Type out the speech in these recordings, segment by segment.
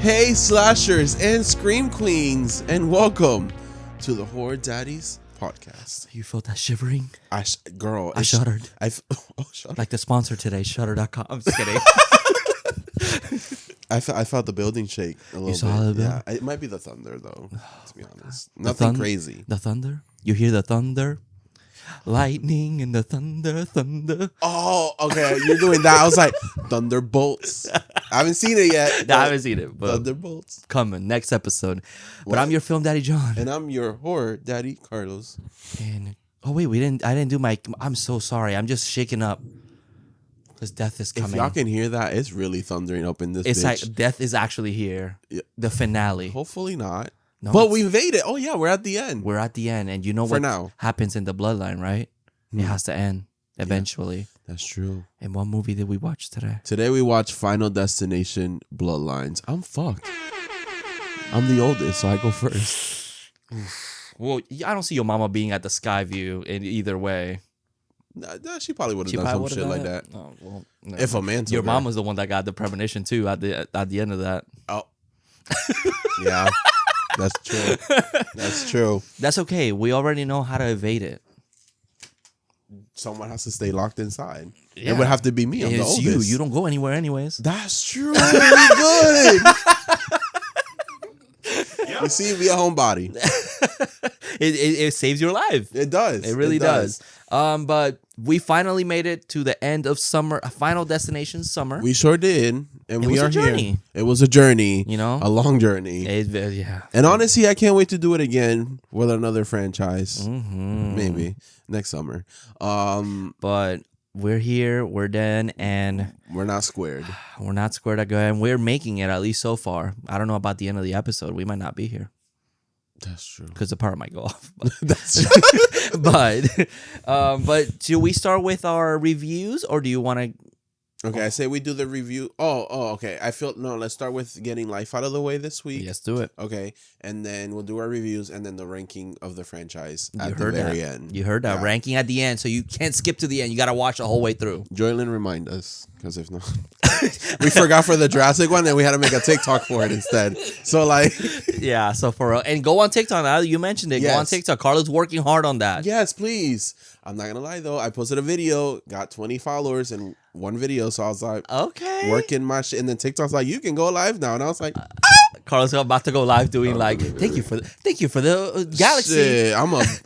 Hey slashers and scream queens, and welcome to the Horror Daddies Podcast. You felt that shivering? I shuddered. Shudder. Like the sponsor today, Shudder.com. I'm just kidding. I felt the building shake a little bit. Saw the building? Yeah, it might be the thunder though, to be honest. Nothing crazy. The thunder? You hear the thunder? Lightning and the thunder. Oh, okay. You're doing that. I was like, Thunderbolts. I haven't seen it yet. I haven't seen it, but Thunderbolts. coming next episode. But What? I'm your film daddy, John. And I'm your horror daddy, Carlos. And oh wait, I didn't do my. I'm so sorry. I'm just shaking up because death is coming. If y'all can hear that, it's really thundering up in this It's bitch. like death is actually here. Yeah. The finale. Hopefully not. No, But we made it. Oh yeah, we're at the end. we're at the end, and you know For what now. happens in the bloodline, right? It has to end eventually. That's true. And what movie did we watch today? Today we watched Final Destination Bloodlines. I'm fucked. I'm the oldest, so I go first. Well, I don't see your mama being at the Skyview in either way. Nah, she probably would have She done probably some would've shit done like that. Oh, well, no. If a man took Your her. mom was the one that got the premonition too at the end of that. Oh. Yeah. That's true. That's true. That's okay. We already know how to evade it. Someone has to stay locked inside. Yeah. It would have to be me. I'm the It's oldest. you. You don't go anywhere anyways. That's true. Really good. You see, be a homebody. It saves your life. It does. It really does. But we finally made it to the end of summer. Final destination summer. We sure did, and It we was a are here. journey. It was a journey. You know? a long journey. Yeah. And honestly, I can't wait to do it again with another franchise. Mm-hmm. Maybe next summer. But we're here. We're done, and We're not squared. we're not squared again. We're making it, at least so far. I don't know about the end of the episode. We might not be here That's true. because the power might go off. That's true. But do we start with our reviews, or do you want to? Okay, I say we do the review. Oh, okay. Let's start with getting life out of the way this week. Yes, do it. Okay, and then we'll do our reviews and then the ranking of the franchise at You the heard very that. end. You heard that Yeah. ranking at the end, so you can't skip to the end. You got to watch the whole way through. Joylyn, remind us, because if not, we forgot for the Jurassic one, and we had to make a TikTok for it instead. So Yeah. So and go on TikTok. Now you mentioned it. Go on Yes. TikTok. Carlos working hard on that. yes, please. I'm not gonna lie though. I posted a video, got 20 followers in one video, so I was like, Okay. working my shit, and then TikTok's like, you can go live now, and I was like, Carlos is about to go live doing like, thank you for the galaxy. shit,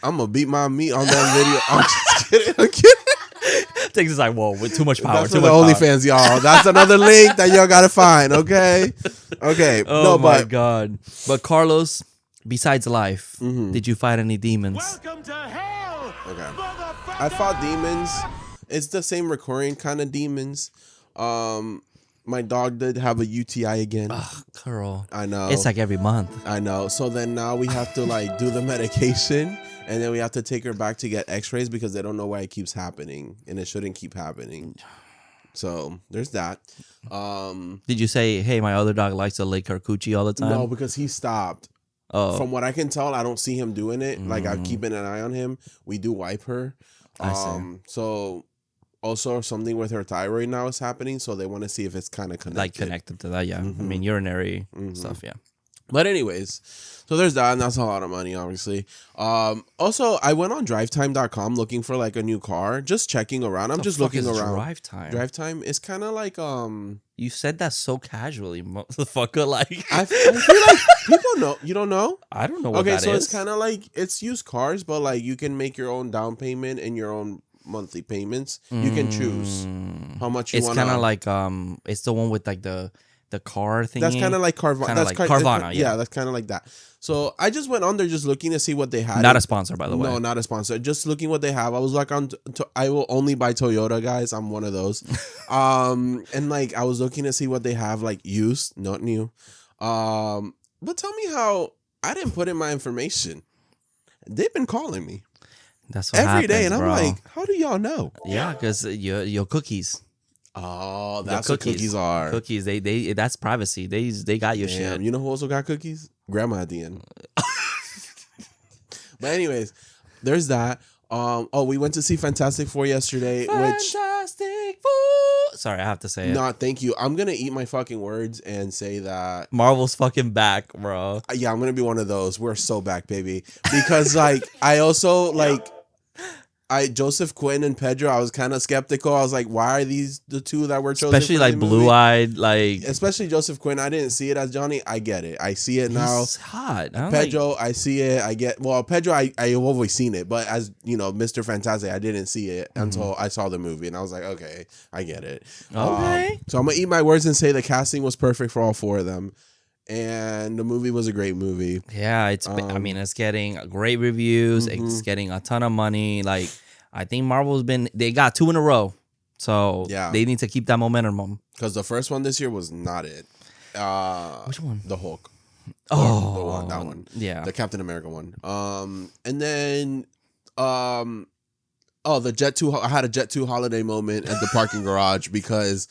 I'm a beat my meat on that video. I'm just kidding. I'm kidding. Things is like, whoa, with too much power. That's Too for the much power. OnlyFans, y'all. That's another link that y'all gotta find. Okay. Oh No, my but god. But Carlos, besides life, Mm-hmm. did you fight any demons? Welcome to hell, okay. motherfucker! I fought demons. It's the same recurring kind of demons. My dog did have a UTI again. Ugh, Carl. I know. It's like every month. I know. So then now we have to do the medication, and then we have to take her back to get X-rays because they don't know why it keeps happening, and it shouldn't keep happening. So there's that. Did you say, hey, my other dog likes to lick her coochie all the time? No, because he stopped. Oh, From what I can tell, I don't see him doing it. Like I'm keeping an eye on him. We do wipe her. I see. So also something with her thyroid now is happening. So they want to see if it's kind of connected. like connected to that, yeah. I mean, urinary stuff, yeah. But anyways, so there's that, and that's a lot of money, obviously. Also, I went on drivetime.com looking for like a new car, just checking around. I'm just looking around. Drive time. Drive time is kind of like You said that so casually, motherfucker. Like I feel like people know. You don't know? I don't know what Okay, that so is. it's kind of like it's used cars, but like you can make your own down payment and your own monthly payments. You can choose how much you It's want. kind of like it's the one with like the car thing. That's kind of like Carvana. Kinda That's like Carvana, yeah. that's kind of like that. So I just went on there just looking to see what they had. Not a sponsor, by the way. No, not a sponsor. Just looking what they have. I was like, I will only buy Toyota, guys. I'm one of those. And like I was looking to see what they have, like used, not new. But tell me how I didn't put in my information. They've been calling me That's what every day, happens, and I'm bro. like, how do y'all know? Yeah, because your cookies. Oh, Your that's what cookies are. Cookies, they that's privacy. They got your Damn, shit. you know who also got cookies? Grandma at the end. But anyways, there's that. We went to see Fantastic Four yesterday, which Fantastic Four. Sorry, I have to say it. Nah, thank you. I'm gonna eat my fucking words and say that. Marvel's fucking back, bro. Yeah, I'm gonna be one of those. We're so back, baby. Because like, I also like. Joseph Quinn and Pedro, I was kind of skeptical. I was like, why are these the two that were chosen? Especially for like the movie? blue-eyed, like Especially Joseph Quinn. I didn't see it as Johnny. I get it. I see it now. he's hot. I don't Pedro, I see it. I get Pedro. I always seen it, but as you know, Mr. Fantastic, I didn't see it until I saw the movie, and I was like, okay, I get it. Okay. So I'm gonna eat my words and say the casting was perfect for all four of them, and the movie was a great movie. Yeah, I mean, it's getting great reviews. It's getting a ton of money. Like, I think Marvel's they got 2 in a row. So Yeah. they need to keep that momentum. Because the first one this year was not it. Which one? The Hulk. Oh, that one. Yeah. The Captain America one. And then, the Jet 2. I had a Jet 2 holiday moment at the parking garage because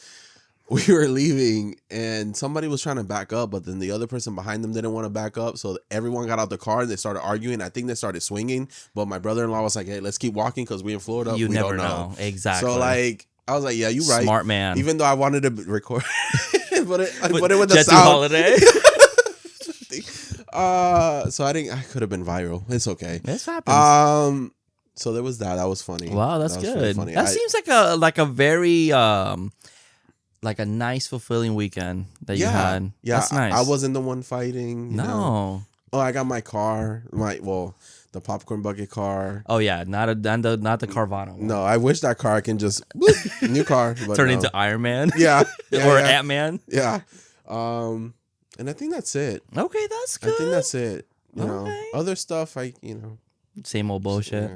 we were leaving and somebody was trying to back up, but then the other person behind them didn't want to back up. So everyone got out the car and they started arguing. I think they started swinging, but my brother-in-law was like, hey, let's keep walking because we in Florida. You we never don't know. Exactly. So like, I was like, yeah, you right. Smart man. Even though I wanted to record, but I put it with Jet the 2 sound. holiday. So I could have been viral. It's okay. This happens. So there was that. That was funny. Wow, that's was good. really funny. That seems like a very like a nice, fulfilling weekend that you had. Yeah, That's nice. I wasn't the one fighting. You know? No. Oh, I got my car. The popcorn bucket car. Oh yeah, not the Carvana one. No, I wish that car can just whoop, new car. But Turn no. into Iron Man. Yeah, Or yeah. Ant-Man. Yeah. And I think that's it. Okay, that's good. I think that's it. You know, Okay. other stuff. Same old bullshit.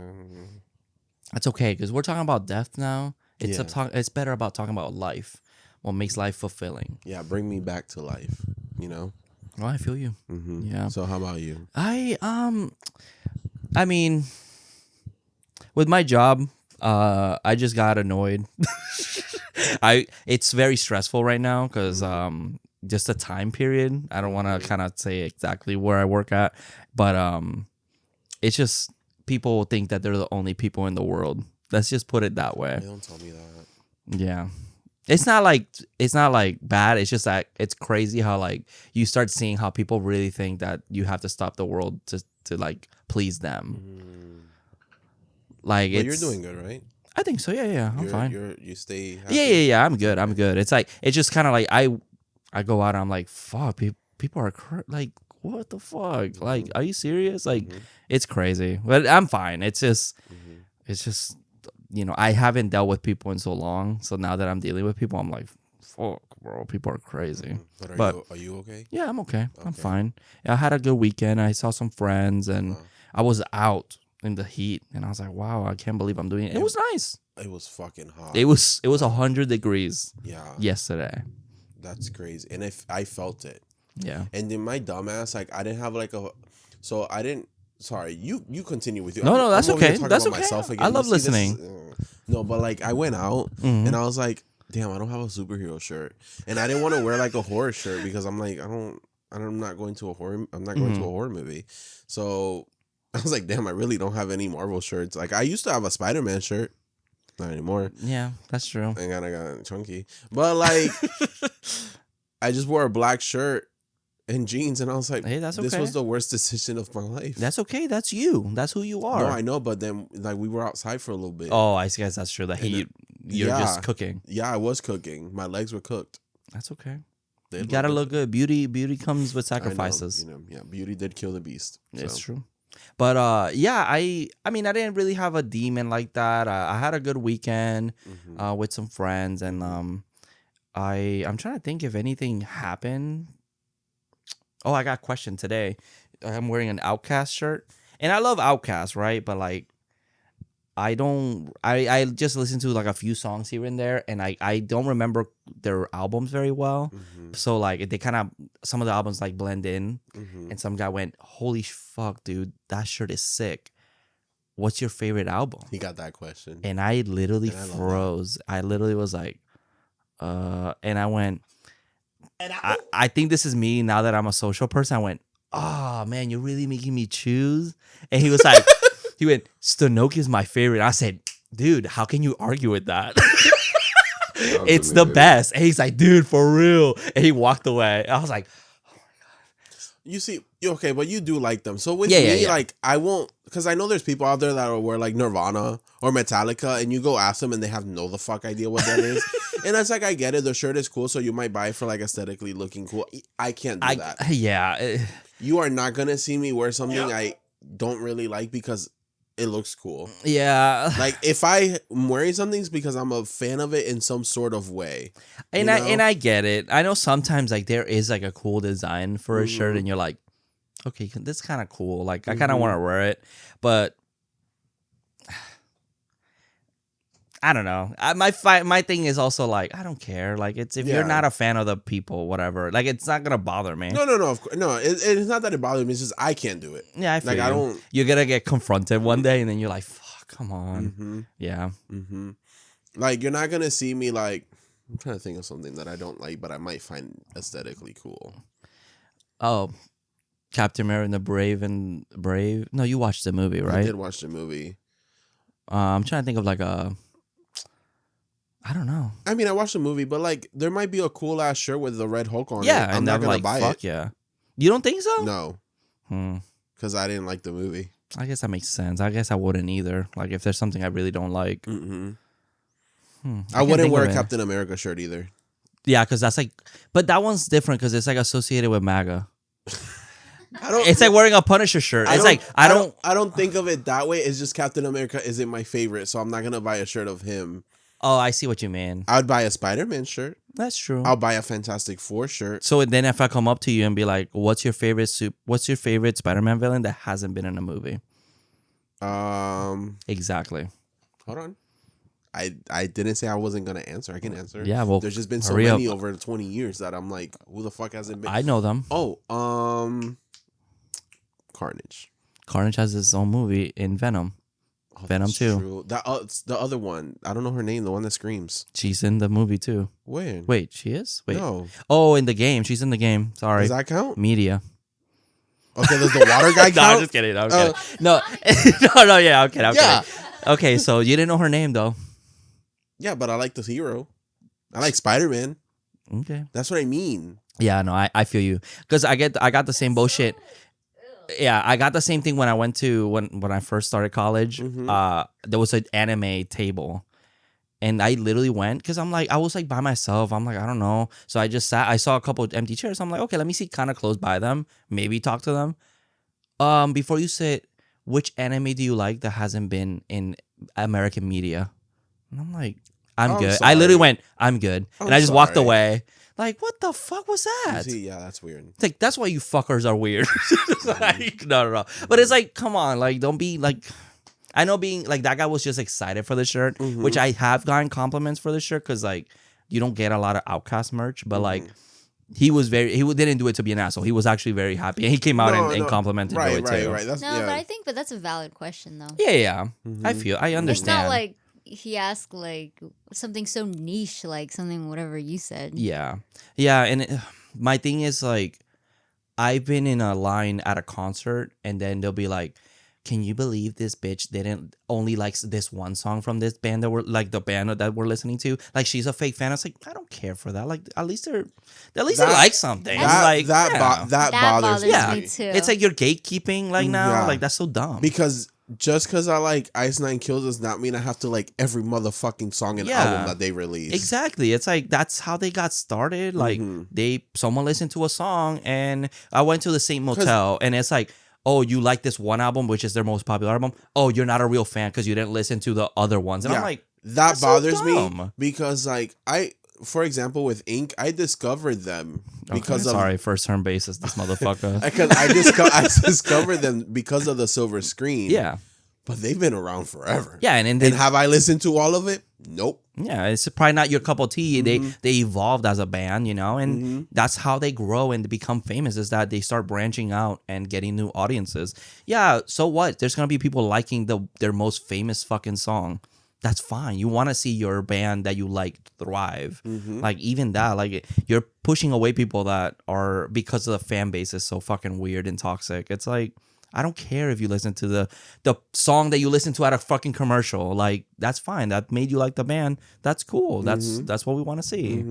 That's okay because we're talking about death now. It's Yeah. it's better about talking about life. What makes life fulfilling? Yeah, bring me back to life. You know. Well, I feel you. Mm-hmm. Yeah. So how about you? I mean, with my job, I just got annoyed. It's very stressful right now because just the time period. I don't want to kind of say exactly where I work at, but it's just people think that they're the only people in the world. Let's just put it that way. They don't tell me that. Yeah. It's not like bad. It's just that it's crazy how like you start seeing how people really think that you have to stop the world to like please them. Like But you're doing good, right? I think so. Yeah. I'm fine. You stay happy? Yeah. I'm good. It's like it's just kind of like I go out and I'm like, fuck, people are like, what the fuck? Like, are you serious? Like, it's crazy. But I'm fine. It's just you know, I haven't dealt with people in so long. So now that I'm dealing with people, I'm like, fuck, bro, people are crazy. But are you okay? Yeah, I'm okay. I'm fine. I had a good weekend. I saw some friends and I was out in the heat and I was like, wow, I can't believe I'm doing it. It was nice. It was fucking hot. It was 100 degrees yesterday. That's crazy. And if I felt it. Yeah. And then my dumbass, like I didn't have like I didn't. Sorry, you continue with you. No, that's I'm over here okay. talking That's about okay. myself again. I love You see, listening. No, but like I went out and I was like, damn, I don't have a superhero shirt, and I didn't want to wear like a horror shirt because I'm like, I'm not going to a horror. I'm not going to a horror movie. So I was like, damn, I really don't have any Marvel shirts. Like I used to have a Spider-Man shirt, not anymore. Yeah, that's true. I kind of got chunky, but like I just wore a black shirt and jeans, and I was like, hey, that's okay. This was the worst decision of my life. That's okay. That's you. That's who you are. No, I know, but then like we were outside for a little bit. Oh, I guess that's true. The heat. You're just cooking. Yeah, I was cooking. My legs were cooked. That's okay. They You gotta look good. Beauty comes with sacrifices. Beauty did kill the beast. It's true. But I mean, I didn't really have a demon like that. I had a good weekend with some friends, and I'm trying to think if anything happened. Oh, I got a question today. I'm wearing an Outkast shirt, and I love Outkast, right? But like, I just listen to like a few songs here and there, and I don't remember their albums very well. So like they kind of, some of the albums like blend in, and some guy went, holy fuck, dude, that shirt is sick. What's your favorite album? He got that question. And I literally froze. I literally was like, and I went, I think this is me now that I'm a social person. I went, oh man, you're really making me choose. And he was like, he went, Stanoki is my favorite. I said, dude, how can you argue with that? It's the best. And he's like, dude, for real. And he walked away. I was like, You see, okay, but you do like them. So with Yeah, me, yeah. like, I won't, because I know there's people out there that will wear like Nirvana or Metallica, and you go ask them and they have no the fuck idea what that is. And that's like, I get it. The shirt is cool, so you might buy it for like aesthetically looking cool. I can't do that. Yeah. You are not going to see me wear something I don't really like because it looks cool. Yeah. Like, if I'm wearing something, it's because I'm a fan of it in some sort of way. And I get it. I know sometimes like there is like a cool design for a shirt and you're like, okay, this is kind of cool. Like I kind of want to wear it, but I don't know. My thing is also like I don't care. Like if you're not a fan of the people, whatever. Like it's not gonna bother me. No. Of course, no. It's not that it bothers me. It's just I can't do it. Yeah, I feel like you. I don't. You're gonna get confronted one day, and then you're like, "Fuck, come on." Yeah. Like you're not gonna see me like. I'm trying to think of something that I don't like, but I might find aesthetically cool. Oh, Captain America and the Brave. No, you watched the movie, right? I did watch the movie. I'm trying to think of like a. I don't know. I mean, I watched the movie, but like, there might be a cool ass shirt with the Red Hulk on it. Yeah, I'm not gonna like, buy fuck it. Yeah. You don't think so? No, because I didn't like the movie. I guess that makes sense. I guess I wouldn't either. Like, if there's something I really don't like, I can't wouldn't think wear of a it. Captain America shirt either. Yeah, because that's like, but that one's different because it's like associated with MAGA. I don't. It's like wearing a Punisher shirt. It's like I don't think of it that way. It's just Captain America isn't my favorite, so I'm not gonna buy a shirt of him. Oh, I see what you mean. I'd buy a Spider-Man shirt. That's true. I'll buy a Fantastic Four shirt. So then, if I come up to you and be like, "What's your favorite Spider-Man villain that hasn't been in a movie?" Exactly. Hold on. I didn't say I wasn't gonna answer. I can answer. Yeah, well, there's just been so hurry many up. over 20 years that I'm like, who the fuck hasn't been? I know them. Oh, Carnage. Carnage has his own movie in Venom. Oh, Venom that's 2. True. That it's the other one. I don't know her name. The one that screams. She's in the movie too. Where? Wait, she is? Wait. No. Oh, in the game. She's in the game. Sorry. Does that count? Media. Okay, does the water guy count? No, I'm just kidding. I'm kidding. No. No, yeah, I'm kidding. I'm Yeah. kidding. Okay, so you didn't know her name though. Yeah, but I like the hero. I like Spider-Man. Okay. That's what I mean. Yeah, no, I feel you. Because I got the same bullshit. Yeah, I got the same thing when I went to when I first started college. There was an anime table. And I literally went because I was like by myself. I'm like, I don't know. So I just sat. I saw a couple of empty chairs. I'm like, okay, let me see kind of close by them. Maybe talk to them. Before you sit, which anime do you like that hasn't been in American media? And I'm like, I'm good. sorry. I literally went, I'm good. And I'm I just walked sorry. away. Like, what the fuck was that? See, yeah, that's weird. It's like, that's why you fuckers are weird. Like, no. But it's like, come on. Like, don't be like... I know being like that guy was just excited for the shirt, which I have gotten compliments for the shirt because like you don't get a lot of Outcast merch, but like he didn't do it to be an asshole. He was actually very happy and he came out and complimented Joey too. Right. That's, but I think that's a valid question though. Yeah. I understand. It's not like he asked like something so niche, like something whatever you said. Yeah, and my thing is like I've been in a line at a concert and then they'll be like, can you believe this bitch didn't only likes this one song from this band that we're like the band that we're listening to? Like she's a fake fan. I was like, I don't care for that. Like at least they like something. That bothers me. Yeah, me too. it's like you're gatekeeping like now. Like that's so dumb. Because just because I like Ice Nine Kills does not mean I have to like every motherfucking song and album that they release. Exactly. It's like that's how they got started. Like someone listened to a song and I went to the same motel and it's like, oh, you like this one album, which is their most popular album. Oh, you're not a real fan because you didn't listen to the other ones. And I'm like, that bothers so me because like for example, with Ink, I discovered them because of... Sorry, first term basis, this motherfucker. Because I discovered them because of the silver screen. Yeah. But they've been around forever. Yeah, and have I listened to all of it? Nope. Yeah, it's probably not your cup of tea. They evolved as a band, you know, and that's how they grow and become famous is that they start branching out and getting new audiences. Yeah, so what? There's going to be people liking their most famous fucking song. That's fine. You want to see your band that you like thrive. Like even that, like you're pushing away people that are because of the fan base is so fucking weird and toxic. It's like, I don't care if you listen to the song that you listen to at a fucking commercial. Like, that's fine. That made you like the band. That's cool. That's what we want to see.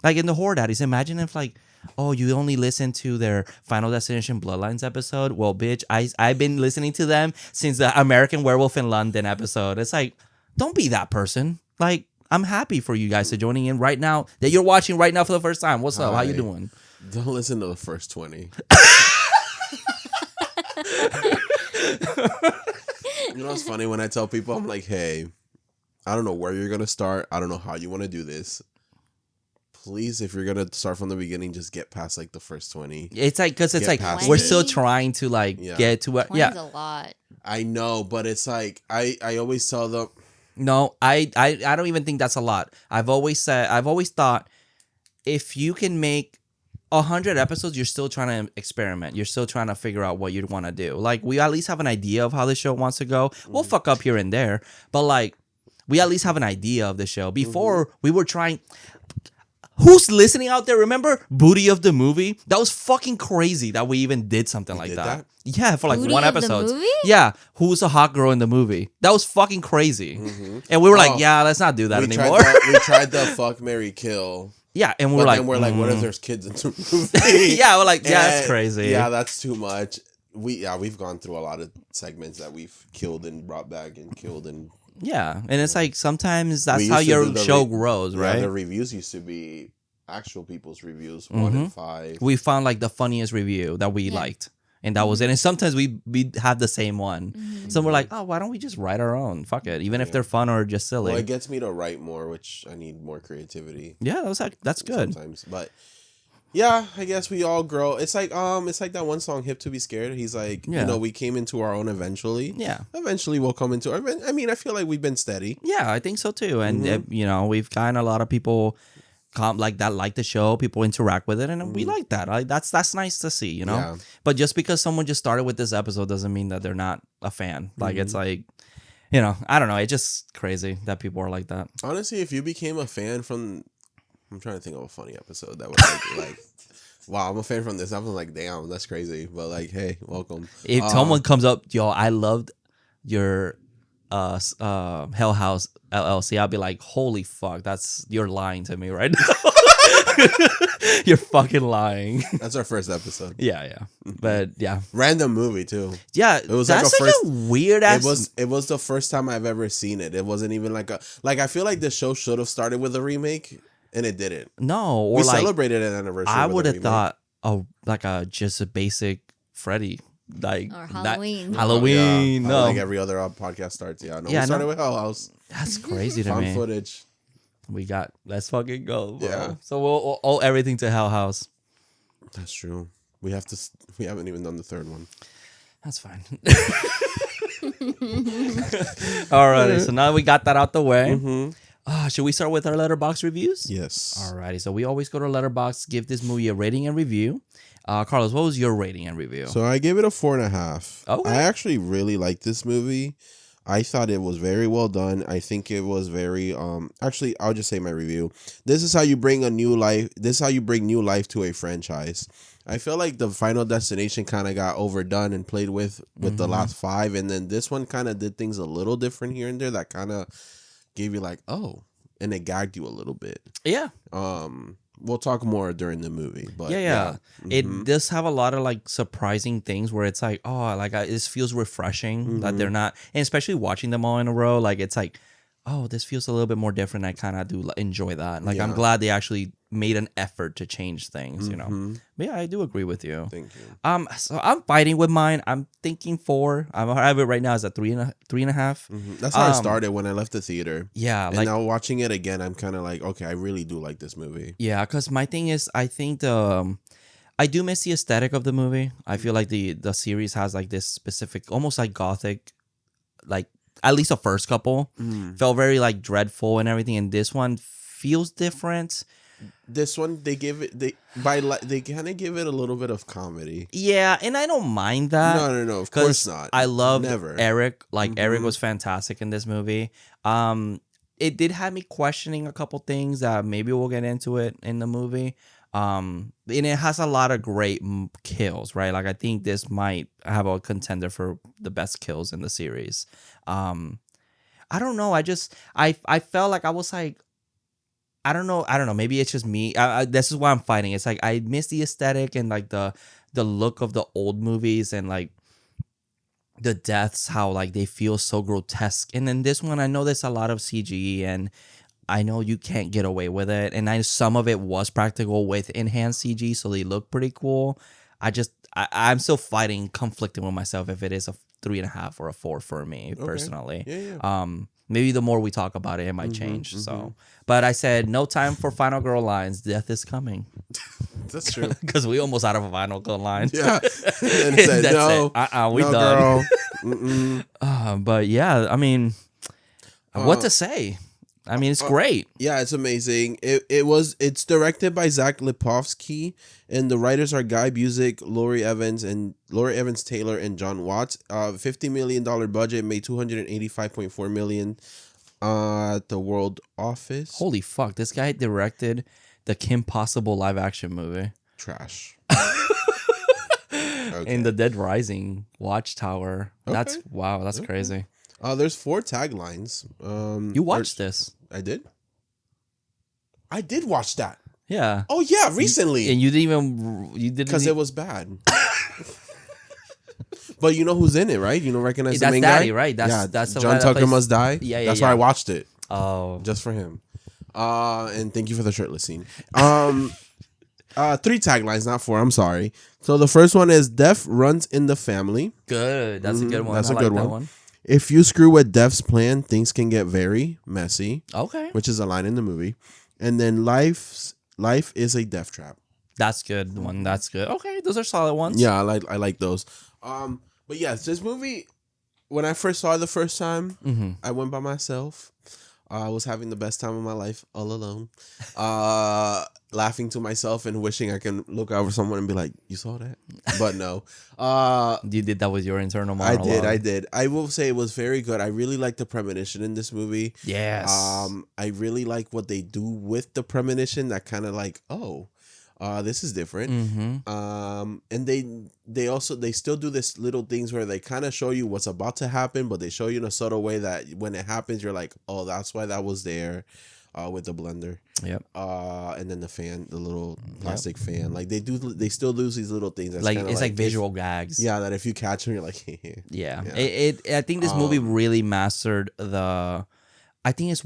Like in the Horror Daddies, imagine if like, oh, you only listen to their Final Destination Bloodlines episode. Well, bitch, I've been listening to them since the American Werewolf in London episode. It's like, don't be that person. Like, I'm happy for you guys to joining in right now, that you're watching right now for the first time. What's up? How you doing? Don't listen to the first 20. You know what's funny? When I tell people, I'm like, hey, I don't know where you're going to start. I don't know how you want to do this. Please, if you're going to start from the beginning, just get past like the first 20. It's like, because it's Get like, past we're it. still trying to like get to what, 20's yeah. a lot. I know, but it's like, I always tell them. No, I don't even think that's a lot. I've always thought if you can make 100 episodes, you're still trying to experiment. You're still trying to figure out what you'd want to do. Like, we at least have an idea of how the show wants to go. We'll fuck up here and there, but like, we at least have an idea of the show. Before, we were trying... Who's listening out there? Remember Booty of the Movie? That was fucking crazy that we even did something like did that. that? Yeah, for like Booty one of the episode. movie? Yeah, who's a hot girl in the movie? That was fucking crazy. And we were like, yeah, let's not do that anymore. We tried the fuck, marry, kill. Yeah, and But we're like, then we're like, what if there's kids in the movie? yeah, we're like, yeah, that's And, crazy. Yeah, that's too much. We've gone through a lot of segments that we've killed and brought back and killed and Yeah, and it's like sometimes We that's used how to your do the show grows, right? The reviews used to be actual people's reviews, 1 and 5. We found like the funniest review that we liked, and that was it. And sometimes we have the same one, so we're like, oh, why don't we just write our own? Fuck it, even if they're fun or just silly. Well, it gets me to write more, which I need more creativity. Yeah, that's good. Sometimes, but yeah, I guess we all grow. It's like that one song, "Hip to Be Scared." He's like, we came into our own eventually. Yeah, eventually we'll come into. I mean, I feel like we've been steady. Yeah, I think so too. And we've gotten a lot of people like the show. People interact with it, and we like that. That's nice to see, Yeah. But just because someone just started with this episode doesn't mean that they're not a fan. Like it's like, I don't know. It's just crazy that people are like that. Honestly, if you became a fan from, I'm trying to think of a funny episode that was like wow, I'm a fan from this. I was like, damn, that's crazy. But like, hey, welcome. If someone comes up, yo, I loved your Hell House LLC, I'll be like, holy fuck, you're lying to me right now. You're fucking lying. That's our first episode. Yeah. But yeah. Random movie too. Yeah, It was that's like a weird ass. It was the first time I've ever seen it. It wasn't even like I feel like the show should have started with a remake and it didn't. No, or We like celebrated an anniversary. I with would a have remake. thought just a basic Freddy. Like Or Halloween. Halloween. Yeah, No, like every other podcast starts. Yeah, no, Yeah, we started no. with Hell House. that's crazy to Found me. footage. Let's fucking go, bro. Yeah. So we'll owe everything to Hell House. That's true. We haven't even done the third one. That's fine. Alrighty, so now we got that out the way. Should we start with our Letterboxd reviews? Yes. Alrighty, so we always go to Letterboxd, give this movie a rating and review. Carlos, what was your rating and review? So I gave it a 4.5. Okay. I actually really liked this movie. I thought it was very well done. I think it was very actually I'll just say my review. This is how you bring new life to a franchise. I feel like the Final Destination kind of got overdone and played with the last 5, and then this one kind of did things a little different here and there that kind of gave you like, oh, and it gagged you a little bit. Yeah. We'll talk more during the movie, but Yeah. It does have a lot of like surprising things where it's like, oh, like this feels refreshing that they're not, and especially watching them all in a row, like it's like, oh, this feels a little bit more different. I kind of do enjoy that. Like I'm glad they actually made an effort to change things, But yeah, I do agree with you. Thank you. So I'm fighting with mine. I'm thinking 4. I have it right now as a 3.5. That's how I started when I left the theater. Yeah, And like now watching it again, I'm kind of like, okay, I really do like this movie. yeah, because my thing is, I think I do miss the aesthetic of the movie. I feel like the series has like this specific, almost like gothic, like at least the first couple felt very like dreadful and everything, and this one feels different. This one, they kind of give it a little bit of comedy. Yeah, and I don't mind that. No, of course not. I love Never. Eric. Like Eric was fantastic in this movie. It did have me questioning a couple things that maybe we'll get into it in the movie. And it has a lot of great kills, right? Like I think this might have a contender for the best kills in the series. I don't know. I felt like I was like, I don't know. Maybe it's just me. This is why I'm fighting. It's like I miss the aesthetic and like the look of the old movies and like the deaths, how like they feel so grotesque. And then this one, I know there's a lot of CG and I know you can't get away with it. And some of it was practical with enhanced CG, so they look pretty cool. I'm still conflicting with myself if it is a 3.5 or a 4 for me personally. Yeah. Maybe the more we talk about it, it might change. So, but I said no time for final girl lines. Death is coming. That's true. Because we almost out of a final girl lines. Yeah. And said, That's no, it. We no, done. girl. But yeah, I mean, what to say? I mean, it's great. Yeah, it's amazing. It's directed by Zach Lipovsky, and the writers are Guy Busick, Laurie Evans Taylor, and John Watts. $50 million budget, made $285.4 million at the World Office. Holy fuck! This guy directed the Kim Possible live action movie. Trash. In the Dead Rising Watchtower. That's wow. That's crazy. There's 4 taglines. You watched this? I did. I did watch that. Yeah. Oh yeah, recently. And you didn't because it was bad. But you know who's in it, right? You know, recognize the that's main Daddy, guy, right? That's the John guy that Tucker plays- Must Die. Yeah, That's why I watched it. Oh, Just for him. And thank you for the shirtless scene. 3 taglines, not 4. I'm sorry. So the first one is Death runs in the family. good. That's a good one. That's I a like good that one. If you screw with Death's plan, things can get very messy. Okay. Which is a line in the movie. And then life is a death trap. That's good one. That's good. Okay, those are solid ones. Yeah, I like those. But yes, this movie, when I first saw it the first time, I went by myself. I was having the best time of my life all alone. Laughing to myself and wishing I can look over someone and be like, you saw that? But no. You did that with your internal monologue. I did. I will say it was very good. I really like the premonition in this movie. Yes. I really like what they do with the premonition, that kind of like, this is different. And they still do this little things where they kind of show you what's about to happen, but they show you in a subtle way that when it happens, you're like, oh, that's why that was there. With the blender. Yep. And then the fan, the little plastic fan. Like they still lose these little things. That's like it's like visual gags. Yeah, that if you catch them, you're like, yeah. I think this movie really mastered I think it's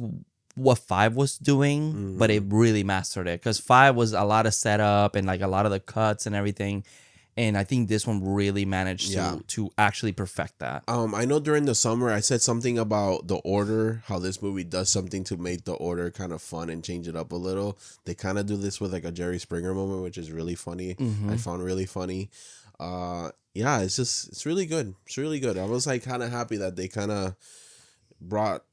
what 5 was doing, but it really mastered it because 5 was a lot of setup and like a lot of the cuts and everything. And I think this one really managed to actually perfect that. I know during the summer I said something about the order, how this movie does something to make the order kind of fun and change it up a little. They kind of do this with like a Jerry Springer moment, which is really funny. I found really funny. It's really good. It's really good. I was like kind of happy that they kind of brought,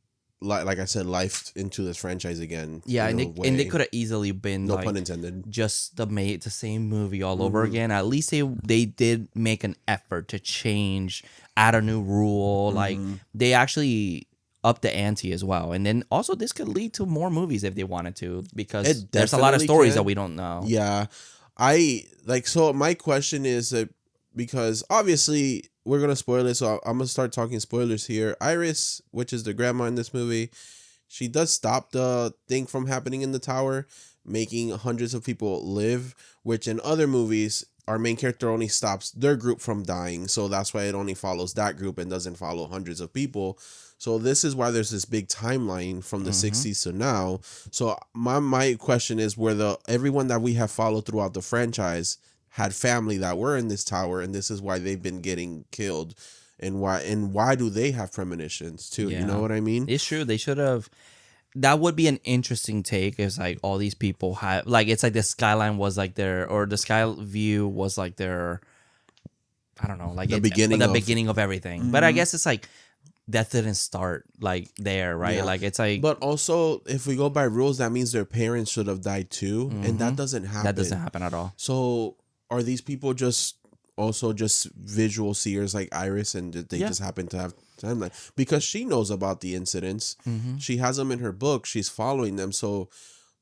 like I said, life into this franchise again. Yeah, and they could have easily been, no pun intended, just the same movie all over again. At least they did make an effort to change, add a new rule. Like they actually upped the ante as well. And then also this could lead to more movies if they wanted to, because there's a lot of stories that we don't know. Yeah, so my question is that, because obviously we're going to spoil it, so I'm going to start talking spoilers here. Iris, which is the grandma in this movie, she does stop the thing from happening in the tower, making hundreds of people live, which in other movies, our main character only stops their group from dying, so that's why it only follows that group and doesn't follow hundreds of people. So this is why there's this big timeline from the 60s to now. So my question is, where everyone that we have followed throughout the franchise had family that were in this tower, and this is why they've been getting killed, and why do they have premonitions too? Yeah. You know what I mean? It's true. They should have. That would be an interesting take. It's like all these people have, like, it's like the skyline was like the sky view was like their, I don't know, like the beginning of everything. But I guess it's like that didn't start like there, right? Yeah. Like it's like, but also if we go by rules, that means their parents should have died too, and that doesn't happen. That doesn't happen at all. So are these people just visual seers like Iris, and they just happen to have timeline? Because she knows about the incidents. She has them in her book. She's following them. So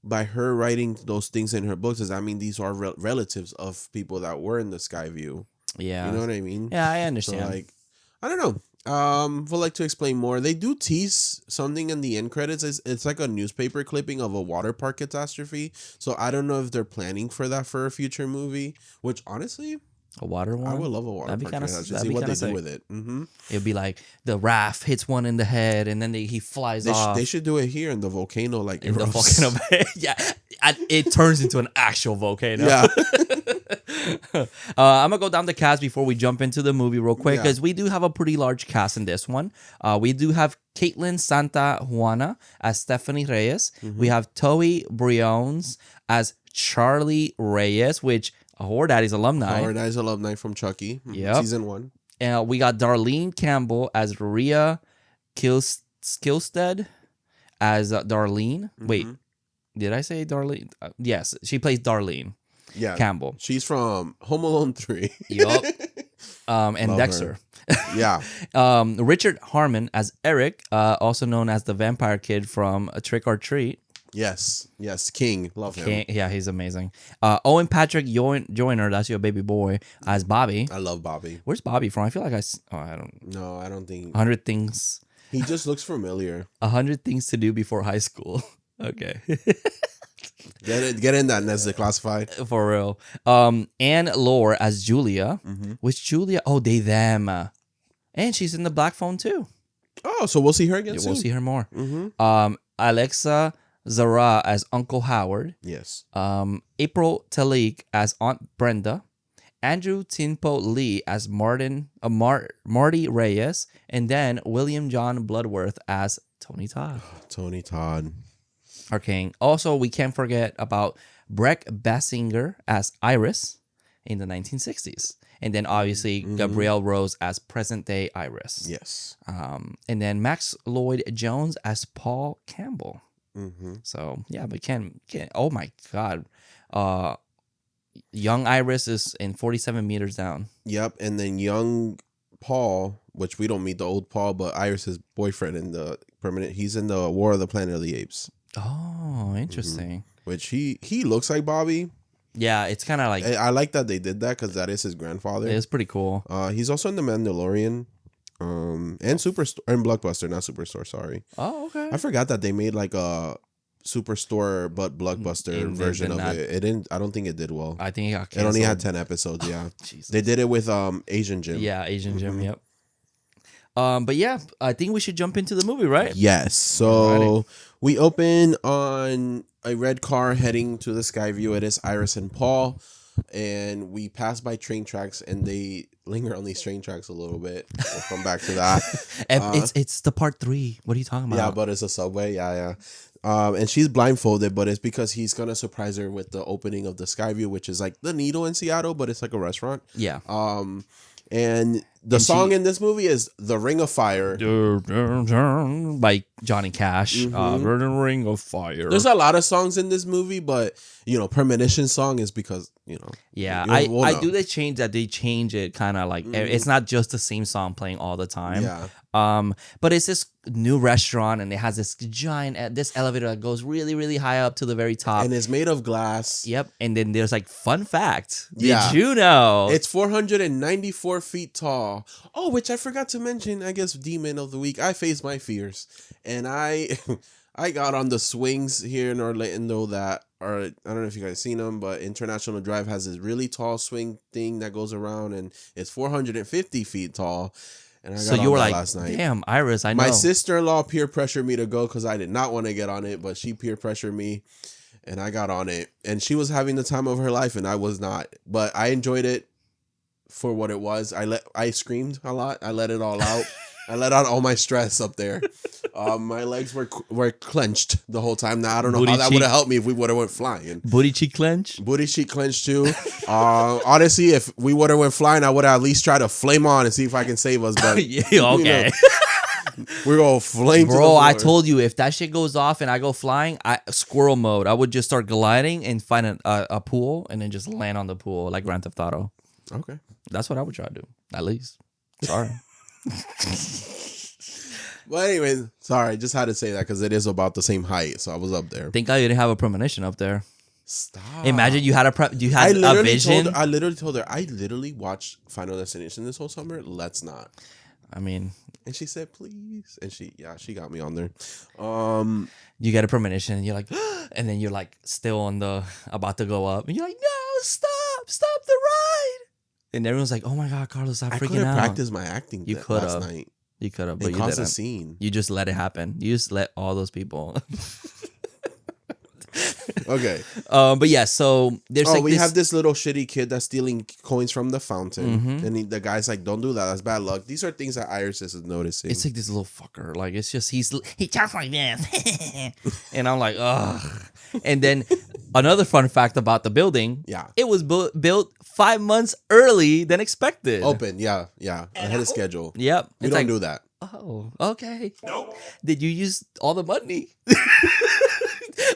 by her writing those things in her books, does that mean these are relatives of people that were in the Skyview? Yeah. You know what I mean? Yeah, I So understand. like, I don't know. Would like to explain more. They do tease something in the end credits. It's like a newspaper clipping of a water park catastrophe. So I don't know if they're planning for that for a future movie. Which honestly, A water one? I would love a water That'd be park kinda- catastrophe. that'd See be what they kinda do sick. with it. Mm-hmm. It'd be like the raft hits one in the head and then he flies off. They should do it here in the volcano, like in the erupts. volcano. Yeah, it turns into an actual volcano. Yeah. I'm gonna go down the cast before we jump into the movie real quick Yeah. because we do have a pretty large cast in this one. We do have Caitlin Santa Juana as Stephanie Reyes. Mm-hmm. We have Toei Briones as Charlie Reyes, which a Horror Daddies alumni. Horror Daddies alumni from Chucky. Yep. Season 1. And we got Darlene Campbell as Rhea Kilstead as Darlene. Wait, did I say Darlene? Yes, she plays Darlene Yeah. Campbell. She's from Home Alone 3. Yup. And Love Dexter. Yeah. Richard Harmon as Eric, also known as the vampire kid from Trick or Treat. Yes. Yes. King. Love him. Yeah, he's amazing. Owen Patrick Joyner, that's your baby boy, as Bobby. I love Bobby. Where's Bobby from? I feel like I don't. No, I don't think 100 things. he just looks familiar. 100 things to do before high school. Okay. Get in that Nestle Classified. For real. Anne Lore as Julia. Which Julia? Oh, they them. And she's in the Black Phone too. Oh, so we'll see her again Yeah, soon. we'll see her more. Mm-hmm. Alexa Zara as Uncle Howard. Yes. April Talik as Aunt Brenda. Andrew Tinpo Lee as Marty Reyes. And then William John Bloodworth as Tony Todd. Tony Todd. Our king. Also, we can't forget about Breck Basinger as Iris in the 1960s. And then obviously Gabrielle Rose as present day Iris. Yes. And then Max Lloyd Jones as Paul Campbell. Mm-hmm. So yeah, but can oh my god. Young Iris is in 47 meters down. Yep. And then young Paul, which we don't meet the old Paul, but Iris's boyfriend in the permanent. He's in the War of the Planet of the Apes. Oh, interesting. Which he looks like Bobby. Yeah, it's kind of like I like that they did that because that is his grandfather. it's pretty cool. He's also in the Mandalorian, and Superstore and Blockbuster, not Superstore. Sorry, Oh, okay. I forgot that they made like a Superstore but Blockbuster It version did of not- it. It didn't. I don't think it did well. I think it got It only had canceled. 10 episodes. Yeah, Jesus. they did it with Asian Jim. Yeah, Asian Jim. Yep. But yeah, I think we should jump into the movie, right? Yes. So we open on a red car heading to the Skyview. It is Iris and Paul. And we pass by train tracks and they linger on these train tracks a little bit. We'll come back to that. And it's the part 3. What are you talking about? Yeah, but it's a subway. Yeah. And she's blindfolded, but it's because he's going to surprise her with the opening of the Skyview, which is like the Needle in Seattle, but it's like a restaurant. Yeah. And the song in this movie is The Ring of Fire. By Johnny Cash. Ring of Fire. There's a lot of songs in this movie, but Premonition song is because Yeah, we'll I know. do they change it kind of like it's not just the same song playing all the time. Yeah. But it's this new restaurant and it has this giant this elevator that goes really really high up to the very top. And it's made of glass. Yep, and then there's like fun fact. Yeah. Did you know? It's 494 feet tall. Oh, which I forgot to mention. I guess Demon of the Week. I faced my fears, and I got on the swings here in Orlando that are, I don't know if you guys seen them, but International Drive has this really tall swing thing that goes around, and it's 450 feet tall. And I got so on you were that like, last night. damn, Iris, I know. My sister-in-law peer pressured me to go because I did not want to get on it, but she peer pressured me, and I got on it. And she was having the time of her life, and I was not. But I enjoyed it for what it was. I screamed a lot. I let it all out. I let out all my stress up there. My legs were clenched the whole time. Now I don't know Booty how that cheek. would have helped me if we would have went flying. Booty cheek clench. Booty cheek clenched too. Honestly, if we would have went flying, I would have at least tried to flame on and see if I can save us. But Yeah, okay. we're gonna flame. to the Bro, I floor. told you if that shit goes off and I go flying, squirrel mode. I would just start gliding and find a pool and then just land on the pool like Grand Theft Auto. Okay. That's what I would try to do, at least. Sorry. But anyways, sorry, just had to say that because it is about the same height, so I was up there. Thank God you didn't have a premonition up there. Stop. Imagine you had you had a vision. I literally told her, I literally watched Final Destination this whole summer. Let's not. I mean, and she said, please. And she got me on there. You get a premonition and you're like, and then you're like still on the about to go up, and you're like, no, stop the ride. And everyone's like, oh my God, Carlos, stop I freaking could have out. practiced my acting You could last have. night. You could have, but It you caused didn't. a scene. You just let it happen. You just let all those people. Okay. But yeah, so there's like we have this little shitty kid that's stealing coins from the fountain, and the guy's like, "Don't do that. That's bad luck." These are things that Iris is noticing. It's like this little fucker. Like it's just he talks like this, and I'm like, ugh. And then another fun fact about the building, it was built 5 months early than expected. Open, yeah, ahead of schedule. Yep, We don't do that. Oh, okay. Nope. Did you use all the money?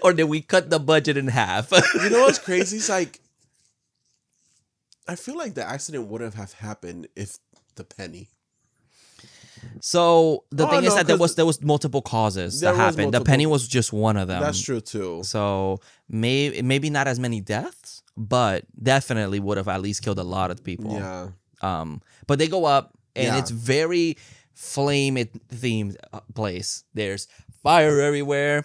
Or did we cut the budget in half? You know what's crazy? It's like, I feel like the accident wouldn't have happened if the penny. So the thing is that there was multiple causes that happened. The penny was just one of them. That's true too. So maybe not as many deaths, but definitely would have at least killed a lot of people. Yeah. But they go up, and it's very flame themed place. There's fire everywhere.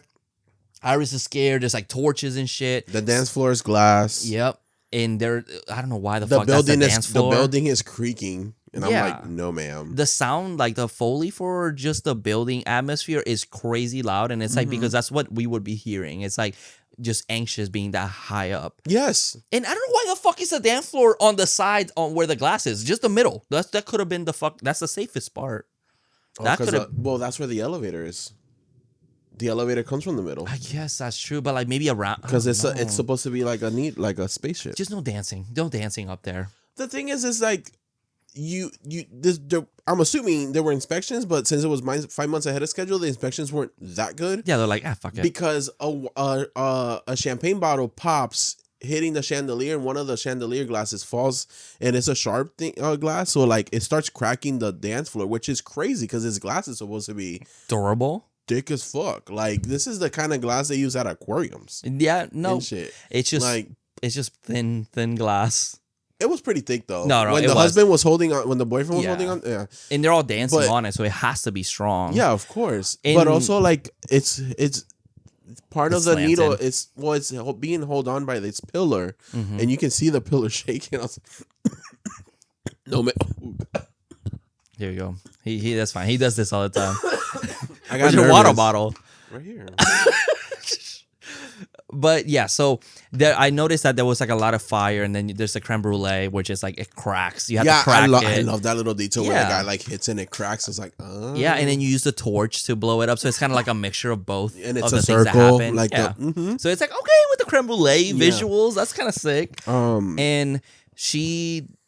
Iris is scared. There's like torches and shit. The dance floor is glass. Yep. And I don't know why the fuck that's the dance floor. The building is creaking. And I'm like, no, ma'am. The sound, like the Foley for just the building atmosphere is crazy loud. And it's like, because that's what we would be hearing. It's like just anxious being that high up. Yes. And I don't know why the fuck is the dance floor on the side on where the glass is. Just the middle. That could have been that's the safest part. That could have. Well, that's where the elevator is. The elevator comes from the middle. I guess that's true, but like maybe around because it's supposed to be like a spaceship. Just no dancing up there. The thing is like I'm assuming there were inspections, but since it was 5 months ahead of schedule, the inspections weren't that good. Yeah, they're like, fuck it, because a champagne bottle pops, hitting the chandelier, and one of the chandelier glasses falls, and it's a sharp glass, so like it starts cracking the dance floor, which is crazy because this glass is supposed to be durable. Thick as fuck. Like this is the kind of glass they use at aquariums. Yeah, no shit. It's just thin glass. It was pretty thick though. No, when the husband was holding on, when the boyfriend was holding on, and they're all dancing on it, so it has to be strong. Yeah, of course. But also like it's part of the slanted. needle. It's being held on by this pillar, and you can see the pillar shaking. I was like, no man. Here you go. He that's fine. He does this all the time. I got Where's your water bottle? Right here. But yeah, so I noticed that there was like a lot of fire, and then there's the creme brulee, which is like it cracks. You have to crack it. I love that little detail where the guy like hits and it cracks. It's like, yeah, and then you use the torch to blow it up, so it's kind of like a mixture of both. And it's of a the things circle, that happen. like so it's like okay with the creme brulee visuals. That's kind of sick. And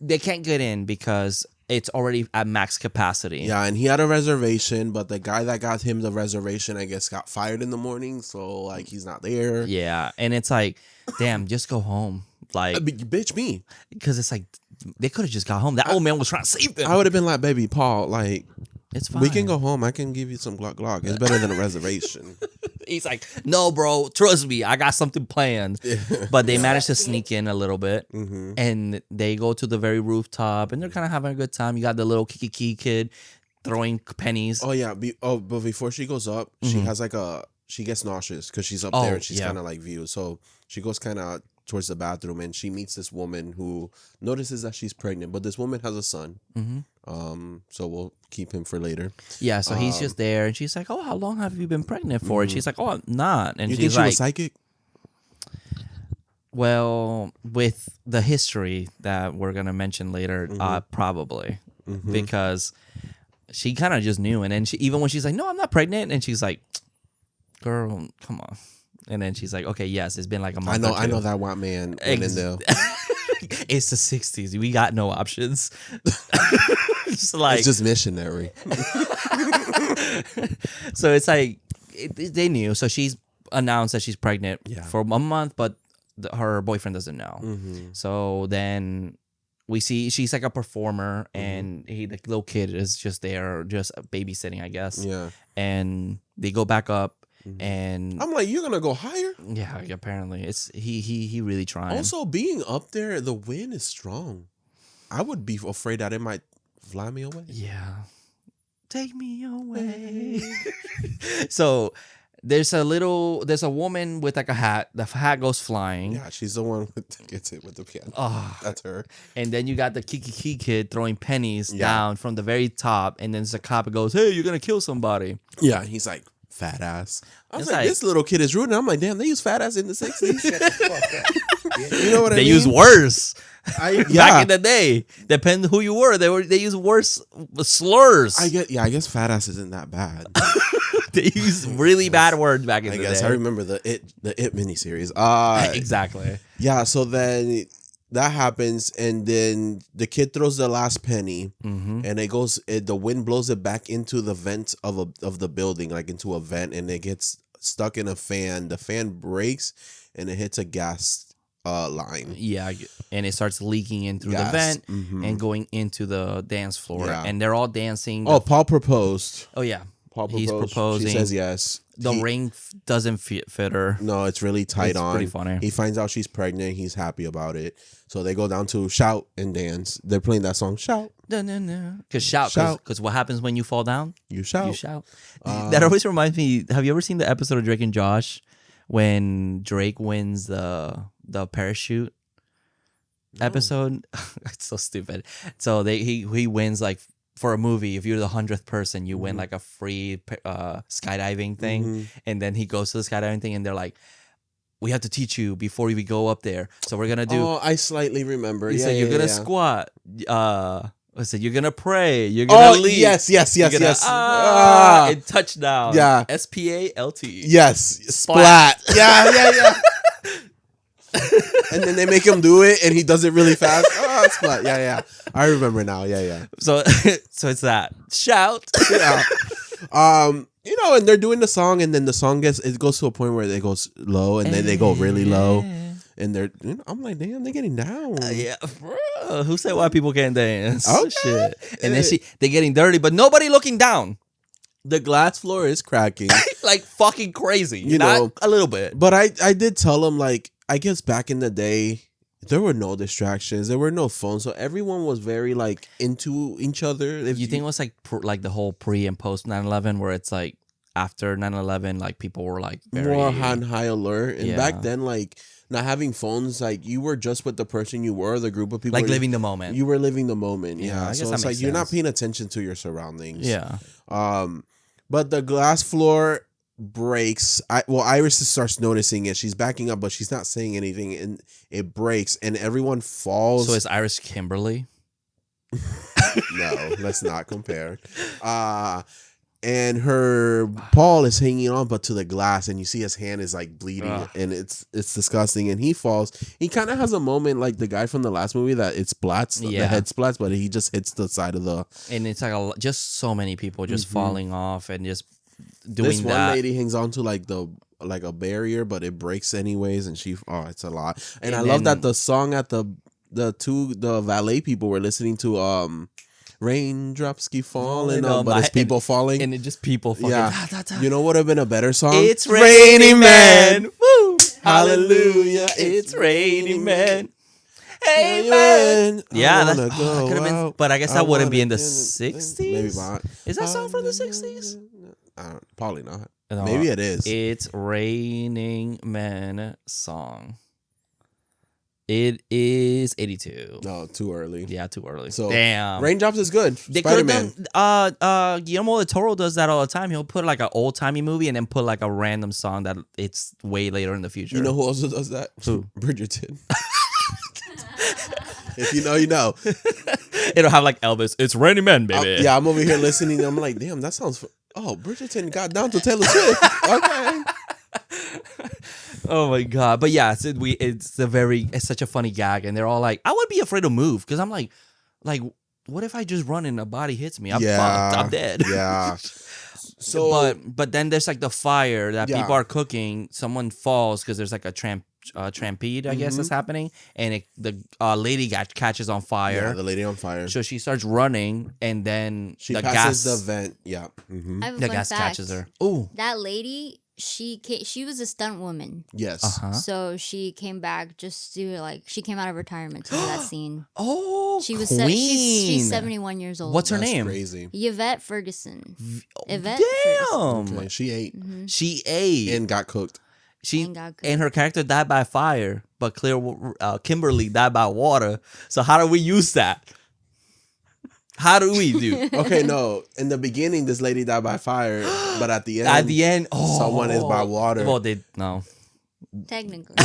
they can't get in because it's already at max capacity. Yeah, and he had a reservation, but the guy that got him the reservation, I guess, got fired in the morning, so like he's not there. Yeah, and it's like, damn, just go home, like bitch me, because it's like they could have just got home. That old man was trying to save them. I would have been like, baby Paul, like it's fine. We can go home. I can give you some glock. It's better than a reservation. He's like, no, bro, trust me, I got something planned. But they managed to sneak in a little bit, and they go to the very rooftop, and they're kind of having a good time. You got the little Kiki kid throwing pennies. Oh yeah, but before she goes up, she has she gets nauseous because she's up there and she's kind of like viewed. So she goes kind of towards the bathroom, and she meets this woman who notices that she's pregnant, but this woman has a son. So we'll keep him for later. Yeah, so he's just there, and she's like, "Oh, how long have you been pregnant for?" And she's like, "Oh, I'm not." And you she's think she was psychic? Well, with the history that we're gonna mention later, probably because she kind of just knew, and then even when she's like, "No, I'm not pregnant," and she's like, "Girl, come on." And then she's like, "Okay, yes, it's been like a month." I know that white man went in there. It's the 60s. We got no options. It's just missionary. So it's like they knew. So she's announced that she's pregnant for a month, but her boyfriend doesn't know. So then we see she's like a performer, and the little kid is just there, just babysitting, I guess. Yeah. And they go back up, and I'm like, you're gonna go higher? yeah, apparently it's he really trying. Also, being up there, the wind is strong. I would be afraid that it might fly me away. Yeah. Take me away. So there's a woman with like a hat. The hat goes flying. Yeah, she's the one that gets hit with the piano. Oh. That's her. And then you got the Kiki kid throwing pennies down from the very top. And then there's a cop that goes, hey, you're going to kill somebody. Yeah, he's like, fat ass. I was It's like, like- this little kid is rude. And I'm like, damn, they use fat ass in the 60s. Shut the fuck up. You know what I They mean? use worse. Yeah. Back in the day, depends who you were. They use worse slurs. I guess fat ass isn't that bad. They use really bad words back in I the guess day. I remember the It miniseries. Exactly. Yeah, so then that happens, and then the kid throws the last penny, and the wind blows it back into the vent of the building, like into a vent, and it gets stuck in a fan. The fan breaks, and it hits a gas line. Yeah, and it starts leaking in through the Gas. vent Mhm. and going into the dance floor, Yeah. and they're all dancing. Oh, Paul proposed. Oh yeah, Paul he's proposed. proposing. She says yes. The ring doesn't fit her. No, it's really tight It's on. pretty funny. He finds out she's pregnant. He's happy about it. So they go down to shout and dance. They're playing that song, Shout. Because shout, Shout. because what happens when you fall down? You shout. You shout. That always reminds me. Have you ever seen the episode of Drake and Josh when Drake wins the parachute episode? It's so stupid. So he wins like for a movie. If you're the 100th person, you win like a free skydiving thing, and then he goes to the skydiving thing, and they're like, "We have to teach you before we go up there. So we're gonna do." Oh, I slightly remember. He Yeah, said, "You're yeah, gonna yeah. squat. I said, you're gonna pray. You're gonna Oh, leap. yes, yes, yes, You're gonna, yes. Ah. and touchdown. Yeah. SPALT. Yes, splat. Yeah, yeah, yeah. And then they make him do it, and he does it really fast. Oh, splat. Yeah, yeah. I remember now. Yeah, yeah. So so it's that shout. Yeah. You know, and they're doing the song, and then the song goes to a point where it goes low, and then they go really low, and they're. You know, I'm like, damn, they're getting down. Yeah, bro. Who said white people can't dance? Okay. Shit. And then they're getting dirty, but nobody looking down. The glass floor is cracking. Like fucking crazy. You Not know, a little bit. But I did tell him, like, I guess back in the day, there were no distractions. There were no phones. So everyone was very, like, into each other. If You think it was like the whole pre and post 9/11 where it's like after 9/11, like people were like very more on high alert. And Yeah. back then, like, not having phones, like, you were just with the person you were, the group of people. like living the moment. You were living the moment. Yeah, Yeah. I guess So that it's like makes you're not sense. paying attention to your surroundings. Yeah. But the glass floor breaks. Iris starts noticing it. She's backing up, but she's not saying anything, and it breaks, and everyone falls. So it's Iris Kimberly. No, let's not compare. And her Paul is hanging on, but to the glass, and you see his hand is like bleeding, Ugh. and it's disgusting. And he falls. He kind of has a moment like the guy from the last movie that it splats, the Yeah. head splats, but he just hits the side of the. And it's like just so many people just falling off and just doing This one that. lady hangs on to like a barrier, but it breaks anyways, and it's a lot. And I And love then- that the song at the valet people were listening to raindrops keep falling, but it's people falling. And it just people fucking Yeah. da, da, da. You know what would have been a better song? It's raining man. Woo! Hallelujah. It's raining man. Hey Hey, man. man. Yeah, I that wanna go could have been. out. But I guess I that wouldn't be wanna in the get in- 60s. Maybe not. Is that song from the 60s? Probably not. No, Maybe it is. It's Raining Man song. It is 82. No, too early. Yeah, too early. So, damn. Raindrops is good. They could Spider-Man. have done. Guillermo del Toro does that all the time. He'll put like an old timey movie and then put like a random song that it's way later in the future. You know who also does that? Who? Bridgerton. If you know, you know. It'll have like Elvis. It's Raining Man, baby. Yeah, I'm over here listening. I'm like, damn, that sounds. Oh, Bridgerton got down to Taylor Swift. Okay. Oh my god. But yeah, it's such a funny gag, and they're all like, I would be afraid to move because I'm like, what if I just run and a body hits me? I'm fucked. I'm dead. Yeah. So, but then there's like the fire that Yeah. people are cooking. Someone falls because there's like a trampede, I guess, that's happening, and the lady catches on fire. Yeah, the lady on fire. So she starts running, and then She the passes gas, the vent. Yeah. Mm-hmm. I have a the fun gas fact. catches her. Ooh. That lady, she was a stunt woman. Yes. Uh-huh. So she came back just to she came out of retirement to do that scene. Oh, She was queen. she's 71 years old. What's her That's name? crazy. Yvette Ferguson. Yvette Damn. Okay, she ate She ate. and got cooked. And her character died by fire, but Kimberly died by water. So how do we use that? How do we do? Okay, no. In the beginning, this lady died by fire, but at the end, someone is by water. Well, no. Technically.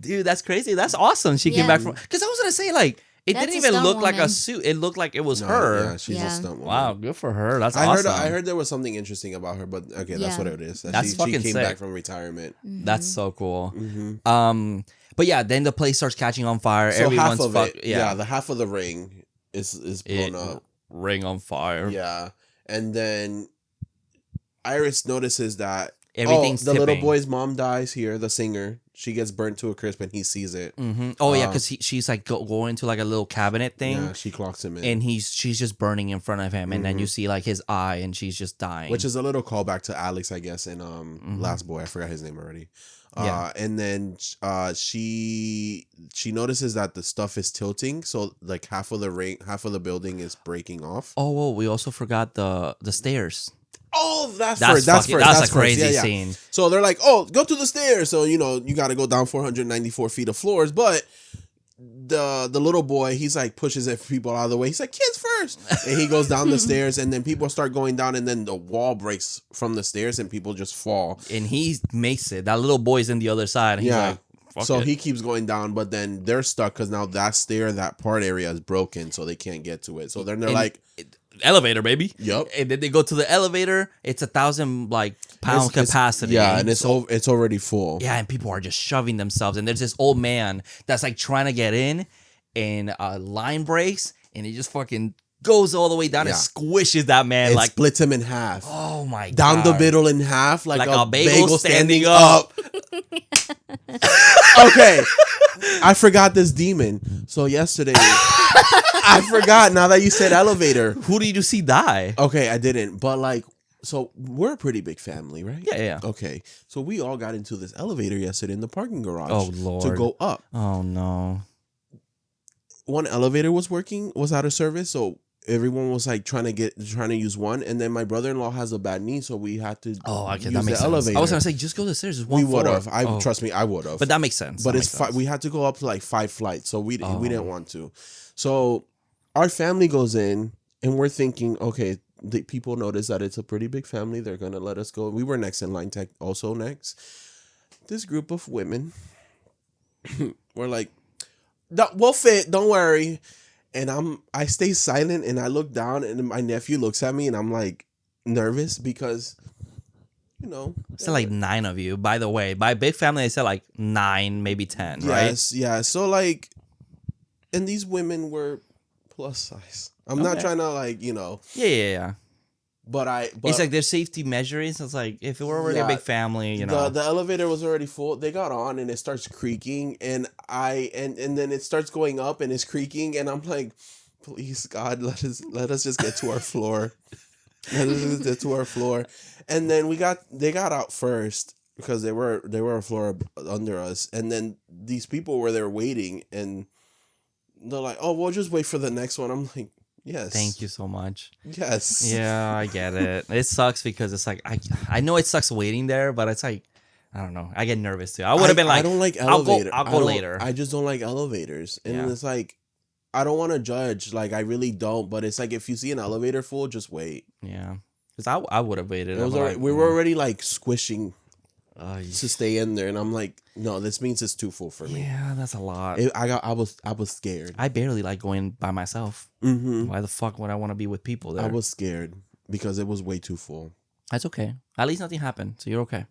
Dude, that's crazy. That's awesome. She came Yeah. back from, because I was gonna say, like, it That's didn't a even stunt look like a woman. suit. It looked like it was No, her. Yeah, she's a Yeah. stunt woman. Wow, good for her. That's I awesome. heard there was something interesting about her, but okay, that's Yeah. what it is. That That's she fucking came sick. back from retirement. That's so cool. Mm-hmm. But yeah, then the place starts catching on fire. So Everyone's half of fuck. it, Yeah, the half of the ring is blown up. ring on fire. Yeah, and then Iris notices that Everything's the little tipping. boy's mom dies here. The singer, she gets burnt to a crisp, and he sees it. Mm-hmm. Oh yeah, because she's like going to like a little cabinet thing. Yeah, she clocks him in, And she's just burning in front of him, and then you see like his eye, and she's just dying. which is a little callback to Alex, I guess, in Last Boy. I forgot his name already. Yeah. And then she notices that the stuff is tilting, so like half of the building is breaking off. oh, well, we also forgot the stairs. Oh, that's That's first. That's fucking- first. that's That's a crazy first. Yeah, yeah. scene. So they're like, "Oh, go to the stairs." So you got to go down 494 feet of floors, but the little boy, he's like pushes people out of the way. He's like, "Kids first," and he goes down the stairs, and then people start going down, and then the wall breaks from the stairs, and people just fall. And he makes it. That little boy's in the other side. And he's Yeah. like, fuck So it. he keeps going down, but then they're stuck because now that part area is broken, so they can't get to it. So then they're And like, elevator, baby. "Yup." And then they go to the elevator. It's 1,000 pound capacity. Yeah, and it's already full. Yeah, and people are just shoving themselves. And there's this old man that's like trying to get in, and a line breaks, and he just fucking goes all the way down and Yeah. squishes that man. It Like, splits him in half. oh my Down god, the middle in half, like Like a a bagel standing standing up. Okay, I forgot this demon. So yesterday, I forgot. Now that you said elevator, Who did you see die? okay, I didn't. But like, so we're a pretty big family, right? Yeah. Okay, so we all got into this elevator yesterday in the parking garage. Oh, To Lord. go up. Oh no. One elevator was out of service, so everyone was like trying to use one, and then my brother-in-law has a bad knee, so we had to Oh, okay, use that makes the sense. elevator. I was gonna say just go to the stairs. It's we one would floor. have. Oh. Trust me, I would have. But that makes sense. But That it's makes sense. we had to go up to like 5 flights, so we Oh. didn't want to. So our family goes in, and we're thinking, okay, the people notice that it's a pretty big family. They're gonna let us go. We were next in line, also next. This group of women were like, "We'll fit. Don't worry." And I stay silent, and I look down, and my nephew looks at me, and I'm like nervous because, It's like 9 of you. By the way, by big family, I said like 9, maybe 10, right? Yes, yeah. So like, and these women were plus size. I'm not Okay. trying to Yeah. but It's like their safety measures. It's like if it were already a Yeah, big family, the elevator was already full. They got on and it starts creaking, and and then it starts going up and it's creaking, and I'm like, please God, let us just get to our floor. Let us just get to our floor. And then they got out first because they were a floor under us, and then these people were there waiting, and they're like, "Oh, we'll just wait for the next one." I'm like, "Yes, Thank you so much. yes, Yeah, I get it. It sucks because it's like I know it sucks waiting there, but it's like I don't know. I get nervous too. I would have been like, I don't like I'll elevators. I'll go later. I just don't like elevators, and Yeah. it's like I don't want to judge. Like I really don't, but it's like if you see an elevator full, just wait. Yeah, because I would have waited. It was I'm already, like, we were already like squishing uh, to stay in there, and I'm like, no, this means it's too full for me. yeah, that's a lot. I was scared. I barely like going by myself. Mm-hmm. Why the fuck would I want to be with people there? I was scared because it was way too full. That's okay. At least nothing happened, so you're okay.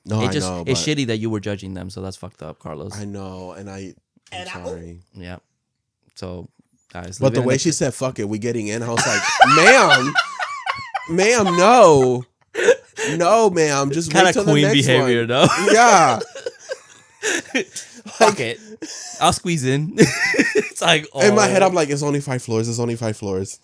No, I It's know. But shitty that you were judging them, so that's fucked up, Carlos. I know, and I'm sorry. Yeah. So, guys. But leave it the in way she said, "Fuck it, we getting in," I was like, "Ma'am, no." No, ma'am. Just Kind wait of till the queen next behavior, one. though. Yeah. Fuck it. I'll squeeze in. It's like, oh. In my head, I'm like, it's only 5 floors. It's only 5 floors.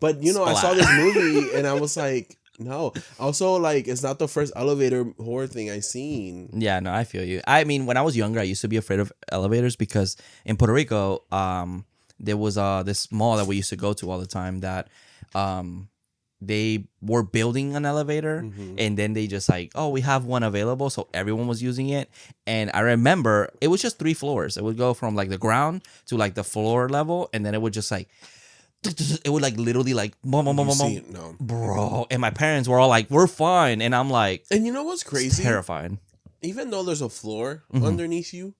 But, you know, I saw this movie and I was like, no. Also, like, it's not the first elevator horror thing I seen. Yeah, no, I feel you. I mean, when I was younger, I used to be afraid of elevators because in Puerto Rico, there was this mall that we used to go to all the time that they were building an elevator and then they just like, oh, we have one available. So everyone was using it. And I remember it was just 3 floors. It would go from like the ground to like the floor level. And then it would just like, it would like literally like, No. bro. And my parents were all like, we're fine. And I'm like, And you know what's crazy? terrified. Even though there's a floor underneath you,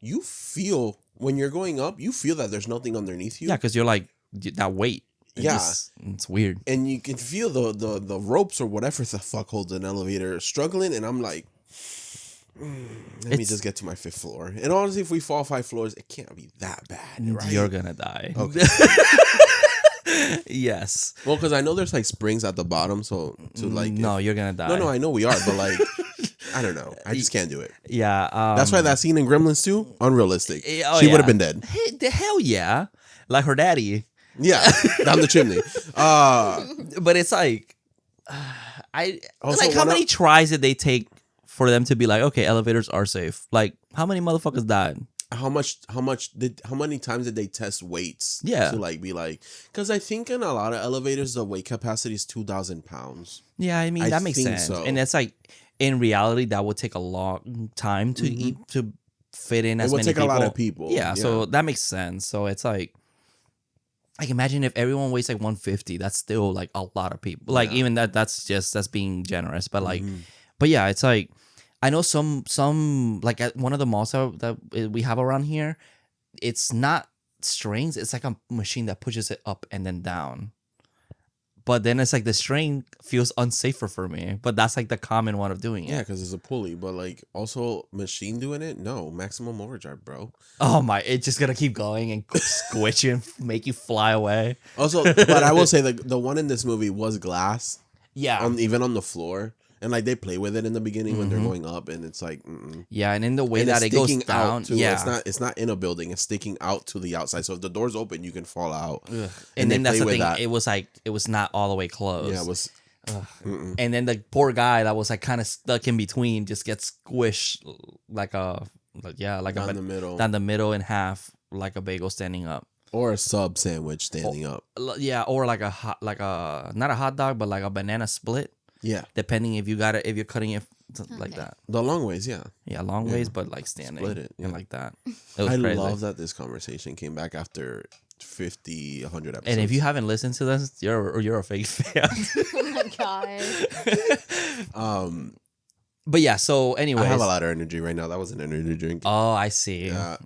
you feel, when you're going up, you feel that there's nothing underneath you. Yeah, because you're like, that weight. Yeah. It's weird. And you can feel the ropes or whatever the fuck holds an elevator struggling. And I'm like, let me just get to my 5th floor. And honestly, if we fall 5 floors, it can't be that bad, right? You're gonna die. Okay. Yes. Well, because I know there's like springs at the bottom, so to like... No, you're gonna die. No, I know we are, but like, I don't know. I just can't do it. Yeah. That's why that scene in Gremlins 2, unrealistic. Oh, She yeah. would have been dead. Hey, the hell yeah. Like her daddy. Yeah, down the chimney. But it's like, Also, how many tries did they take for them to be like, okay, elevators are safe? Like, how many motherfuckers died? How many times did they test weights? Yeah. To like be like, because I think in a lot of elevators the weight capacity is 2,000 pounds. Yeah, I mean, that makes think sense. so. And it's like, in reality, that would take a long time to to fit in as It would many take people. a lot of people. Yeah, so that makes sense. So it's like imagine if everyone weighs like 150, that's still like a lot of people. Like even that's being generous. But like, but yeah, it's like, I know some like at one of the malls that we have around here, it's not strings. It's like a machine that pushes it up and then down. But then it's like the string feels unsafer for me. But that's like the common one of doing it. Yeah, because it's a pulley. But like also machine doing it? No, maximum overdrive, bro. Oh my, it's just gonna keep going and squish you and make you fly away. Also, but I will say the one in this movie was glass. Yeah. Even on the floor. And like they play with it in the beginning when they're going up, and it's like, yeah, and in the way and that it it's goes sticking down, out too. yeah, It's not in a building; it's sticking out to the outside. So if the door's open, you can fall out. Ugh. And And they then that's play the with thing. that. It was not all the way closed. Yeah, it was. And then the poor guy that was like kind of stuck in between just gets squished down the middle in half like a bagel standing up. Or a sub sandwich standing up. Yeah, or like not a hot dog, but like a banana split. Yeah, Depending if you're cutting it like that. the long ways. Yeah, Long ways, but like standing. Split it, yeah. And like that. It was I crazy. love that this conversation came back after 50, 100 episodes. And if you haven't listened to this, you're a fake fan. Oh my god. But yeah, so anyways. I have a lot of energy right now. That was an energy drink. Oh, I see. Yeah.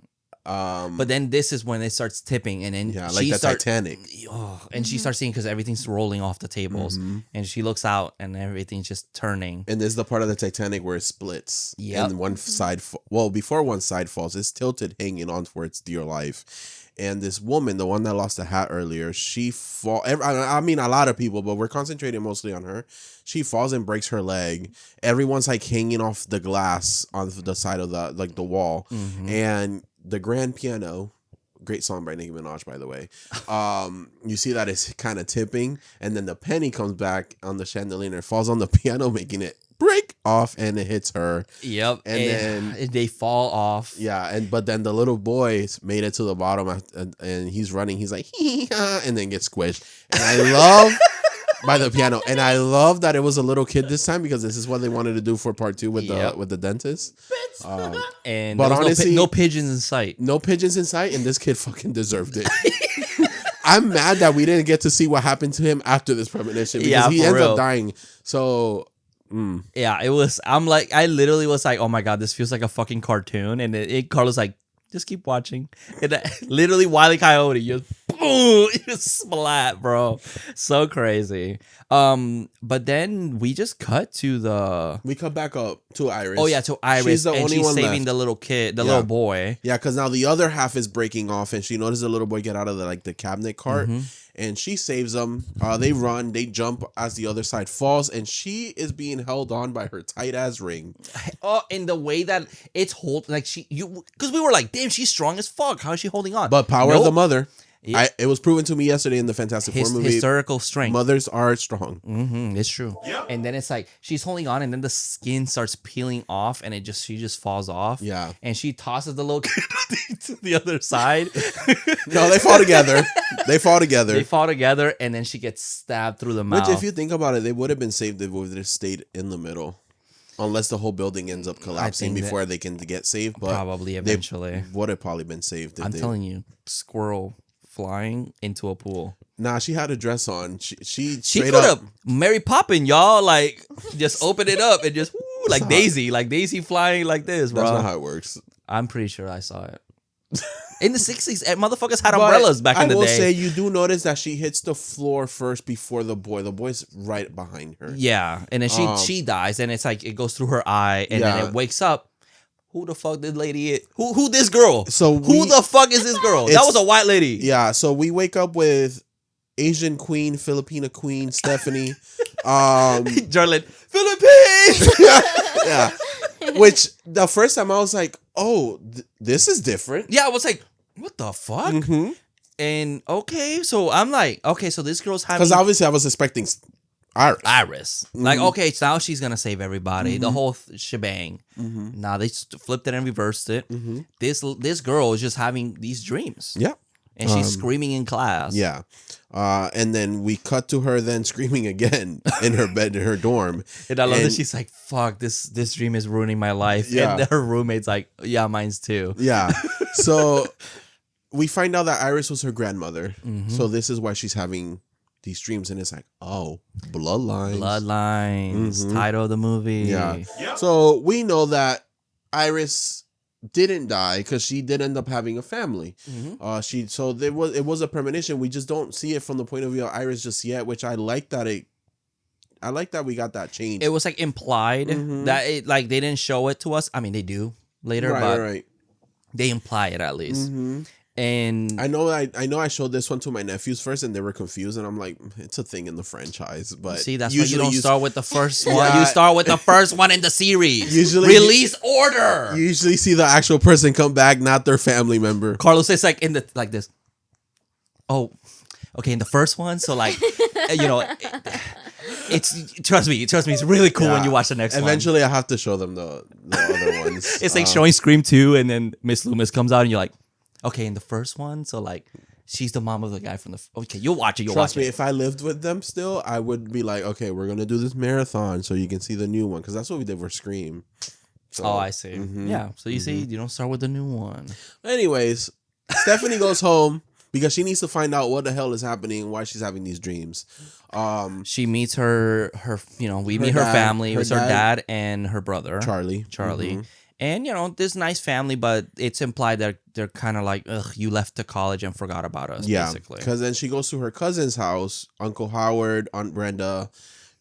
But then this is when it starts tipping, and then Yeah, like the Titanic. Oh, and she starts seeing because everything's rolling off the tables, and she looks out, and everything's just turning. And this is the part of the Titanic where it splits. Yep. And one side, before one side falls, it's tilted, hanging on for its dear life. And this woman, the one that lost the hat earlier, she fall. I mean, a lot of people, but we're concentrating mostly on her. She falls and breaks her leg. Everyone's like hanging off the glass on the side of the wall, and the grand piano. Great song by Nicki Minaj, by the way. You see that it's kind of tipping, and then the penny comes back on the chandelier and it falls on the piano, making it break off, and it hits her. Yep. And then they fall off. Yeah, but then the little boy made it to the bottom, and he's running. He's like, and then gets squished. And I love by the piano, and I love that it was a little kid this time because this is what they wanted to do for part 2 with the dentist. And but there was honestly, no pigeons in sight. No pigeons in sight, and this kid fucking deserved it. I'm mad that we didn't get to see what happened to him after this premonition because he ends up dying. So. Yeah, it was. I literally was like, oh my god, this feels like a fucking cartoon. And Carlos like, just keep watching. And literally, Wile E. Coyote just Ooh, it was splat, bro. So crazy. But then we just cut to the. We come back up to Iris. Oh yeah, to Iris, She's the and only she's one saving left. the little kid, the Yeah. little boy. Yeah, because now the other half is breaking off, and she notices the little boy get out of the cabinet cart, and she saves them. They run, they jump as the other side falls, and she is being held on by her tight ass ring. Oh, in the way that it's because we were like, damn, she's strong as fuck. How is she holding on? But power of the Nope. mother. Yeah. It was proven to me yesterday in the Fantastic Four movie. Historical strength. Mothers are strong. It's true. Yep. And then it's like she's holding on, and then the skin starts peeling off, and she just falls off. Yeah. And she tosses the little kid to the other side. No, they fall together. They fall together. They fall together, and then she gets stabbed through the mouth. Which, if you think about it, they would have been saved if they would have stayed in the middle. Unless the whole building ends up collapsing think before they can get saved. But Probably eventually. would have probably been saved. If I'm they... telling you, squirrel flying into a pool. Nah, she had a dress on. She She straight could up. have Mary Poppin, y'all. Like, just open it up and just woo, like Daisy flying like this, bro. That's not how it works. I'm pretty sure I saw it. In the 60s, motherfuckers had But umbrellas back in the I will day. say you do notice that she hits the floor first before the boy. The boy's right behind her. Yeah, and then she dies, and it's like it goes through her eye, and then Yeah. it wakes up. Who the fuck this lady is? Who this girl? So who the fuck is this girl? That It's- was a white lady. Yeah, so we wake up with Asian queen, Filipina queen, Stephanie. Jarlin, Philippines. Yeah. Which the first time I was like, oh, this is different. Yeah, I was like, what the fuck? Mm-hmm. And okay, so I'm like, okay, so this girl's having Because obviously I was expecting Iris. Like, okay, so now she's gonna save everybody, the whole shebang. Now they flipped it and reversed it. This girl is just having these dreams. Yeah. And she's screaming in class. Yeah. And then we cut to her then screaming again in her bed in her dorm. And I love that she's like, fuck, this dream is ruining my life. Yeah. And her roommate's like, yeah, mine's too. Yeah. So we find out that Iris was her grandmother. So this is why she's having these dreams. And it's like, oh, Bloodlines. Bloodlines, title of the movie. Yeah. Yep. So we know that Iris didn't die because she did end up having a family. It was a premonition. We just don't see it from the point of view of Iris just yet, which I like that we got that change. It was like implied that it like they didn't show it to us. I mean, they do later, but right. they imply it at least. And I know I showed this one to my nephews first and they were confused and I'm like, it's a thing in the franchise. But see, that's why you don't start with the first one. Yeah. You start with the first one in the series. Usually- Release order. You usually see the actual person come back, not their family member. Carlos is like in the like this. Oh, okay. In the first one, so like, you know, it's trust me, it's really cool when Yeah. you watch the next one. Eventually I have to show them the other ones. It's like showing Scream 2, and then Miss Loomis comes out, and you're like, okay, in the first one, so like, she's the mom of the guy from the. Okay, you'll watch it. Trust me, if I lived with them still, I would be like, okay, we're gonna do this marathon so you can see the new one because that's what we did for Scream. So, Oh, I see. Yeah, so you see, you don't start with the new one. Anyways, Stephanie goes home because she needs to find out what the hell is happening and why she's having these dreams. She meets we meet her dad, family. her It's her dad, dad and her brother, Charlie. And this nice family, but it's implied that they're kind of like, ugh, you left to college and forgot about us, Yeah, basically. because then she goes to her cousin's house, Uncle Howard, Aunt Brenda,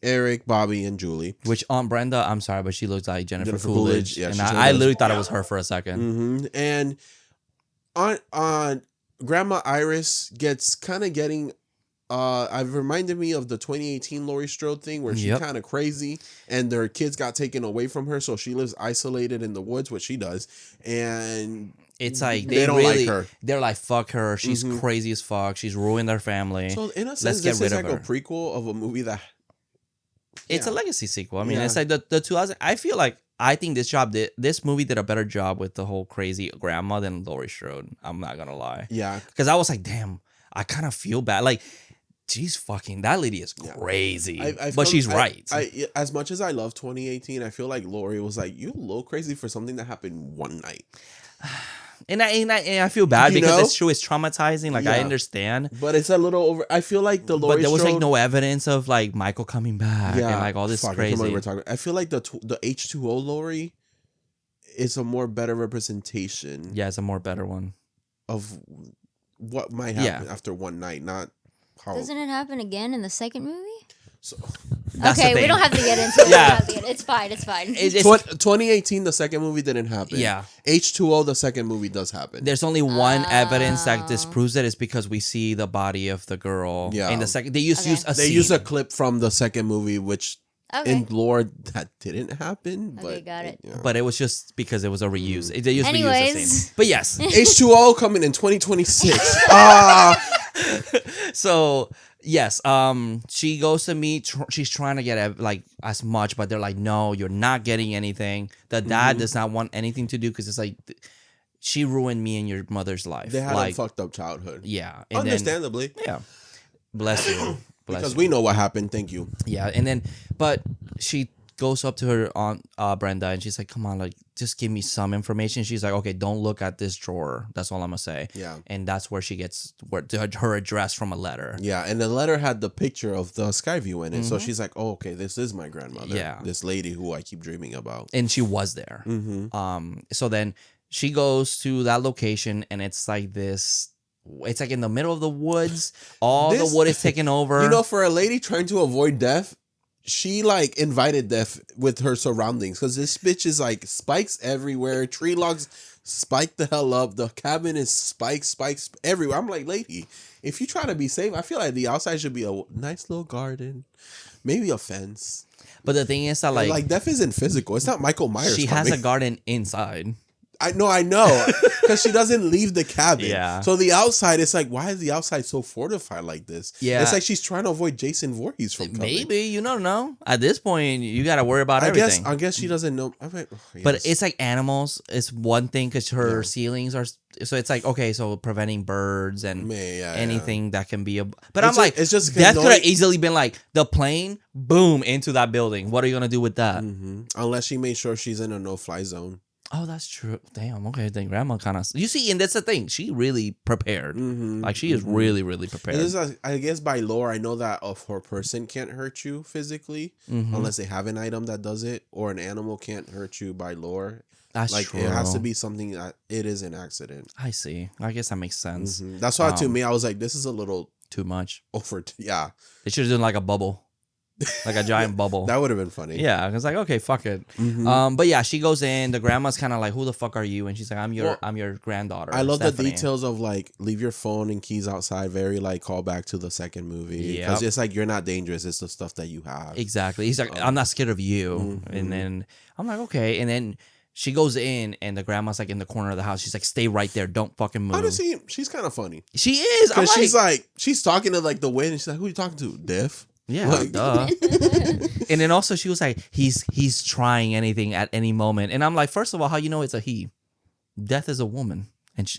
Eric, Bobby, and Julie. Which Aunt Brenda, I'm sorry, but she looks like Jennifer Coolidge. Coolidge. Yeah, and she I does. literally thought it was her for a second. And Aunt Grandma Iris gets kind of getting. I've reminded me of the 2018 Laurie Strode thing where she's kind of crazy and their kids got taken away from her, so she lives isolated in the woods, which she does, and It's like they don't really, like her. They're like, fuck her. She's crazy as fuck. She's ruined their family. So in a sense, Let's get this rid is of like a her. prequel of a movie that It's a Yeah. legacy sequel. I mean, Yeah. it's like the 2000. I think this movie did a better job with the whole crazy grandma than Laurie Strode. I'm not gonna lie. Yeah. Because I was like, damn, I kind of feel bad. Like, she's fucking, that lady is crazy. But she's right. As much as I love 2018, I feel like Lori was like, you a little crazy for something that happened one night. And I feel bad You because know? it's true. It's traumatizing. Like, I Yeah. understand. But it's a little over. I feel like the Lori But there was like Strode- no evidence of like Michael coming back and like all this Fuck, I can't remember crazy. what we're talking about. I feel like the H2O Lori is a more better representation Yeah, it's a more better one. of what might happen after one night, not how. Doesn't it happen again in the second movie? So, That's the Okay, we thing. don't have to get into it. Yeah. It's fine. It's fine. It's 2018, the second movie didn't happen. Yeah. H2O, the second movie does happen. There's only one evidence that disproves it is because we see the body of the girl. Yeah. In the second, they use use a They scene. use a clip from the second movie, which Okay. in lore that didn't happen. But Okay, got it. yeah. but it was just because it was a reuse. They just reused the Anyways. same. But yes. H2O coming in 2026. So yes, she goes to meet. She's trying to get like as much, but they're like, no, you're not getting anything. The dad does not want anything to do because it's like she ruined me and your mother's life. They had like, a fucked up childhood. yeah, and Understandably. Then, yeah, bless you, bless Because you. we know what happened. Thank you. Yeah, and then but she goes up to her aunt Brenda and she's like, "Come on, like just give me some information." She's like, "Okay, don't look at this drawer. That's all I'm gonna say." Yeah. And that's where she gets her address from a letter. Yeah, and the letter had the picture of the Skyview in it. So she's like, oh, okay, this is my grandmother. Yeah. This lady who I keep dreaming about. And she was there. Mm-hmm. So then she goes to that location and it's like this. It's like in the middle of the woods. All This- the wood is taken over. You know, for a lady trying to avoid death, she like invited death with her surroundings because this bitch is like spikes everywhere, tree logs spike the hell up, the cabin is spikes everywhere. I'm like, lady, if you try to be safe, I feel like the outside should be a nice little garden, maybe a fence. But the thing is that Like death isn't physical. It's not Michael Myers. she has coming. a garden inside. I know, because she doesn't leave the cabin. Yeah. So the outside, it's like, why is the outside so fortified like this? Yeah. It's like she's trying to avoid Jason Voorhees from coming. Maybe you don't know. At this point, you got to worry about everything. I guess she doesn't know. But it's like animals. It's one thing because her ceilings are. So it's like, okay, so preventing birds and anything that can be a. But I'm It's like, it's just death could have annoying- easily been like the plane, boom, into that building. What are you gonna do with that? Unless she made sure she's in a no-fly zone. Oh, that's true. Damn. Okay, then grandma kind of. You see, and that's the thing. She really prepared. Like she is really, really prepared. It is, I guess by lore, I know that a person can't hurt you physically unless they have an item that does it, or an animal can't hurt you by lore. That's like true. it has to be something that it is an accident. I see. I guess that makes sense. That's why to me, I was like, this is a little Too much. over. Yeah, They should have done like a bubble, like a giant bubble. that would have been funny. Yeah, it's like okay, fuck it. But yeah, she goes in. The grandma's kind of like, "Who the fuck are you?" And she's like, I'm your granddaughter." I love Stephanie." the details of like leave your phone and keys outside. Very like callback to the second movie because Yep. it's like you're not dangerous. It's the stuff that you have. Exactly. He's like, "I'm not scared of you." And then I'm like, "Okay." And then she goes in, and the grandma's like in the corner of the house. She's like, "Stay right there. Don't fucking move." Honestly, she's kind of funny She is. I'm because like, she's talking to like the wind. And she's like, "Who you talking to, Deaf?" yeah, like- duh. And then also she was like, "He's trying anything at any moment." And I'm like, first of all, how you know it's a he? Death is a woman,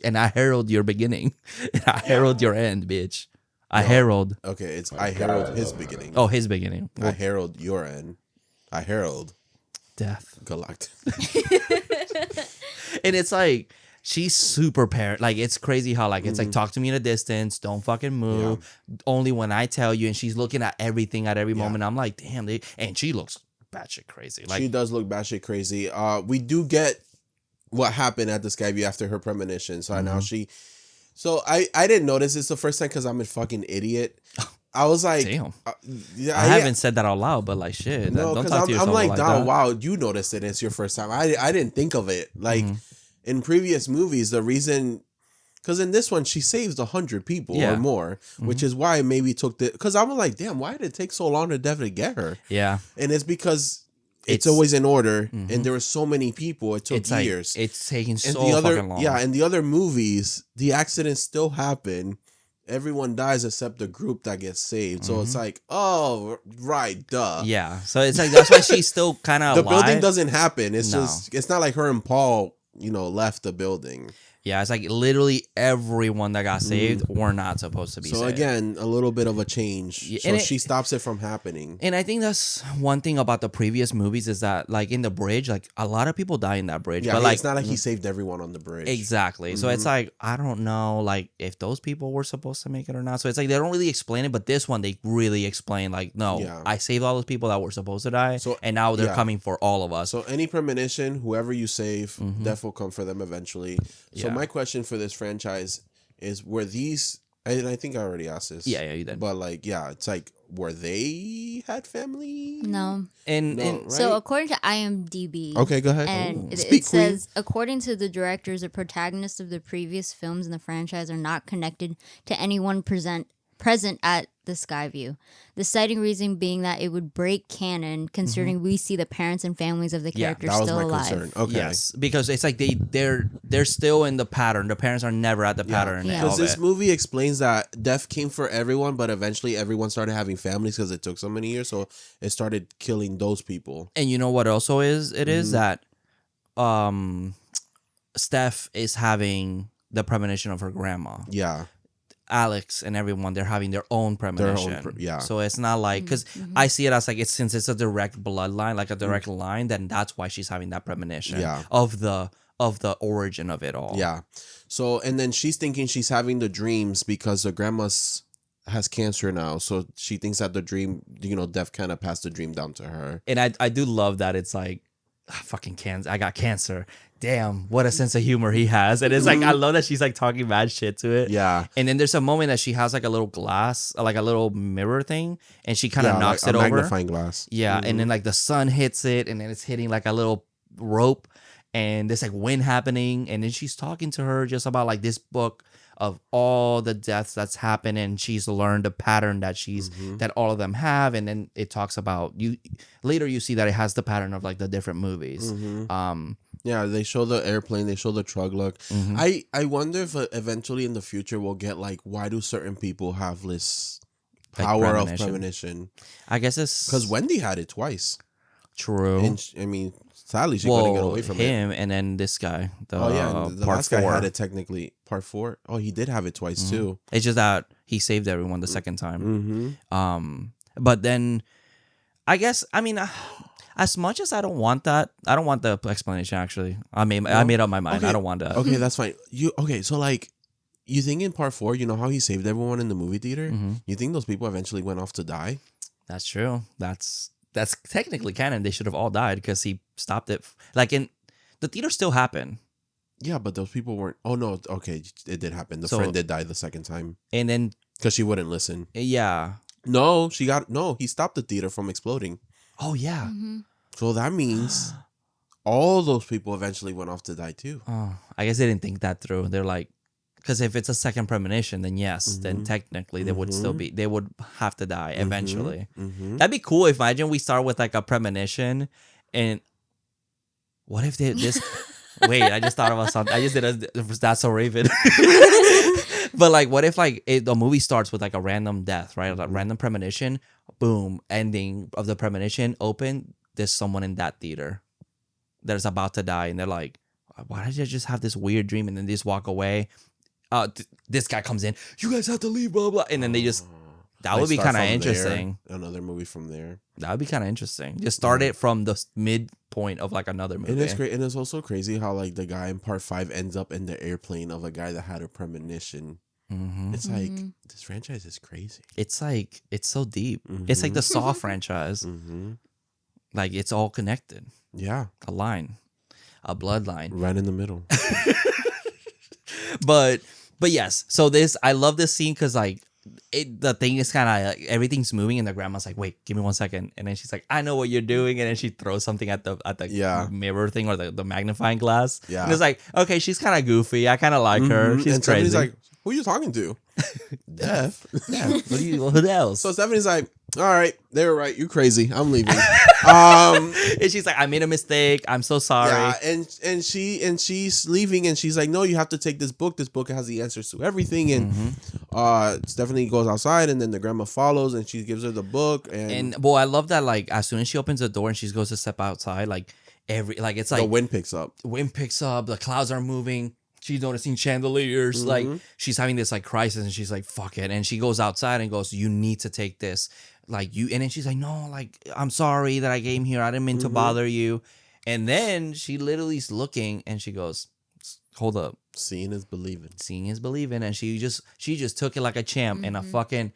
and I herald your beginning, and I herald your end, bitch. I herald. Okay, it's I herald his beginning. Oh, his beginning. I herald your end. I herald Death. Galactic. And it's like she's super parent. Like it's crazy how like it's like talk to me in a distance. Don't fucking move. Only when I tell you. And she's looking at everything at every moment. I'm like, damn. And she looks batshit crazy. Like She does look batshit crazy. We do get what happened at the Skyview after her premonition. So now So I didn't notice this the first time because I'm a fucking idiot. I was like, damn. yeah, I haven't said that out loud, but like shit. No, Don't because talk to yourself I'm like, like Don, that. wow, you noticed it. It's your first time. I didn't think of it. Like in previous movies, the reason, because in this one she saves 100 people Yeah. or more, which is why it maybe took the. Because I'm like, damn, why did it take so long to definitely get her? Yeah. And it's because it's It's- always in order, and there were so many people. It took It's like years. it's taking and so the other, fucking long. yeah, in the other movies, the accidents still happen. Everyone dies except the group that gets saved. So it's like, oh, right, duh. Yeah. So it's like that's why she's still kind of The alive. building doesn't happen. It's No. just, it's not like her and Paul, left the building. Yeah, it's like literally everyone that got saved were not supposed to be So saved. again, a little bit of a change. Yeah, So and she stops it from happening. And I think that's one thing about the previous movies is that like in the bridge, like a lot of people die in that bridge. Yeah, but like it's not like he saved everyone on the bridge. exactly. So it's like I don't know like if those people were supposed to make it or not. So it's like they don't really explain it, but this one they really explain like no, Yeah. I saved all those people that were supposed to die, So- and now they're yeah. coming for all of us. So any premonition, whoever you save, death will come for them eventually. So Yeah. my question for this franchise, is were these, and I think I already asked this. Yeah, you did. But like, yeah, it's like, were they had family? No. And No, right? So according to IMDb, Okay, go ahead. and Speak, it says, according to the directors, the protagonists of the previous films in the franchise are not connected to anyone present at the Skyview. The citing reason being that it would break canon, considering we see the parents and families of the Yeah, characters that was still my alive. concern. Okay. yes, because it's like they're still in the pattern. The parents are never at the pattern. Yeah. Because of this it. movie explains that death came for everyone, but eventually everyone started having families because it took so many years, so it started killing those people. And you know what also is? It is that Steph is having the premonition of her grandma. Yeah. Alex and everyone, they're having their own premonition. yeah. So it's not like, because I see it as like, since it's a direct bloodline, like a direct line, then that's why she's having that premonition Yeah. of the origin of it all. Yeah. So, and then she's thinking she's having the dreams because the grandma's has cancer now. So she thinks that the dream, death kind of passed the dream down to her. And I do love that it's like, fucking cancer. I got cancer. Damn, what a sense of humor he has. And it's like, I love that she's like talking mad shit to it. Yeah. And then there's a moment that she has like a little glass, like a little mirror thing, and she kind of knocks like it a over. magnifying glass. Yeah, and then like the sun hits it, and then it's hitting like a little rope, and there's like wind happening, and then she's talking to her just about like this book of all the deaths that's happened, and she's learned a pattern that that all of them have, and then it talks about you later. You see that it has the pattern of like the different movies. Yeah, they show the airplane, they show the truck look. I wonder if eventually in the future we'll get like, why do certain people have this Like power of premonition. premonition? I guess it's Because Wendy had it twice. true. And I mean, sadly, she couldn't get away from him, and then this guy. The, Oh yeah, and the part last guy 4. had it technically. Part 4. Oh, he did have it twice too. It's just that he saved everyone the second time. Mm-hmm. But then I guess, I mean, as much as I don't want that, I don't want the explanation. Actually, I made up my mind. Okay. I don't want that. Okay, that's fine. So like, you think in part 4, you know how he saved everyone in the movie theater? You think those people eventually went off to die? That's true. That's technically canon. They should have all died because he stopped it. Like in the theater still happened. Yeah, but those people weren't. Oh no, okay, it did happen. The So- friend did die the second time And then because she wouldn't listen. yeah. No, he stopped the theater from exploding. Oh yeah. So that means all those people eventually went off to die too. Oh, I guess they didn't think that through. They're like, because if it's a second premonition, then yes, then technically they would still be. They would have to die eventually. That'd be cool. Imagine we start with like a premonition, and what if this? Wait, I just thought about something. I just did That's So Raven. But like, what if like the movie starts with like a random death, right? Like random premonition, boom, ending of the premonition, open. There's someone in that theater that is about to die, and they're like, "Why did I just have this weird dream?" And then they just walk away. This guy comes in. You guys have to leave, blah blah. And then they just that would be kind of interesting. Another movie from there. That would be kind of interesting. Just start it from the midpoint of like another movie. And it's great, and it's also crazy how like the guy in part 5 ends up in the airplane of a guy that had a premonition. It's like this franchise is crazy. It's like it's so deep. It's like the Saw franchise. Like it's all connected. Yeah, A line, a bloodline. right in the middle. But yes. So I love this scene because like the thing is kind of like everything's moving and the grandma's like, wait, give me 1 second, and then she's like, I know what you're doing, and then she throws something at the mirror thing or the magnifying glass. Yeah. And it's like, okay, she's kind of goofy. I kind of like her. She's and crazy. Stephanie's like, who are you talking to? Death. yeah. Who else? So Stephanie's like, all right, they were right. You crazy. I'm leaving. And she's like, I made a mistake. I'm so sorry. Yeah, and she's leaving, and she's like, no, you have to take this book. This book has the answers to everything. And Stephanie goes outside, and then the grandma follows, and she gives her the book. And well, I love that. Like as soon as she opens the door and she goes to step outside, like it's like the wind picks up. Wind picks up. The clouds are moving. She's noticing chandeliers. Like she's having this like crisis, and she's like, fuck it. And she goes outside and goes, you need to take this. Like you, and then she's like, no, like I'm sorry that I came here. I didn't mean to bother you. And then she literally is looking, and she goes, hold up. Seeing is believing. Seeing is believing. And she just took it like a champ and a fucking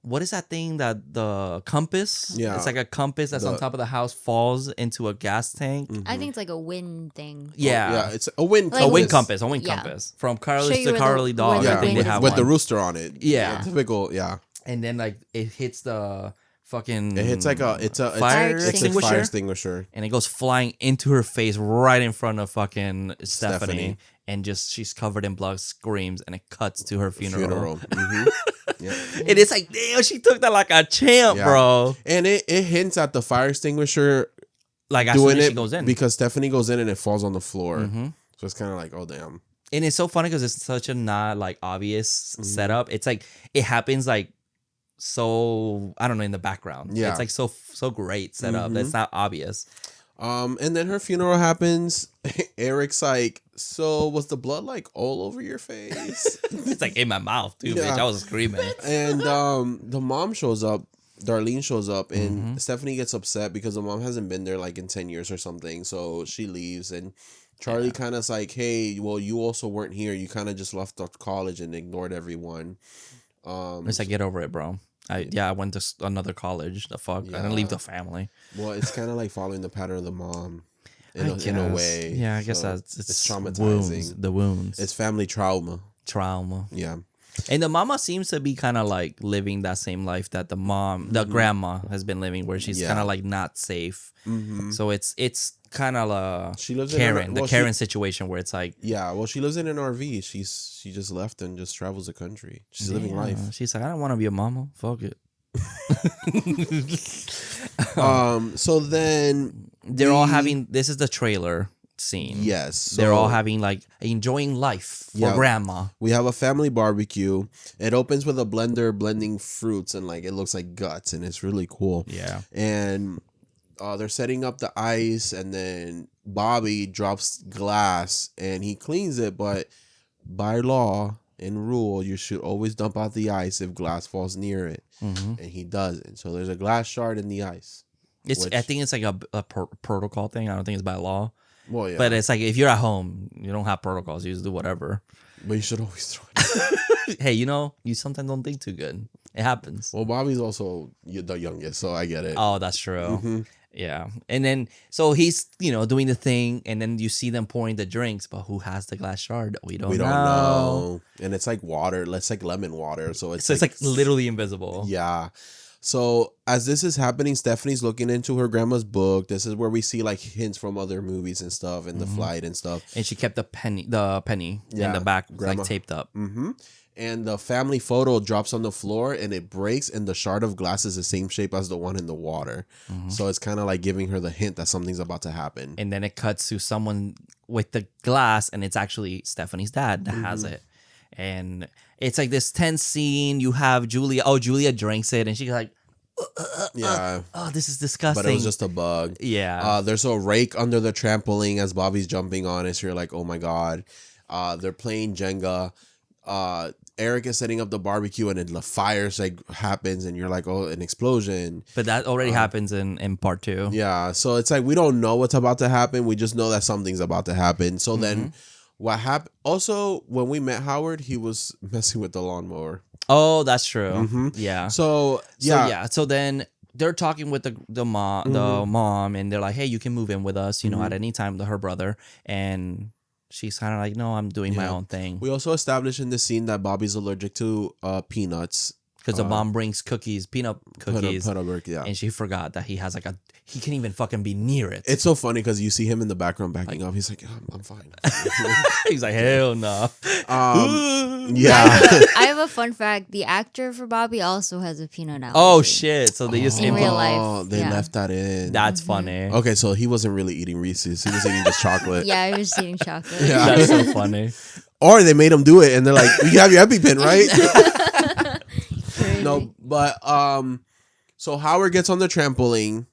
what is that thing that the compass? Yeah. It's like a compass that's on top of the house falls into a gas tank. I think it's like a wind thing. Yeah. Yeah, it's a wind Like- compass. A wind compass. A wind Yeah. compass. From Show Carlos you to where the- Carly Dog. where I Yeah, think they wind have with one. the rooster on it. Yeah. Typical, yeah. And then like it hits the fucking It hits like it's a fire it's a extinguisher. fire extinguisher. And it goes flying into her face right in front of fucking Stephanie. Stephanie. And just she's covered in blood, screams, and it cuts to her funeral. Mhm. Yeah. And it's like, damn, she took that like a champ, Yeah. bro. And it hints at the fire extinguisher Like as doing soon as it she goes in. because Stephanie goes in and it falls on the floor. Mhm. So it's kind of like, oh damn. And it's so funny because it's such a not like obvious Mm-hmm. setup. It's like it happens like so I don't know in the background. Yeah. It's like so great setup. Mhm. That's not obvious. And then her funeral happens. Eric's like, so was the blood like all over your face? It's like in my mouth, too, Yeah. bitch. I was screaming. And the mom shows up. Darlene shows up, and Mm-hmm. Stephanie gets upset because the mom hasn't been there like in 10 years or something. So she leaves, and Charlie kind of's like, hey, well, you also weren't here. You kind of just left off college and ignored everyone. It's like, get over it, bro. I went to another college. The fuck? I didn't leave the family. Well, it's kind of like following the pattern of the mom in a guess. way. Yeah, I guess So that's it's traumatizing. wounds, the wounds. It's family trauma. trauma. Yeah. And the mama seems to be kind of like living that same life that the mom, the grandma has been living, where she's Yeah. kind of like not safe. Mm-hmm. So it's kind of She lives Karen, in the Karen situation where it's like, Yeah, well, she lives in an RV. She just left and just travels the country. She's living life. She's like, I don't want to be a mama. Fuck it. So then They're all having. This is the trailer scene. yes, They're all so having like enjoying life for Yeah. grandma. we have a family barbecue. It opens with a blender blending fruits and like it looks like guts and it's really cool. Yeah. And they're setting up the ice and then Bobby drops glass and he cleans it, but by law and rule, you should always dump out the ice if glass falls near it, Mm-hmm. and he doesn't. So there's a glass shard in the ice. It's. Which- I think it's like a protocol thing. I don't think it's by law. Well, yeah, But it's like if you're at home, you don't have protocols. You just do whatever. but you should always throw it. Hey, you sometimes don't think too good. It happens. Well, Bobby's also the youngest, so I get it. Oh, that's true. Mhm. Yeah. And then so he's, doing the thing, and then you see them pouring the drinks, but who has the glass shard? We don't know. And it's like water. It's like lemon water. So it's So it's like literally invisible. Yeah. So as this is happening, Stephanie's looking into her grandma's book. This is where we see like hints from other movies and stuff, and the flight and stuff. And she kept the penny in Yeah, the back grandma. like taped up. Mm-hmm. And the family photo drops on the floor and it breaks, and the shard of glass is the same shape as the one in the water. So it's kind of like giving her the hint that something's about to happen. And then it cuts to someone with the glass, and it's actually Stephanie's dad that has it. And it's like this tense scene. You have Julia. Oh, Julia drinks it, and she's like, Yeah. "Oh, this is disgusting." But it was just a bug. yeah. There's a rake under the trampoline as Bobby's jumping on it. So you're like, oh my God. They're playing Jenga. Eric is setting up the barbecue and the fires like happens and you're like, oh, an explosion. But that already happens in part 2. Yeah. So it's like we don't know what's about to happen. We just know that something's about to happen. So then what happened? Also, when we met Howard, he was messing with the lawnmower. Oh, that's true. Mhm. Yeah. So yeah. So then they're talking with the mom, and they're like, "Hey, you can move in with us, at any time." To her brother, and she's kind of like, "No, I'm doing my Yeah. own thing." We also established in this scene that Bobby's allergic to peanuts. Because the mom brings peanut cookies, Yeah. and she forgot that he has he can't even fucking be near it. It's so funny because you see him in the background backing up. He's like, I'm fine. He's like, hell no. Yeah. I have a fun fact. The actor for Bobby also has a peanut allergy. Oh shit! So they just In real life, Oh, they yeah. left that in. That's funny. Okay, so he wasn't really eating Reese's. He was eating just chocolate. Yeah, I was eating chocolate. Yeah. That's so funny. Or they made him do it and they're like, you have your EpiPen, right? Crazy. No, but so Howard gets on the trampoline.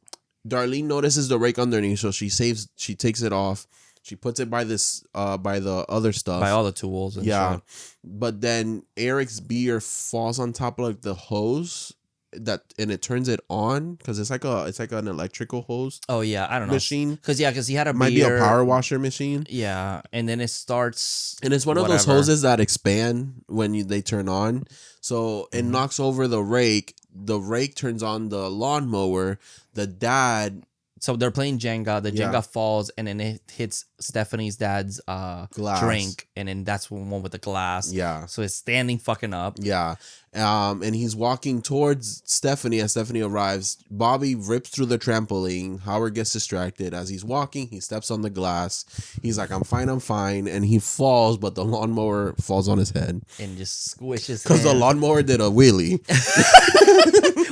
Darlene notices the rake underneath, so she takes it off. She puts it by the other stuff. By all the tools and yeah. shit. But then Eric's beer falls on top of like the hose and it turns it on because it's like an electrical hose Oh yeah, I don't know. machine. Because he had a Might be a beer- power washer machine. Yeah, and then it starts. And it's one of those whatever. hoses that expand when they turn on. So it knocks over the rake the rake turns on the lawnmower. The dad So they're playing Jenga. The Yeah. Jenga falls, and then it hits Stephanie's dad's Glass. drink, and then that's the one with the glass. Yeah. So it's standing fucking up. Yeah. And he's walking towards Stephanie. As Stephanie arrives, Bobby rips through the trampoline. Howard gets distracted. As he's walking, he steps on the glass. He's like, I'm fine. And he falls, but the lawnmower falls on his head. And just squishes Because the him. lawnmower did a wheelie.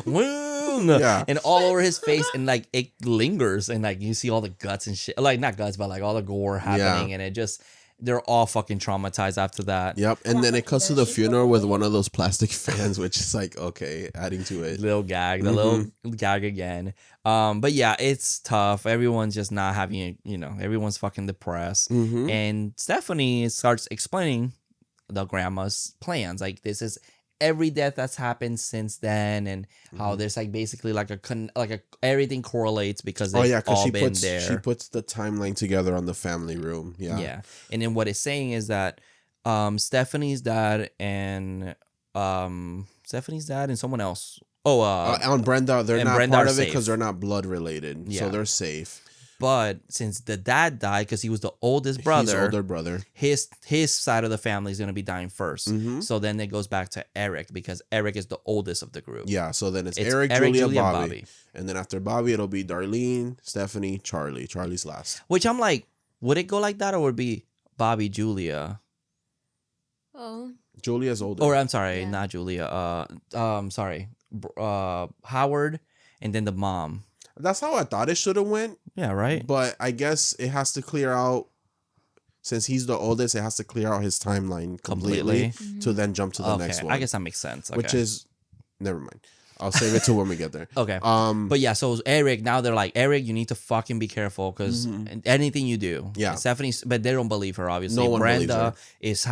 Woom! Yeah. And all over his face, and like it lingers, and like you see all the guts and shit. Like not guts, but like all the gore happening, and it just they're all fucking traumatized after that. Yep. And then it cuts to the funeral with one of those plastic fans, which is like, okay, adding to it. Little gag, the little gag again. But yeah, it's tough. Everyone's just not having, everyone's fucking depressed. Mm-hmm. And Stephanie starts explaining the grandma's plans. Like this is every death that's happened since then, and how there's like basically like a everything correlates because they've all she been puts there. she puts the timeline together on the family room. Yeah. And then what it's saying is that Stephanie's dad and someone else. On Brenda, they're and not Brenda part are of it safe. because they're not blood related, so Yeah. they're safe. But since the dad died, because he was the oldest His brother, older brother. his side of the family is gonna be dying 1st. Mhm. So then it goes back to Eric because Eric is the oldest of the group. Yeah, so then it's It's Eric, Eric, Julia, Julia, and Bobby. Bobby. And then after Bobby, it'll be Darlene, Stephanie, Charlie. Charlie's last. Which I'm like, would it go like that, or would it be Bobby, Julia, Oh. Julia's older. or I'm sorry, Yeah. not Julia. Howard, and then the mom. That's how I thought it should have went. Yeah, right. But I guess it has to clear out, since he's the oldest, it has to clear out his timeline completely to then jump to the next one. I guess that makes sense. Okay. Which is, never mind. I'll save it till when we get there. okay. But Yeah, so Eric, now they're like, Eric, you need to fucking be careful because anything you do. Mm-hmm. Yeah. And Stephanie's, but they don't believe her, obviously. No one believes Brenda her. is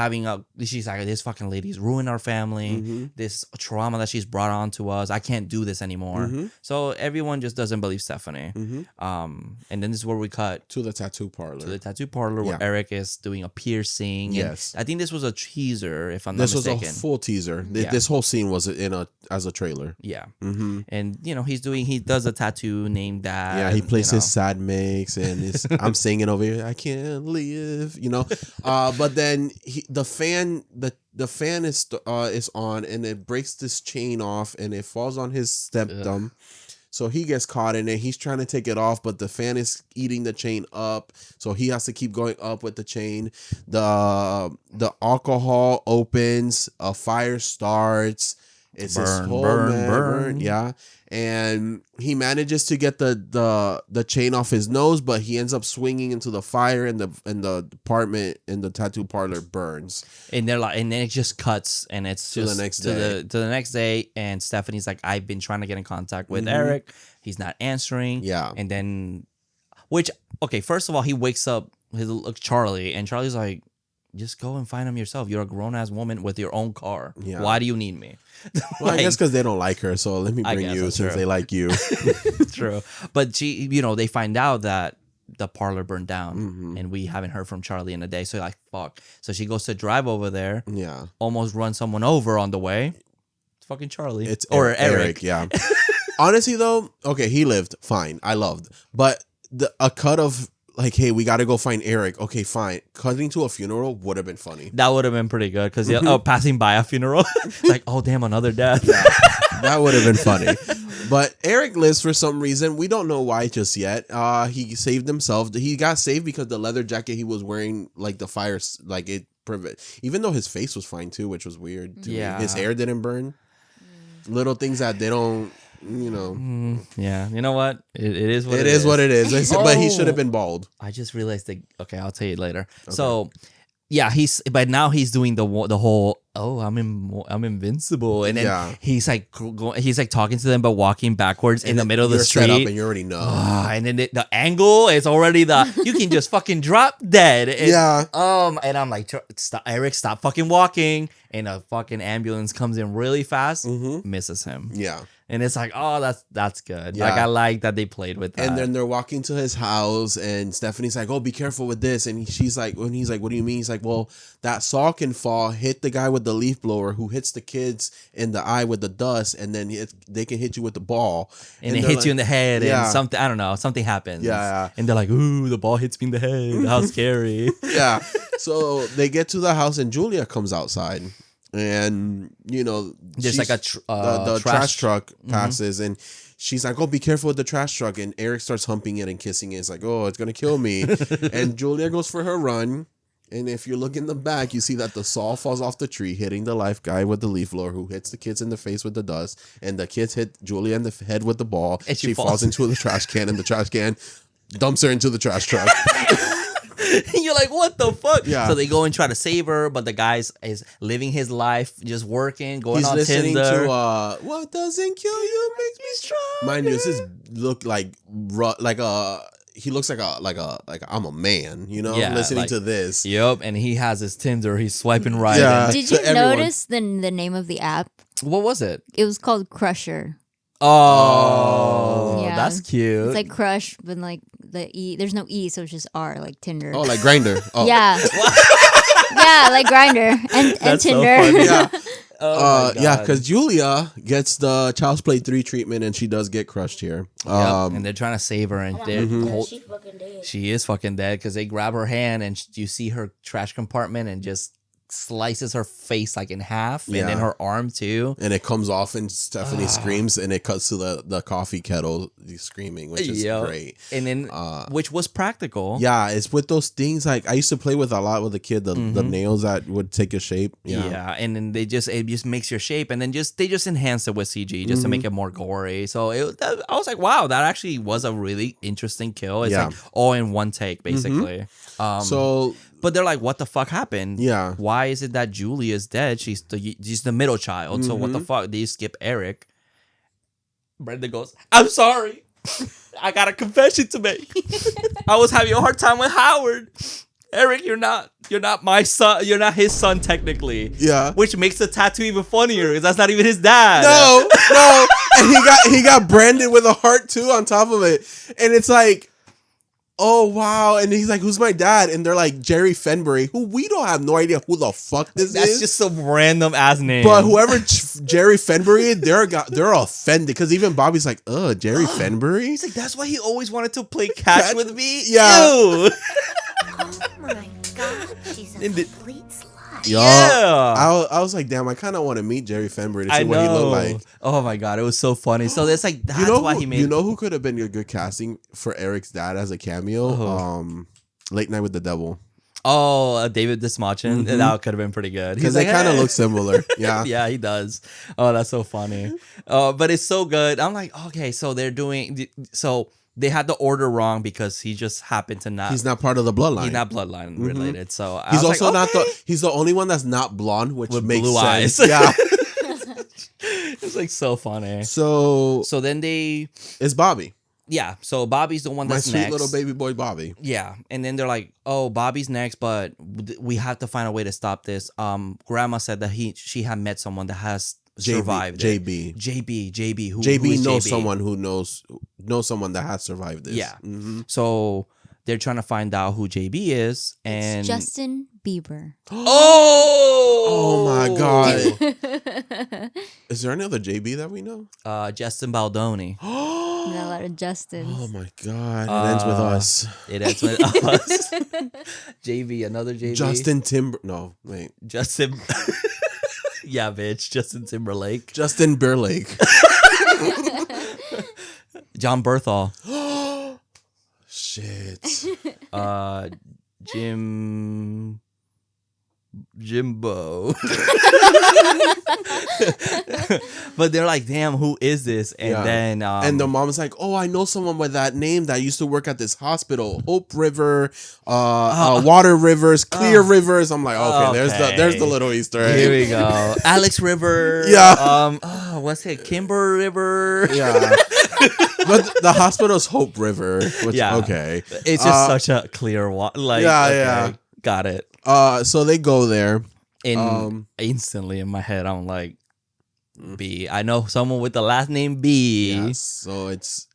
she's like, this fucking lady's ruined our family. Mm-hmm. This trauma that she's brought on to us. I can't do this anymore. Mm-hmm. So everyone just doesn't believe Stephanie. And then this is where we cut to the tattoo parlor. to the tattoo parlor where Yeah. Eric is doing a piercing. And Yes. I think this was a teaser, if I'm not This was mistaken. a full teaser. Yeah. This whole scene was as a trailer. Yeah. Mm-hmm. And he does a tattoo named that. Yeah, he plays his sad mix, and I'm singing over here. I can't live, But then the fan is on, and it breaks this chain off, and it falls on his stepdom. So he gets caught in it. He's trying to take it off, but the fan is eating the chain up. So he has to keep going up with the chain. The alcohol opens. A fire starts. It's this whole burn. Yeah. And he manages to get the chain off his nose, but he ends up swinging into the fire, and the apartment in the tattoo parlor burns. And they're like, and then it just cuts, and it's To the just next to day. the next day. And Stephanie's like, I've been trying to get in contact with Eric. He's not answering. Yeah. And then, first of all, he wakes up. He looks Charlie, and Charlie's like, just go and find him yourself. You're a grown ass woman with your own car. Yeah. Why do you need me? Well, I guess because they don't like her, so let me I bring guess you that's since true. they like you. True. But she, they find out that the parlor burned down, and we haven't heard from Charlie in a day. So like, fuck. So she goes to drive over there, Yeah. almost runs someone over on the way. It's fucking Charlie. It's Eric. Yeah. Honestly, though, okay, he lived fine. I loved, but a cut of like, hey, we got to go find Eric. Okay, fine. Cutting to a funeral would have been funny. That would have been pretty good because passing by a funeral, like, oh damn, another death. That would have been funny. But Eric lives for some reason. We don't know why just yet. He saved himself. He got saved because the leather jacket he was wearing, like the fire, like it even though his face was fine too, which was weird. To me. Yeah. His hair didn't burn. Little things that they don't. Yeah, you know what? It is what It is what it is. But he should have been bald. I just realized that. Okay, I'll tell you later. Okay. So, yeah, but now he's doing the whole. Oh, I'm invincible, and then Yeah. he's like talking to them, but walking backwards in the middle of the You're set up street. and you already know. And then the angle is already you can just fucking drop dead. And, Yeah. And I'm like, Eric, stop fucking walking. And a fucking ambulance comes in really fast, misses him. Yeah. And it's like, oh, that's good. Yeah. Like, I like that they played with that. And then they're walking to his house, and Stephanie's like, "Oh, be careful with this." And he's like, "What do you mean?" He's like, "Well, that saw can fall, hit the guy with the leaf blower who hits the kids in the eye with the dust, and then they can hit you with the ball, and it hits you in the head, Yeah. and something, I don't know, something happens. Yeah. And they're like, ooh, the ball hits me in the head. How scary. Yeah. So they get to the house, and Julia comes outside, and There's like a the trash truck passes, and she's like, "Oh, be careful with the trash truck." And Eric starts humping it and kissing it. It's like, "Oh, it's gonna kill me." And Julia goes for her run. And if you look in the back, you see that the saw falls off the tree, hitting the life guy with the leaf blower, who hits the kids in the face with the dust. And the kids hit Julia in the head with the ball. And she falls into the trash can, and the trash can dumps her into the trash truck. You're like, what the fuck? Yeah. So they go and try to save her, but the guy is living his life, just working, going He's on listening Tinder. to "What Doesn't Kill You Makes Me Strong." Mind you, this is look like he looks like I'm a man, Yeah, listening like- to this. Yep, and he has his Tinder. He's swiping right. Yeah. and- Did to you everyone. notice the name of the app? What was it? It was called Crusher. Oh, Yeah. that's cute. It's like Crush, but like the E. There's no E, so it's just R, like Tinder. Oh, like Grinder. Oh. Yeah. Yeah, like Grinder and That's so Tinder. funny. Yeah. Oh my Yeah, God. because Julia gets the Child's Play 3 treatment, and she does get crushed here. Yep, and they're trying to save her, and they're She fucking dead. she is fucking dead because they grab her hand, and you see her trash compartment, and just slices her face like in half, and then Yeah. her arm too. And it comes off, and Stephanie screams, and it cuts to the coffee kettle screaming, which is Yep. great. And then, which was practical. Yeah, it's with those things like I used to play with a lot with the kid, the nails that would take a shape. Yeah. And then it just makes your shape, and then they just enhance it with CG just to make it more gory. So I was like, wow, that actually was a really interesting kill. It's Yeah. like all in one take, basically. So But they're like, what the fuck happened? Yeah. Why is it that Julie is dead? She's the middle child. So what the fuck? They skip Eric. Brenda goes, I'm sorry. I got a confession to make. I was having a hard time with Howard. Eric, you're not my son. You're not his son technically. Yeah. Which makes the tattoo even funnier because that's not even his dad. No. And he got branded with a heart too on top of it. And it's like, oh wow. And he's like, who's my dad? And they're like, Jerry Fenbury, who we don't have no idea who the fuck this That's is. just some random ass name. But whoever Jerry Fenbury is, they're offended because even Bobby's like, Jerry Fenbury? He's like, that's why he always wanted to play catch with me. Yeah. Ew. Oh my god, she's a And the- complete slut. Yo, Yeah. I was like, damn, I kind of want to meet Jerry Fenbury to see I what he know. looked like. Oh my god, it was so funny. So it's like that's why he made. You know who could have been a good casting for Eric's dad as a cameo? Late Night with the Devil. David Dismachin. That could have been pretty good. Because He's they like, kind of "Hey." look similar. Yeah. Yeah, he does. Oh, that's so funny. But it's so good. I'm like, okay, so they're doing. So they had the order wrong because he just happened to not. He's not part of the bloodline. He's not bloodline related. So I He's was also like, not okay. he's the only one that's not blonde, which With makes blue sense. eyes. Yeah. It's like so funny. So So then they, it's Bobby. yeah. So Bobby's the one My that's sweet next. little baby boy Bobby. Yeah, and then they're like, "Oh, Bobby's next, but we have to find a way to stop this." Grandma said that she had met someone that has survived. it. JB. JB, who JB is knows JB? someone who knows someone that has survived this. Yeah. Mm-hmm. So they're trying to find out who JB is, and It's Justin Bieber. oh my God. Is there any other JB that we know? Justin Baldoni. Not a lot of Justin. Oh my God. It ends with us. It ends with us. JB, another JB. Justin Timber. No, wait. Justin. Yeah, bitch. Justin Timberlake. Justin Berlake. John Berthal. Shit. Jimbo. But they're like, damn, who is this? And Yeah. then And the mom's like, oh, I know someone by that name that used to work at this hospital. Hope River, Water Rivers, Clear Rivers. I'm like, okay, there's the little Easter egg. here we go. Alex River. Yeah. What's it? Kimber River. Yeah. But the hospital's Hope River, which, Yeah. okay. It's just such a clear one. Like, Yeah, okay, yeah. Got it. So they go there. And instantly in my head, I'm like, B. I know someone with the last name B. Yes. So it's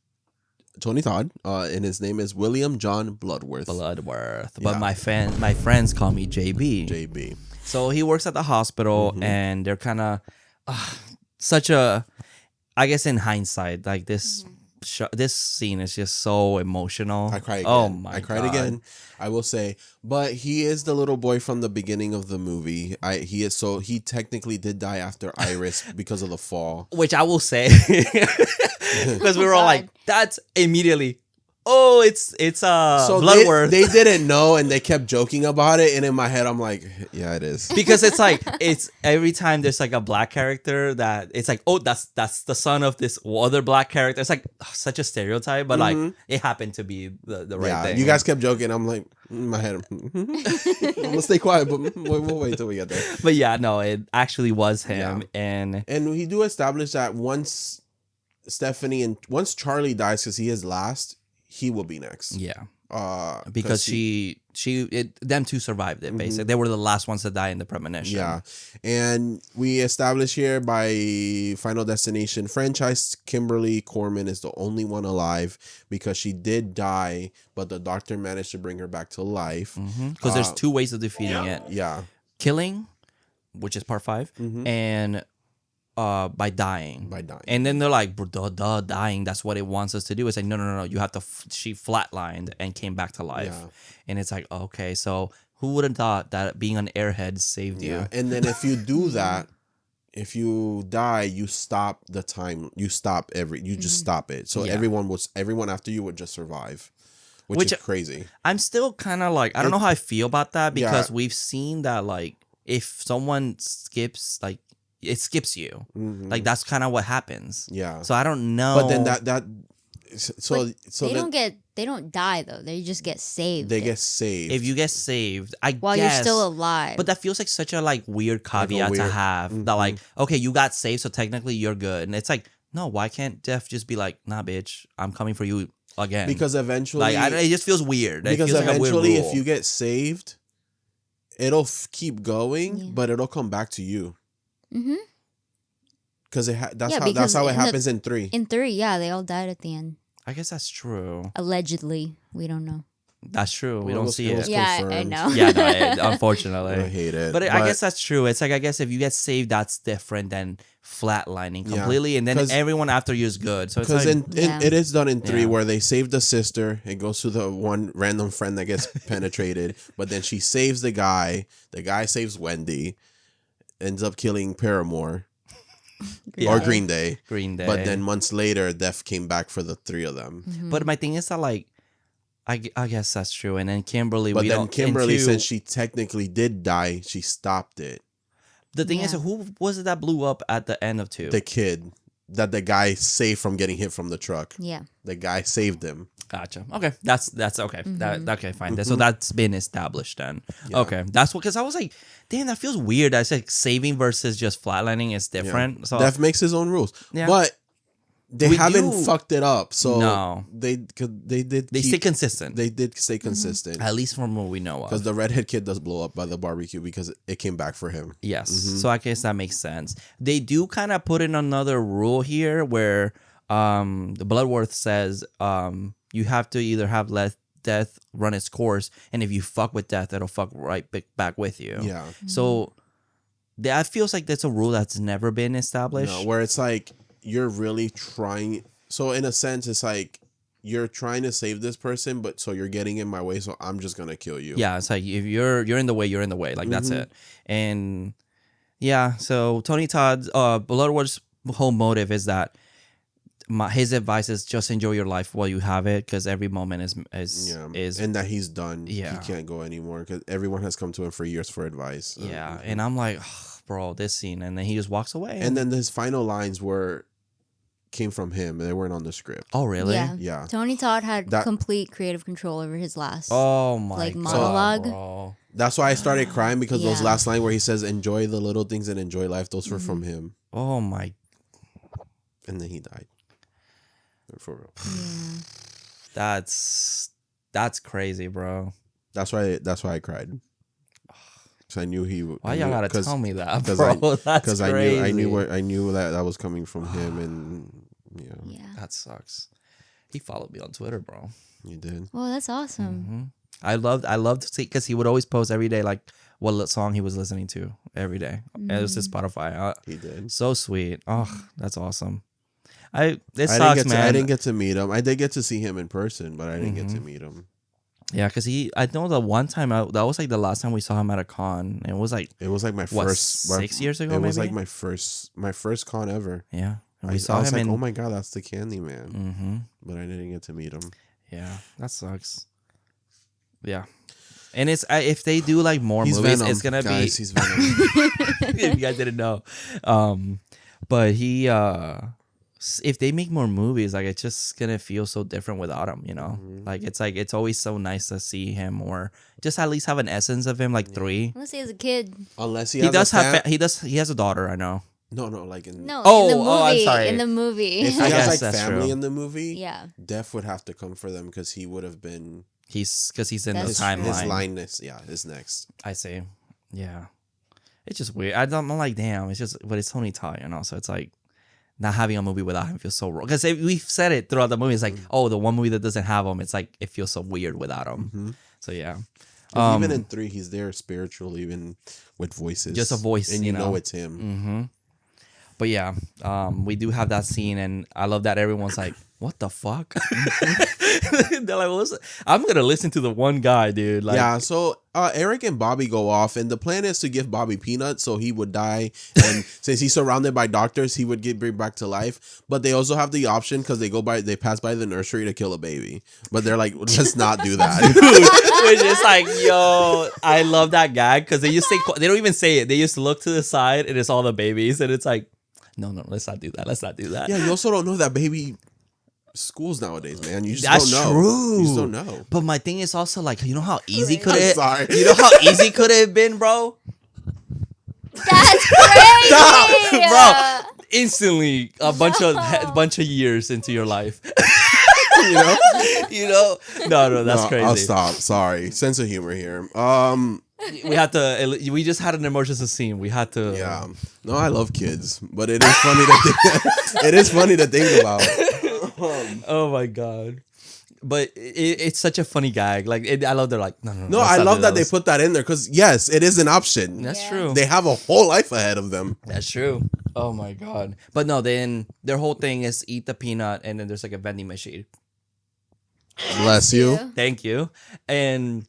Tony Todd, and his name is William John Bloodworth. Bloodworth. Yeah. But my friends call me JB. JB. So he works at the hospital, Mm-hmm. and they're kind of such a, I guess in hindsight, like this this scene is just so emotional. I cried again. Oh my I cried God. again. I will say, but he is the little boy from the beginning of the movie. He technically did die after Iris because of the fall. Which I will say, because we were all God. like, that's immediately. Oh, it's So Bloodworth. they didn't know, and they kept joking about it. And in my head, I'm like, yeah, it is. Because it's like it's every time there's like a black character that it's like, oh, that's the son of this other black character. It's like such a stereotype, but like it happened to be the right Yeah, thing. you guys kept joking. I'm like, in my head, I'm gonna stay quiet, but we'll wait till we get there. But yeah, no, it actually was him, and And we do establish that once Charlie dies, because he is last, he will be next. yeah, Because because them two survived it. Basically, they were the last ones to die in the premonition. Yeah, and we establish here by Final Destination franchise, Kimberly Corman is the only one alive because she did die, but the doctor managed to bring her back to life. Because there's two ways of defeating it: Yeah, killing, which is part 5, and by dying. And then they're like, duh, dying. That's what it wants us to do. It's like, no. You have to. She flatlined and came back to life. Yeah. And it's like, okay, so who would have thought that being an airhead saved you? Yeah, and then if you do that, if you die, you stop the time. You stop you just stop it. So Yeah. everyone after you would just survive, which is crazy. I'm still kind of like, I don't know how I feel about that, because Yeah. we've seen that, like, if someone skips, like, it skips you. Like, that's kind of what happens. Yeah. So I don't know. But then They don't die though. They just get saved. they get saved. if you get saved, I while guess, you're still alive. But that feels like such a like weird caveat to weird- have. That like, okay, you got saved, so technically you're good. And it's like, no, why can't Jeff just be like, nah, bitch, I'm coming for you again? because eventually, like, it just feels weird. It because feels like a weird eventually, rule. if you get saved, it'll keep going, Yeah. but it'll come back to you. Mm-hmm. Because that's because how it in the- happens in 3. In 3, yeah, they all died at the end. I guess that's true. Allegedly, we don't know. That's true. We Well, don't it was- see it it. was Yeah, I confirmed. know. Yeah, no, unfortunately. I hate it. But I guess that's true. It's like, I guess if you get saved, that's different than flatlining Yeah. completely, and then 'Cause- everyone after you is good. So it's because like, Yeah. it is done in 3 Yeah. where they save the sister. It goes to the one random friend that gets penetrated, but then she saves the guy. The guy saves Wendy, ends up killing Paramore or Yeah. Green Day. Green Day. But then months later, Death came back for the 3 of them. But my thing is that, like, I guess that's true. And then Kimberly, But we then don't. Kimberly, and two, since she technically did die, she stopped it. the thing is, Yeah. who was it that blew up at the end of 2? The kid that the guy saved from getting hit from the truck. Yeah. The guy saved him. Gotcha. Okay, that's okay. Mm-hmm. Okay, fine. So that's been established then. Okay, that's what, because I was like, damn, that feels weird. I said saving versus just flatlining is different. So Death makes his own rules. Yeah. But they We haven't do- fucked it up. So No. they did they stay consistent. They did stay consistent. At least from what we know Because of. the redhead kid does blow up by the barbecue because it came back for him. Yes. So I guess that makes sense. They do kind of put in another rule here where the Bloodworth says you have to either have let death run its course, and if you fuck with death, it'll fuck right back with you. Yeah. So that feels like that's a rule that's never been established. No, where it's like you're really trying. So in a sense, it's like you're trying to save this person, but so you're getting in my way, so I'm just gonna kill you. Yeah, it's like if you're in the way, you're in the way. Like that's it. And yeah, so Tony Todd's Bloodworth's whole motive is that his advice is just enjoy your life while you have it, because every moment is and that he's done. Yeah. He can't go anymore because everyone has come to him for years for advice. yeah. And I'm like, bro, this scene, and then he just walks away. And then his final lines came from him. They weren't on the script. oh really? Yeah. Yeah. Tony Todd had That- complete creative control over his last. Oh my Like, god, monologue. bro. That's why I started crying, because those Yeah. last line where he says "enjoy the little things and enjoy life," those were from him, Oh my, and then he died. For real. that's crazy, bro. That's why I cried. Because I knew he. Why y'all gotta tell me that, Because bro? That's Because crazy. I knew that was coming from him, and yeah, Yeah. That sucks. He followed me on Twitter, bro. he did. Well, that's awesome. I loved to see because he would always post every day like what song he was listening to every day. It was his Spotify. He did. So sweet. Oh, that's awesome. It I sucks, man. I didn't get to meet him. I did get to see him in person, but I didn't get to meet him. Yeah, because I know the one time that was like the last time we saw him at a con. It was like my what, first 6 years ago. It was maybe? like my first con ever. Yeah, and I we saw was him like, in. oh my god, that's the Candyman. Mm-hmm. But I didn't get to meet him. Yeah, that sucks. Yeah, and it's if they do like more He's movies, Venom, it's gonna guys, be. He's Venom. If you guys didn't know, but he if they make more movies, like it's just gonna feel so different without him, you know. Like it's always so nice to see him, or just at least have an essence of him, like 3. Unless he has a kid. Unless he He has does a have he has a daughter, I know. no, like in No, Oh, in the movie. I'm sorry. In the movie. if he I has guess like that's family true. in the movie, yeah. Def would have to come for them because he would have been He's in That's the timeline. his line is next. I see. Yeah, it's just weird. I'm like, damn. It's just, but it's Tony Todd, you know. So it's like not having a movie without him feels so wrong. Because we've said it throughout the movie. It's like, oh, the one movie that doesn't have him, it's like it feels so weird without him. So yeah. 'Cause even in 3, he's there spiritually, even with voices, Just a voice, and you you know know. it's him. Mm-hmm. But yeah, we do have that scene, and I love that everyone's like, "What the fuck?" They're like, "What's?" I'm gonna listen to the one guy, dude. Like, Yeah, so Eric and Bobby go off, and the plan is to give Bobby peanuts so he would die. And since he's surrounded by doctors, he would get bring back to life. But they also have the option because they pass by the nursery to kill a baby. But they're like, let's not do that. which is like, yo, I love that gag because they just say they don't even say it. They just look to the side and it's all the babies, and it's like, no, let's not do that. Let's not do that. Yeah, you also don't know that baby schools nowadays, man. You just That's don't know. true. You just don't know. But my thing is also like, you know how easy could I'm it? sorry. You know how easy could it have been, bro? That's crazy. Bro, instantly a bunch of years into your life. You know? You know? No, that's crazy. I'll stop. Sorry. Sense of humor here. We had to. We just had an emergency scene. We had to. Yeah. No, I love kids, but it is funny to it is funny to think about. Oh my god. But it's such a funny gag. Like I love. They're like, no. No, I love that they put that in there because yes, it is an option. That's Yeah. true. They have a whole life ahead of them. That's true. Oh my god. But no, then their whole thing is eat the peanut, and then there's like a vending machine. Bless you. Thank you. And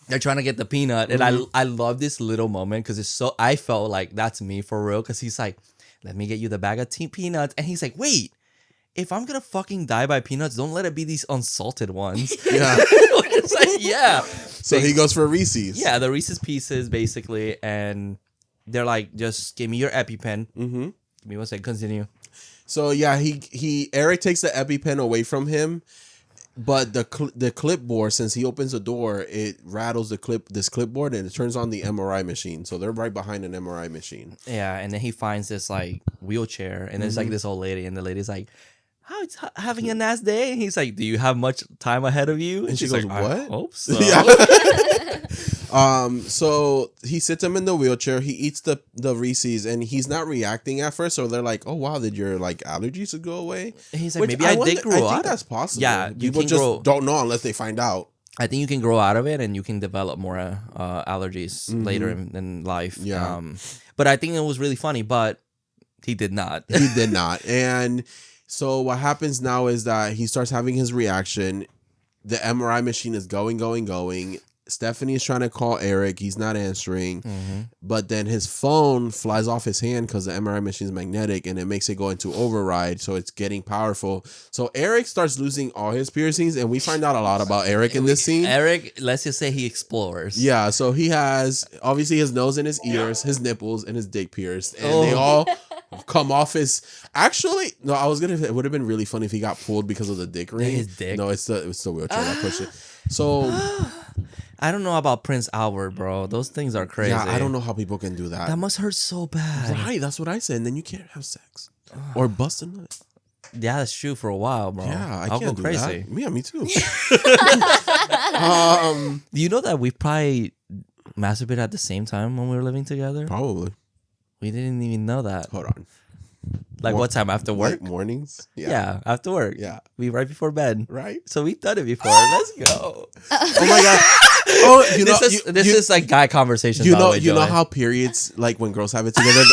they're trying to get the peanut, and I love this little moment because it's so. I felt like that's me for real because he's like, "Let me get you the bag of peanuts," and he's like, "Wait, if I'm gonna fucking die by peanuts, don't let it be these unsalted ones." Yeah. It's like, yeah. So he goes for Reese's. Yeah, the Reese's Pieces basically, and they're like, "Just give me your EpiPen." Mm-hmm. Give me one second. Continue. So yeah, Eric takes the EpiPen away from him, but the clipboard, since he opens the door, it rattles this clipboard and it turns on the MRI machine. So they're right behind an MRI machine. Yeah, and then he finds this like wheelchair, and there's like this old lady, and the lady's like, "How it's having a nice day?" And he's like, "Do you have much time ahead of you?" And she she's goes, like, "What?" "I hope so." So he sits him in the wheelchair. He eats the Reese's, and he's not reacting at first. So they're like, "Oh wow, did your like allergies go away?" And he's like, Which "Maybe I wonder- did grow I out." think that's possible. Yeah, you people can just grow- don't know unless they find out. I think you can grow out of it, and you can develop more allergies later in life. Yeah. But I think it was really funny, but he did not. He did not. And so what happens now is that he starts having his reaction. The MRI machine is going. Stephanie is trying to call Eric. He's not answering. But then his phone flies off his hand because the MRI machine is magnetic and it makes it go into override. So it's getting powerful. So Eric starts losing all his piercings, and we find out a lot about Eric in this scene. Eric, let's just say he explores. Yeah, so he has obviously his nose and his ears, his nipples, and his dick pierced, and they all come off his. Actually, no, I was gonna. It would have been really funny if he got pulled because of the dick ring. His dick? No, it's the wheelchair that pushed it. So I don't know about Prince Albert, bro. Those things are crazy. yeah, I don't know how people can do that. That must hurt so bad. Right, that's what I said. And then you can't have sex or bust a nut. Yeah, that's true for a while, bro. Yeah, I'll can't go do crazy. that. Yeah, me too. Do you know that we probably masturbated at the same time when we were living together? Probably. We didn't even know that. Hold on. Like what time after work? Like mornings. Yeah, after work. Yeah. We right before bed. Right. So we've done it before. Let's go. Oh my god. Oh, This is like guy conversations. You by the know, way, you know Joey. how periods, like when girls have it together.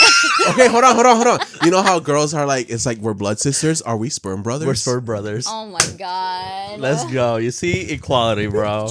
Okay, hold on. You know how girls are like, it's like we're blood sisters. Are we sperm brothers? we're spur brothers. Oh my god. Let's go. You see equality, bro.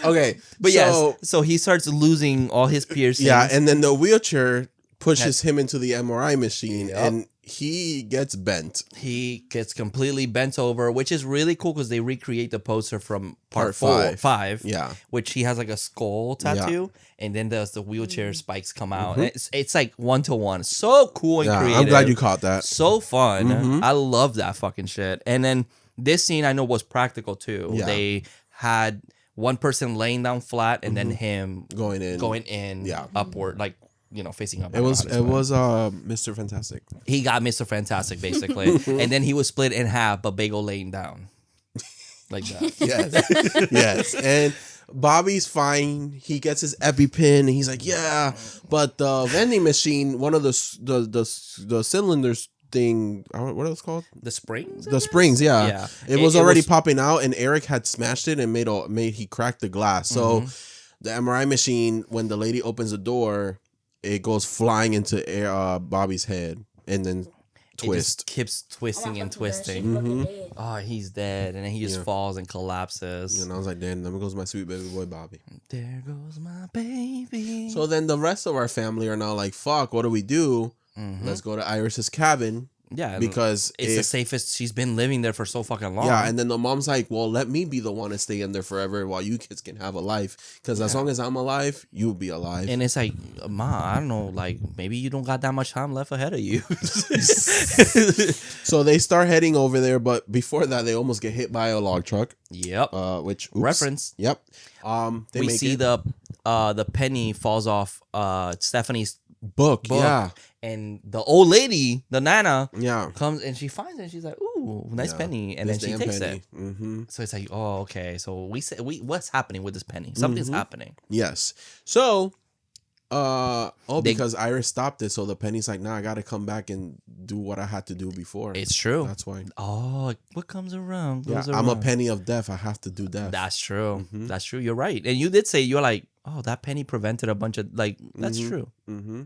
Okay, But so, yes, so he starts losing all his piercings. yeah, and then the wheelchair pushes him into the MRI machine, and he gets bent. he gets completely bent over, which is really cool because they recreate the poster from part Part five, Yeah, which he has like a skull tattoo, and then there's the wheelchair spikes come out. And it's like 1-to-1, so cool and yeah. creative. I'm glad you caught that. So fun. I love that fucking shit. And then this scene I know was practical too. Yeah. They had one person laying down flat and then him Going in. Yeah. upward, like facing up. It was Mr. Fantastic. He got Mr. Fantastic basically, and then he was split in half, but Bagel laying down like that. Yes, yes. And Bobby's fine. He gets his EpiPen, and he's like, "Yeah." But the vending machine, one of the cylinders thing, what was it called? The springs. The springs, yeah. Yeah. It was already popping out, and Eric had smashed it and he cracked the glass. So the MRI machine, when the lady opens the door, it goes flying into Bobby's head, and then twist. It just keeps twisting and twisting. Mm-hmm. Oh, he's dead, and then he just falls and collapses. And I was like, "Damn, there goes my sweet baby boy Bobby." There goes my baby. So then the rest of our family are now like, "Fuck, what do we do? Let's go to Iris's cabin." Yeah, Because it's the safest. She's been living there for so fucking long. Yeah, and then the mom's like, "Well, let me be the one to stay in there forever while you kids can have a life. Because as long as I'm alive, you'll be alive." And it's like, Ma, I don't know, like maybe you don't got that much time left ahead of you. So they start heading over there, but before that, they almost get hit by a log truck. Yep. Which Reference. Yep. They We make see it. the penny falls off Stephanie's book. Yeah, and the old lady, the Nana, yeah. comes and she finds it. And she's like, "Ooh, nice Yeah. penny," and This then she damn takes penny. it. Mm-hmm. So it's like, oh, okay. So what's happening with this penny? Something's happening. Yes. So, They- because Iris stopped it, so the penny's like, "Nah, I got to come back and do what I had to do before." It's true. That's why. Oh, what comes around Yeah, goes I'm a around. penny of death. I have to do death. That's true. Mhm. That's true. You're right. And you did say you're like, oh, that penny prevented a bunch of like. That's Mhm. true. Mm-hmm.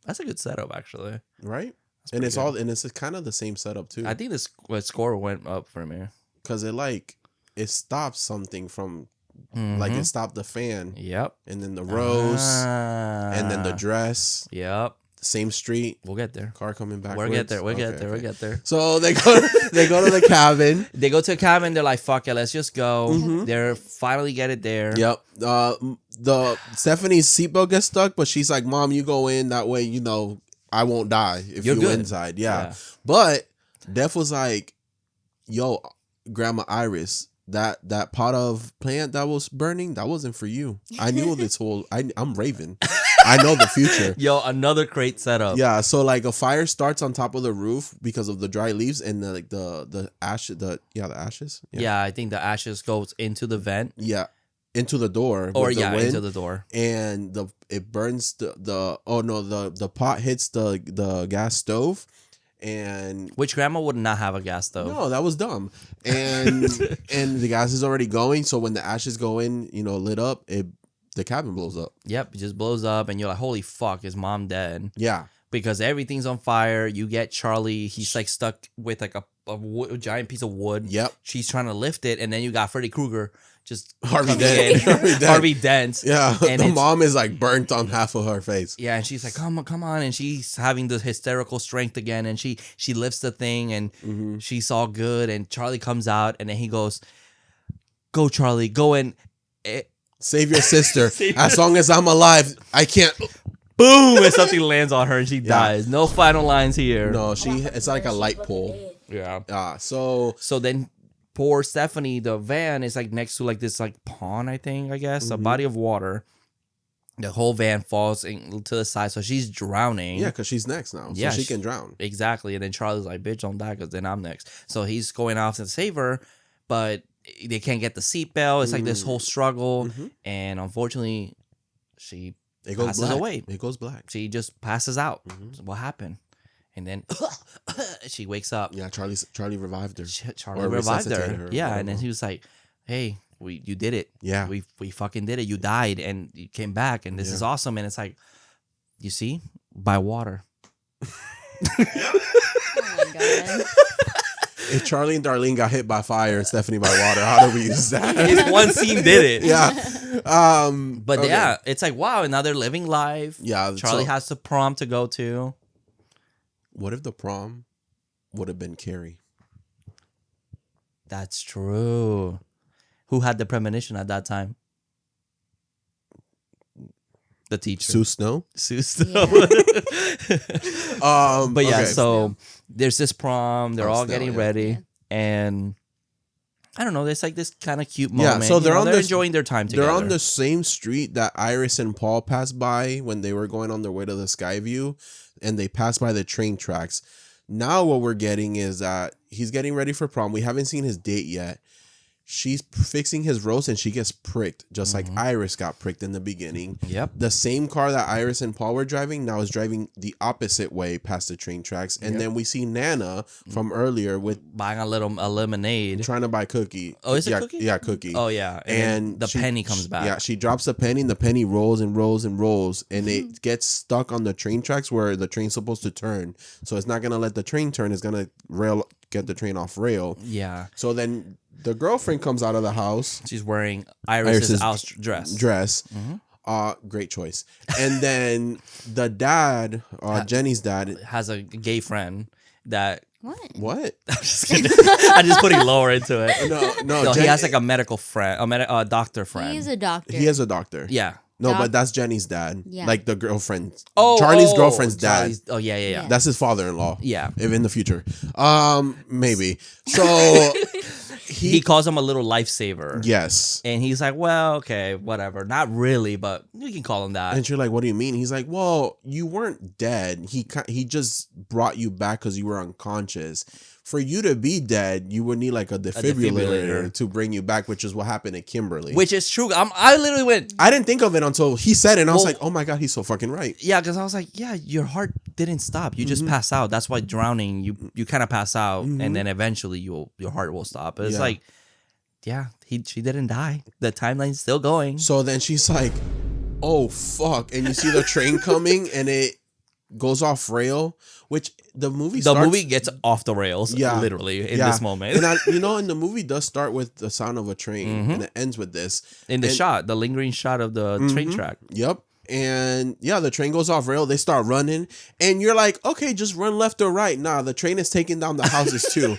That's a good setup, actually. Right. That's And pretty it's good. it's kind of the same setup too, I think this score went up for me. because it stops something from like Mhm. it stopped the fan, Yep. and then the rose, Ah. and then the dress. Yep. Same street, We'll get there. car coming back. We'll get there. We'll get there. We'll get there. So they go to the cabin. They go to a cabin. They're like, "Fuck it, let's just go." Mhm. They're finally get it there. Yep. The Stephanie's seatbelt gets stuck, but she's like, "Mom, you go in. That way, I won't die if You're you're good." inside." Yeah. But Def was like, "Yo, Grandma Iris, that pot of plant that was burning, that wasn't for you. I knew this whole. I'm Raven. I know the future." Yo, another great setup. Yeah. So like a fire starts on top of the roof because of the dry leaves and the ashes. The ashes. Yeah, I think the ashes goes into the vent, Yeah. Into the door. or with the wind. into the door. And it burns the pot hits the gas stove, and Which grandma would not have a gas stove. no, that was dumb. And and the gas is already going, so when the ashes go in, lit up, the cabin blows up. Yep, it just blows up, and you're like, "Holy fuck, is mom dead?" Yeah. Because everything's on fire. You get Charlie. He's like stuck with like a giant piece of wood. Yep. She's trying to lift it, and then you got Freddy Krueger just Harvey coming Dent. in. Harvey Dent. Harvey Dent. Yeah. And The it's- mom is like burnt on half of her face. Yeah, and she's like, come on. And she's having the hysterical strength again. And she lifts the thing, and Mm-hmm. she's all good. And Charlie comes out, and then he goes, "Go, Charlie, go in." Save your sister. Save As long as I'm alive, I can't. Boom! And something lands on her, and she dies. No final lines here. No, it's like a light pole. Yeah. So So then poor Stephanie, the van is like next to like this like pond, I think, I guess, a body of water. The whole van falls to the side, so she's drowning. yeah, because she's next now, so Yeah, she she- can drown. Exactly. And then Charlie's like, "Bitch, don't die, because then I'm next." So he's going off to save her, but they can't get the seatbelt. It's like this whole struggle. Mhm. And unfortunately, she It goes passes black. away. It goes black. She just passes out. So what happened? And then she wakes up. Yeah, Charlie revived her. Charlie Or revived her. resuscitated her, Yeah, and then whatever. he was like, "Hey, you did it. Yeah. we fucking did it. You died and you came back, and this is awesome." And it's like, you see, by water. Oh my god. If Charlie and Darlene got hit by fire and Stephanie by water, how do we use that? It's one scene did it. Yeah. But okay. yeah, it's like, wow, and now they're living life. Yeah. Charlie so has the prom to go to. what if the prom would have been Carrie? That's true. Who had the premonition at that time? The teacher. Sue Snow? Sue. But yeah, okay. so there's this prom. They're Oh, all Snell, getting yeah. ready. And I don't know. There's like this kind of cute moment. so they're on they're this- enjoying their time together. They're on the same street that Iris and Paul passed by when they were going on their way to the Skyview, and they passed by the train tracks. Now what we're getting is that he's getting ready for prom. We haven't seen his date yet. She's fixing his roast and she gets pricked, just like Iris got pricked in the beginning. Yep. The same car that Iris and Paul were driving now is driving the opposite way past the train tracks. And then we see Nana from earlier with Buying a lemonade. trying to buy cookie. Oh, is it yeah, cookie? Yeah, cookie. Oh yeah, And then the penny comes back. Yeah, she drops the penny, and the penny rolls and rolls and rolls, and it gets stuck on the train tracks where the train's supposed to turn. So it's not gonna let the train turn. It's gonna get the train off rail. Yeah. So then the girlfriend comes out of the house. She's wearing Iris's house dress. Great choice. And then the dad, Jenny's dad. Has a gay friend that. What? I'm just kidding. I'm just putting lower into it. No. He has like a medical friend, a doctor friend. He's a doctor. He has a doctor. Yeah. No, but that's Jenny's dad. Yeah. Like the girlfriend. Oh, Charlie's girlfriend's dad. Charlie's- Oh yeah. That's his father-in-law. Yeah. If in the future. Maybe. So He calls him a little lifesaver. yes. And he's like, well, okay, whatever. Not really, but you can call him that. And you're like, what do you mean? He's like, well, you weren't dead. He just brought you back because you were unconscious. For you to be dead, you would need like a defibrillator to bring you back, which is what happened to Kimberly. Which is true. I literally went, I didn't think of it until he said it, and I was Well- like, oh my God, he's so fucking right. yeah, because I was like, yeah, your heart didn't stop. You just pass out. That's why drowning, you kind of pass out, and then eventually your heart will stop. It's Yeah. like, yeah, she didn't die. The timeline's still going. So then she's like, oh fuck. And you see the train coming, and it goes off rail, which the movie Gets off the rails, literally, in this moment. And and the movie does start with the sound of a train, and it ends with this. In the lingering shot of the train track. Yep. And yeah, the train goes off rail. They start running, and you're like, okay, just run left or right. Nah, the train is taking down the houses too.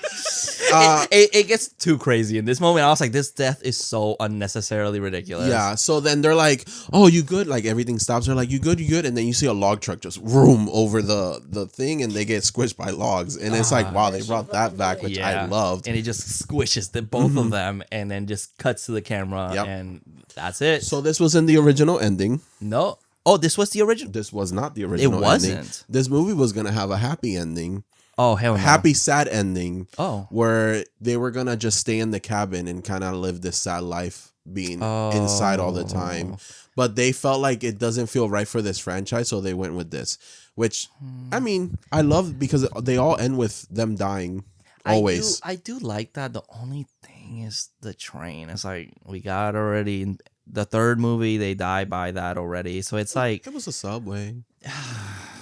It gets too crazy in this moment. I was like, this death is so unnecessarily ridiculous. Yeah. So then they're like, oh, you good? Like everything stops. They're like, you good? You good? And then you see a log truck just room over the thing, and they get squished by logs. And it's like, wow, they brought that back, which I loved. And it just squishes both of them, and then just cuts to the camera, and that's it. So this was in the original ending. No. Oh, this was the original? This was not the original wasn't. ending. This movie was going to have a happy ending. Oh, hell no. Happy, sad ending. Oh. Where they were going to just stay in the cabin and kind of live this sad life being inside all the time. But they felt like it doesn't feel right for this franchise, so they went with this. Which, I mean, I love because they all end with them dying. Always. I do like that. The only thing is the train. It's like, we got already... In the third movie, they die by that already. So it's like... It was a subway.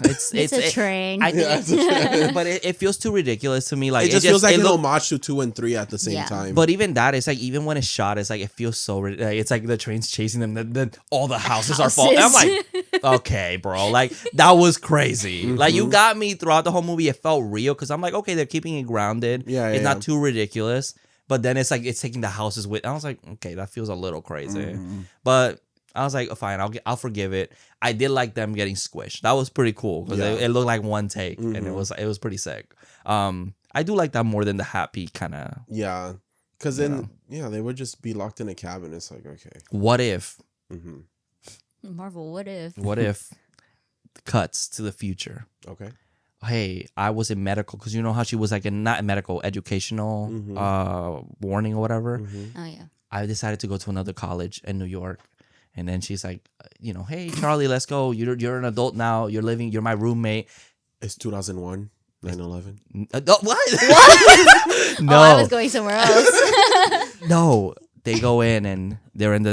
It's a train. I think, but it feels too ridiculous to me. Like It just feels like an homage to 2 and 3 at the same time. But even that, it's like, even when it's shot, it's like, it feels so it's like the train's chasing them, then all the houses are falling. I'm like, okay, bro, like that was crazy. Like you got me throughout the whole movie. It felt real because I'm like, okay, they're keeping it grounded. It's not too ridiculous. But then it's like it's taking the houses with. I was like, okay, that feels a little crazy. But I was like, fine, I'll forgive it. I did like them getting squished. That was pretty cool because it looked like one take, and it was pretty sick. I do like that more than the happy kind of. Yeah, because then they would just be locked in a cabin. It's like, okay, what if? Marvel, what if? What if cuts to the future? Okay. Hey, I was in medical because you know how she was like not medical, educational warning or whatever. Oh yeah. I decided to go to another college in New York, And then she's like, hey, Charlie, let's go. You're an adult now. You're my roommate. It's 2001, 9/11. No, what? No, Oh, I was going somewhere else. no. They go in and they're in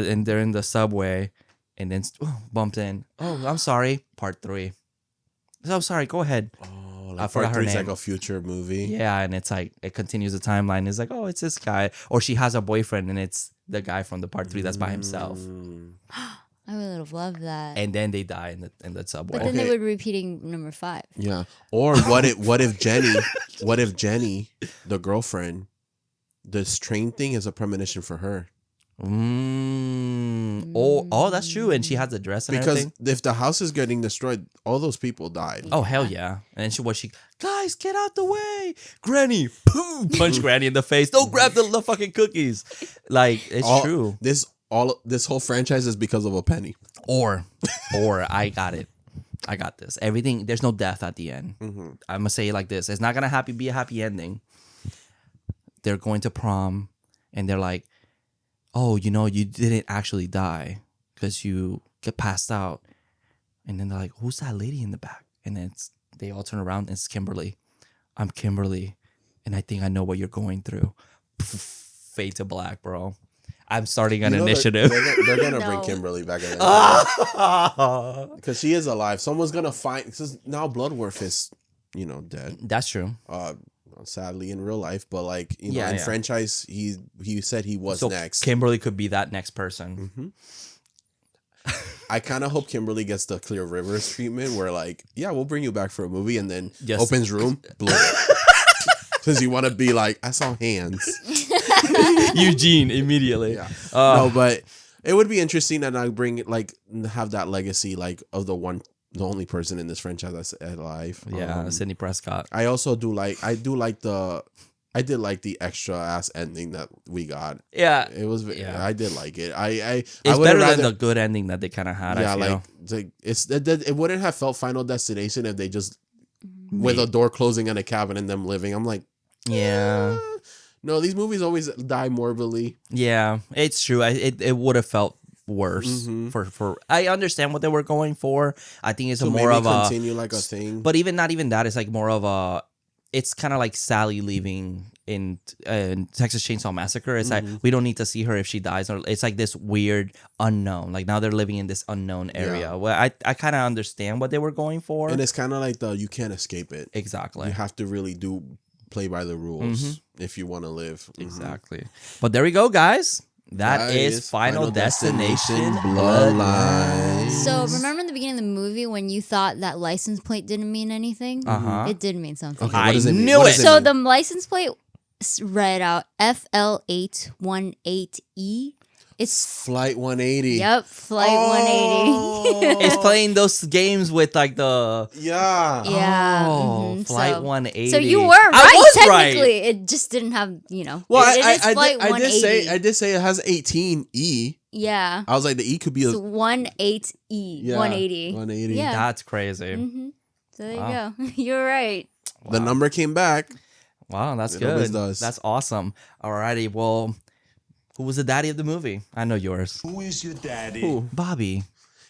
the subway, and then bumped in. Oh, I'm sorry. Part 3. So I'm sorry. Go ahead. Oh, I like forgot part her 3 is name. like a future movie. Yeah, and it's like it continues the timeline. It's like, oh, it's this guy, or she has a boyfriend, and it's the guy from the part 3 that's by himself. I would have loved that. And then they die in the subway. But then they Okay. would be repeating number 5. Yeah. Or what if Jenny, the girlfriend, this train thing is a premonition for her? Oh, that's true. And she has the dress and Because everything. if the house is getting destroyed, all those people died. Oh hell yeah! And then she guys, get out the way, Granny, boom, punch Granny in the face. Don't grab the fucking cookies. Like it's true. This whole franchise is because of a penny. Or I got it. I got this. Everything. There's no death at the end. I'm gonna say it like this: it's not gonna be a happy ending. They're going to prom, and they're like, "Oh, you didn't actually die because you get passed out." And then they're like, "Who's that lady in the back?" And then they all turn around, and it's Kimberly. I'm Kimberly, and I think I know what you're going through. Fade to black, bro. I'm starting an initiative. They're gonna bring No. Kimberly back in because she is alive. Someone's gonna find. Because now Bloodworth is, dead. That's true. Sadly, in real life, but like in Yeah. franchise, he said he was So next. Kimberly could be that next person. I kind of hope Kimberly gets the Clear Rivers treatment, where like, yeah, we'll bring you back for a movie, and then Yes. opens room, blow it. Because you want to be like, I saw hands. Eugene immediately. Yeah. No, but it would be interesting, and I bring like have that legacy like of the only person in this franchise that's alive. Yeah, Sidney Prescott. I also did like the extra ass ending that we got. Yeah, It was Yeah. I did like it. I it's would better rather, than the good ending that they kind of had. yeah, I feel. it wouldn't have felt Final Destination if they just with a door closing in a cabin and them living. I'm like, Yeah, no, these movies always die morbidly. yeah, it's true. It would have felt worse for. I understand what they were going for. I think it's So more maybe of a. continue like a thing. But not even that. It's like more of a. It's kind of like Sally leaving in Texas Chainsaw Massacre. It's like we don't need to see her if she dies, or it's like this weird unknown. Like now they're living in this unknown area. Yeah. Well, I kind of understand what they were going for. And it's kind of like you can't escape it. Exactly. You have to really play by the rules if you want to live. Exactly. But there we go, guys. That is Final Destination Bloodlines. So remember in the beginning of the movie when you thought that license plate didn't mean anything? Uh-huh. It did mean something. Okay, I what does it mean? knew What it. does So mean? the license plate read out FL818E. It's Flight 180. yep, flight 180. It's playing those games with like the Yeah. Yeah. Oh, Flight 180. So you were I right was technically. right. It just didn't have, Well, it is flight 180. I did say it has 18E. Yeah. I was like, the E could be It's 18E. yeah, 180. 180. Yeah. That's crazy. So there Wow. you go. You're right. The number came back. Wow, that's It always good. does. That's awesome. Alrighty, well, who was the daddy of the movie? I know yours. Who is your daddy? Who? Bobby.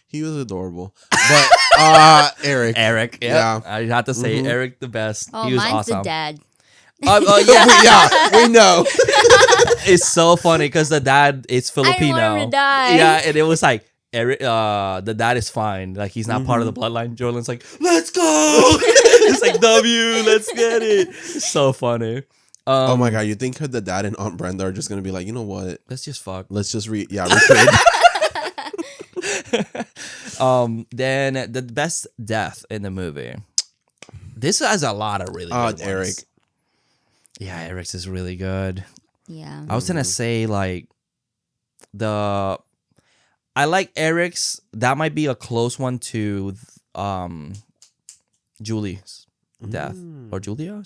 He was adorable. But Eric. Eric. Yep. Yeah. I had to say Eric the best. Oh, he was mine's awesome. the dad. Yeah. Yeah, we know. It's so funny because the dad is Filipino. I didn't want him to die. Yeah, and it was like Eric, the dad is fine. Like he's not part of the bloodline. Jordan's like, let's go. It's like W, let's get it. It's so funny. Oh my god, you think the dad and Aunt Brenda are just gonna be like, you know what? Let's just fuck. Let's just recreate. Then the best death in the movie. This has a lot of really good ones. Eric. Yeah, Eric's is really good. Yeah. I was gonna say like I like Eric's. That might be a close one to Julie's death or Julia.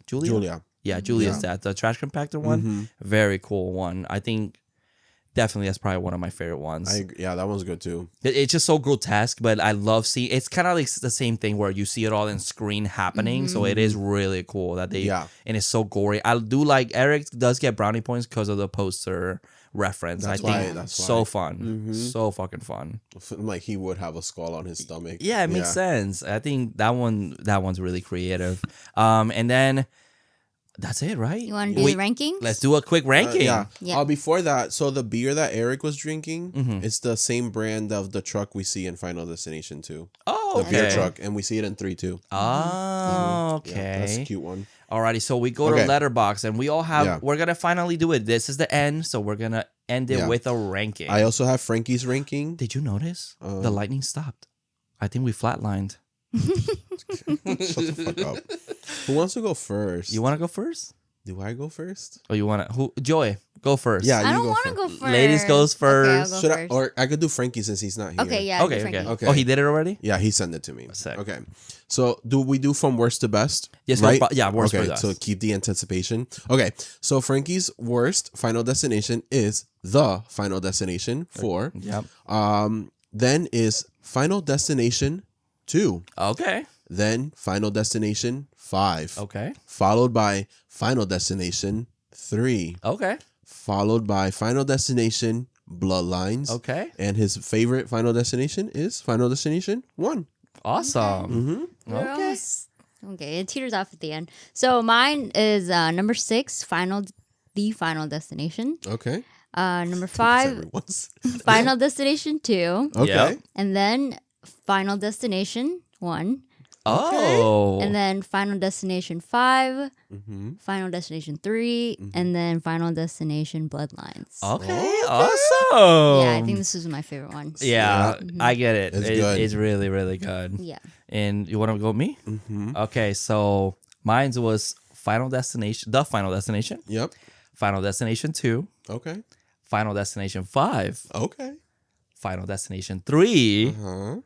Yeah, Julia's death. The trash compactor one. Very cool one. I think definitely that's probably one of my favorite ones. Yeah, that one's good too. It's just so grotesque, but I love seeing. It's kind of like the same thing where you see it all in screen happening. So it is really cool that they. Yeah. And it's so gory. I do like Eric does get brownie points because of the poster reference. That's I why- think that's so why. fun, Mhm. so fucking fun. Like he would have a skull on his stomach. Yeah, it makes sense. I think that one's really creative. And then that's it, right? You want to do the rankings? Let's do a quick ranking. Yeah. Yeah. Before that, so the beer that Eric was drinking, Mhm. it's the same brand of the truck we see in Final Destination 2. Oh, The beer okay. truck, and we see it in 3 too. Oh, okay. Yeah, that's a cute one. Alrighty, so we go to Okay. Letterbox, and we all have. Yeah. We're gonna finally do it. This is the end, so we're gonna end it Yeah. with a ranking. I also have Frankie's ranking. Did you notice the lightning stopped? I think we flatlined. Shut the fuck up. Who wants to go first? You want to go first, Do I go first? or you want to? Who? Joy, go first. Yeah, I you don't go want to first. go first. Ladies goes Okay, I'll first. go Should I, first. or I could do Frankie since he's not here. Okay, yeah. Okay, do okay. Frankie. Okay. Oh, he did it already. Yeah, he sent it to me. Sick. Okay. So do we do from worst to best? Yes, right? worst okay, for us. so keep the anticipation. Okay, so Frankie's worst Final Destination is the Final Destination 4. Yep. Then is Final Destination 2. Okay. Then Final Destination 5. Okay. Followed by Final Destination 3. Okay. Followed by Final Destination Bloodlines. Okay. And his favorite Final Destination is Final Destination 1. Awesome. Mm-hmm. We're Okay. almost- Okay, it teeters off at the end. So mine is number 6, the Final Destination. Okay. Number 5, Everyone's. Final Destination 2, Okay. Yep. and then Final Destination 1, Oh. and then Final Destination 5, Mm-hmm. Final Destination 3, and then Final Destination Bloodlines. Okay. Awesome. Yeah, I think this is my favorite one. Yeah, I get it. It's good. It's really, really good. Yeah. And you want to go with me? Mm-hmm. Okay, so mine was Final Destination, the Final Destination, Yep. Final Destination 2, Okay. Final Destination 5, Okay. Final Destination 3, Uh-huh.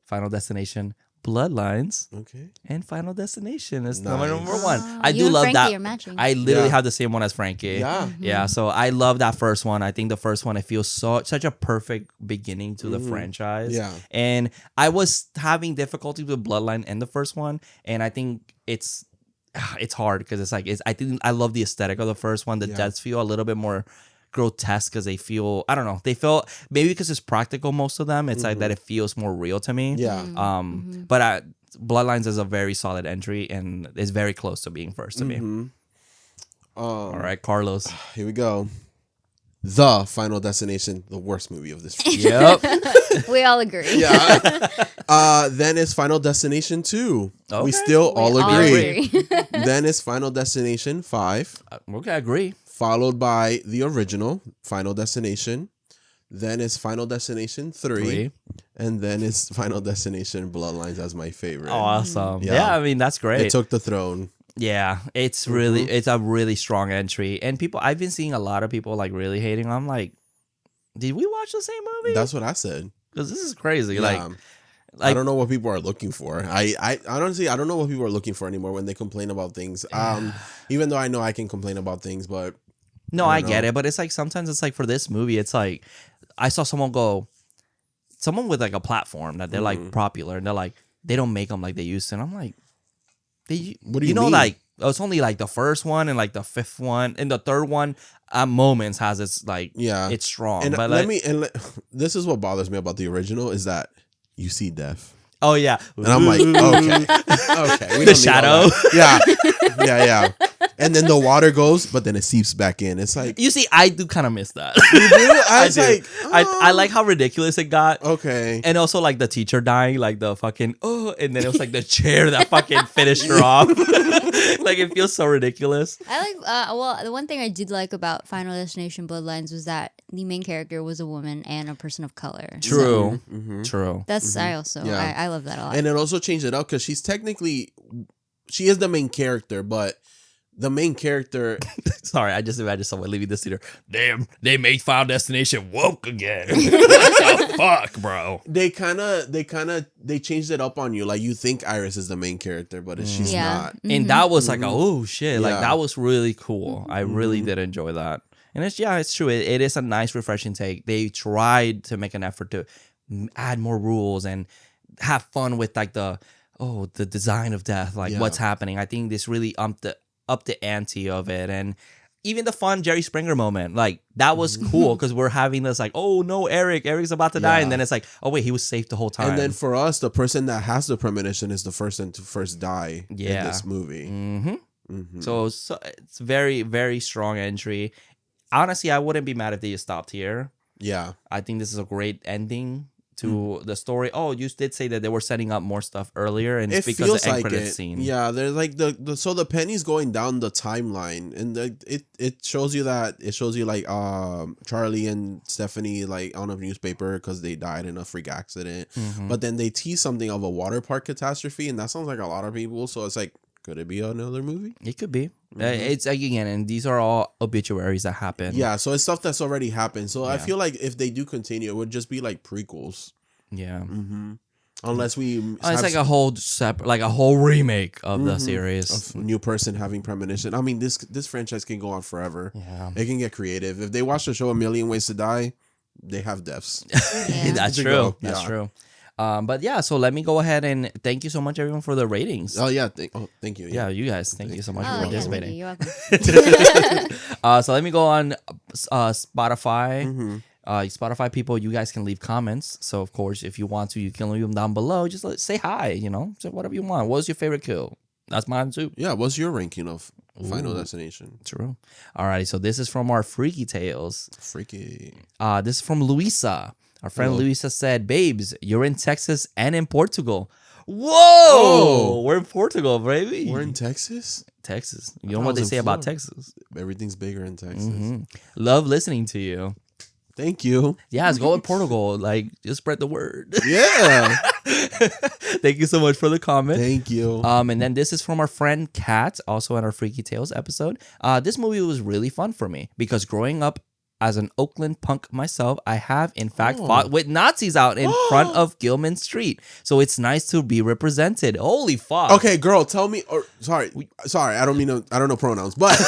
Final Destination Bloodlines, Okay. and Final Destination is Nice. number one. Ah, I you do and love Frankie that. are matching. I literally Yeah. have the same one as Frankie. Yeah. Yeah, so I love that first one. I think the first one, it feels such a perfect beginning to the franchise. Yeah. And I was having difficulty with Bloodline in the first one, and I think it's hard because I think I love the aesthetic of the first one. The Yeah. deaths feel a little bit more grotesque because they feel, I don't know, they feel maybe because it's practical, most of them. It's like that it feels more real to me. Yeah. But Bloodlines is a very solid entry and is very close to being first to me. Mhm. All right, Carlos. Here we go. The Final Destination, the worst movie of this. Yep. We all agree. yeah. Then is Final Destination 2. Okay. We still We all all agree. agree. Then is Final Destination 5, Okay, I agree. followed by the original Final Destination. Then is Final Destination 3. And then is Final Destination Bloodlines as my favorite. Awesome. Yeah. Yeah, I mean, that's great. It took the throne. Yeah, it's really it's a really strong entry, and I've been seeing a lot of people like really hating. I'm like, did we watch the same movie? That's what I said. Because this is crazy. Yeah. Like I don't know what people are looking for. I honestly I don't know what people are looking for anymore when they complain about things. Even though I know I can complain about things, but no, I I don't get know. it, but it's like sometimes it's like for this movie, it's like I saw someone with like a platform that they're like popular, and they're like they don't make them like they used to. And I'm like, What do you know, mean? like it's only like the first one and like the fifth one and the third one at moments has its like Yeah. it's strong. and but let like, this is what bothers me about the original is that you see death. oh yeah, And I'm like, okay. We The don't need all shadow. that. Yeah. And then the water goes, but then it seeps back in. It's like, you see, I do kind of miss that. you do? I was do. like, I like how ridiculous it got. okay. And also like the teacher dying, like the fucking and then it was like the chair that fucking finished her off. Like it feels so ridiculous. I like, well, the one thing I did like about Final Destination Bloodlines was that the main character was a woman and a person of color. True. Mm-hmm. True. That's, I also, Yeah. I love that a lot. And it also changed it up because she is the main character, but the main character, Sorry, I just imagined someone leaving this theater. Damn, they made Final Destination woke again. What the fuck, bro? they changed it up on you. Like you think Iris is the main character, but she's Yeah. not. And that was like, oh shit, like Yeah. that was really cool. I really did enjoy that. And it's true. It is a nice, refreshing take. They tried to make an effort to add more rules and have fun with like the design of death, like Yeah. what's happening. I think this really upped the ante of it, and even the fun Jerry Springer moment, like that was cool because we're having this like, oh no, Eric's about to die, and then it's like, oh wait, he was safe the whole time. And then for us, the person that has the premonition is the person to first die in this movie. So it's very, very strong entry. Honestly, I wouldn't be mad if they just stopped here. Yeah. I think this is a great ending to the story. Oh, you did say that they were setting up more stuff earlier, and it's because of the end credits scene. Yeah, there's like the penny's going down the timeline, and it shows you like Charlie and Stephanie like on a newspaper because they died in a freak accident. But then they tease something of a water park catastrophe, and that sounds like a lot of people. So it's like, could it be another movie? It could be. It's again, and these are all obituaries that happen. Yeah, so it's stuff that's already happened. So I feel like if they do continue, it would just be like prequels. Yeah. Unless we, it's like a whole like a whole remake of the series. A new person having premonition. I mean, this franchise can go on forever. Yeah, it can get creative. If they watch the show A Million Ways to Die, they have deaths. That's true. That's true. But yeah, so let me go ahead and thank you so much, everyone, for the ratings. Oh yeah, thank you. Yeah, you guys, thank you so much for Thank participating. you. You're welcome. So let me go on Spotify. Spotify people, you guys can leave comments. So of course, if you want to, you can leave them down below. Just say hi. Say whatever you want. What's your favorite kill? That's mine too. Yeah, what's your ranking of Final Destination? True. Alrighty, so this is from our Freaky Tales. Freaky. This is from Luisa. Our friend Luisa said, "Babes, you're in Texas and in Portugal." Whoa! We're in Portugal, baby. We're in Texas? Texas. You know what they say about Texas? Everything's bigger in Texas. Love listening to you. Thank you. Yeah, let's go in Portugal. Like, just spread the word. Yeah. Thank you so much for the comment. Thank you. And then this is from our friend Kat, also in our Freaky Tales episode. This movie was really fun for me because growing up as an Oakland punk myself, I have in fact fought with Nazis out in front of Gilman Street. So it's nice to be represented. Holy fuck. Okay, girl, tell me, or sorry, I don't know pronouns, but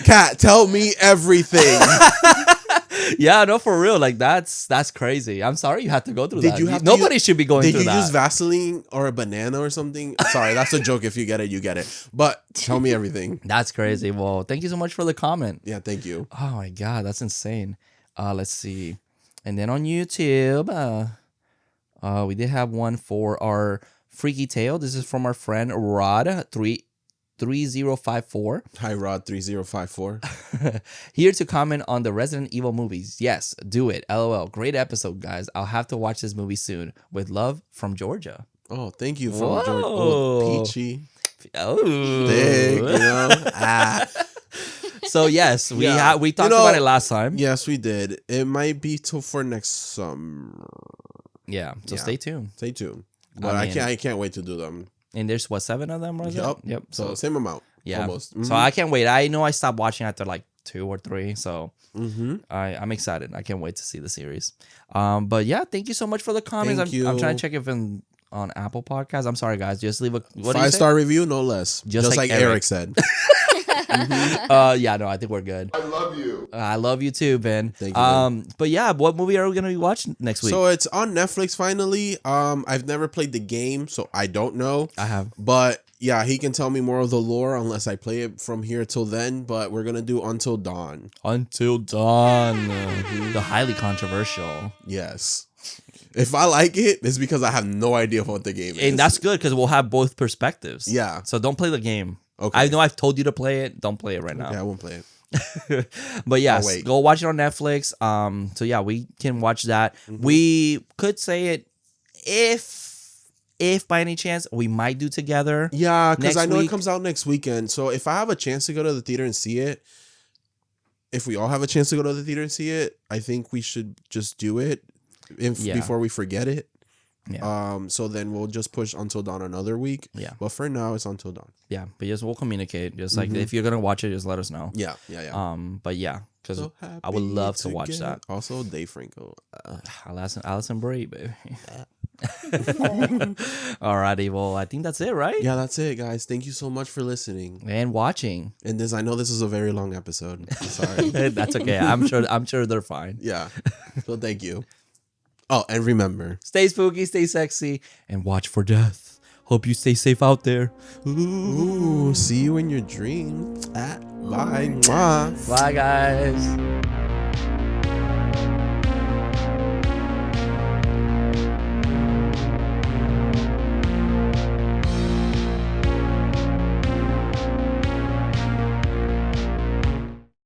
Kat, tell me everything. Yeah, no, for real. Like that's crazy. I'm sorry you had to go through that. Nobody should be going through that. Did you use Vaseline or a banana or something? Sorry, that's a joke. If you get it, you get it. But tell me everything. That's crazy. Well, thank you so much for the comment. Yeah, thank you. Oh my god, that's insane. Let's see. And then on YouTube, we did have one for our Freaky Tale. This is from our friend Rod 3054. Hi, Rod 3054. Here to comment on the Resident Evil movies. Yes, do it. LOL. Great episode, guys. I'll have to watch this movie soon. With love from Georgia. Oh, thank you from Georgia. Oh, peachy. Oh, thick, So yes, we talked about it last time. Yes, we did. It might be for next summer. Yeah. So stay tuned. Stay tuned. But I can't wait to do them. And there's 7 of them, right? Yep. So same amount. Yeah. Almost. Mm-hmm. So I can't wait. I know I stopped watching after like 2 or 3. So I'm excited. I can't wait to see the series. But yeah, thank you so much for the comments. I'm trying to check if on Apple Podcasts. I'm sorry, guys. Just leave a 5-star review, no less. Just like Eric said. Yeah, no, I think we're good. I love you. I love you too, Ben. Thank you, Ben. But yeah, what movie are we gonna be watching next week? So it's on Netflix finally. I've never played the game, so I don't know. I have. But yeah, he can tell me more of the lore unless I play it from here till then. But we're gonna do Until Dawn. Until Dawn. The highly controversial. Yes. If I like it, it's because I have no idea what the game is. And that's good because we'll have both perspectives. Yeah. So don't play the game. Okay. I know I've told you to play it. Don't play it right now. Yeah, I won't play it. But yes, go watch it on Netflix. So yeah, we can watch that. We could say it if by any chance we might do together. Yeah, because I know week. it comes out next weekend. So if I have a chance to go to the theater and see it, if we all have a chance to go to the theater and see it, I think we should just do it before we forget it. Yeah. So then we'll just push Until Dawn another week. Yeah. But for now, it's Until Dawn. Yeah, but just we'll communicate. Just like if you're gonna watch it, just let us know. Yeah. But yeah, because So I would love to happy watch together. that. Also, Dave Franco. Allison Brie, baby. Alrighty, well, I think that's it, right? Yeah, that's it, guys. Thank you so much for listening And watching. And I know this is a very long episode. I'm sorry. That's okay. I'm sure they're fine. Yeah. So thank you. Oh, and remember, Stay spooky, stay sexy, and watch for death. Hope you stay safe out there. Ooh, see you in your dream. Bye. Mwah. Bye, guys.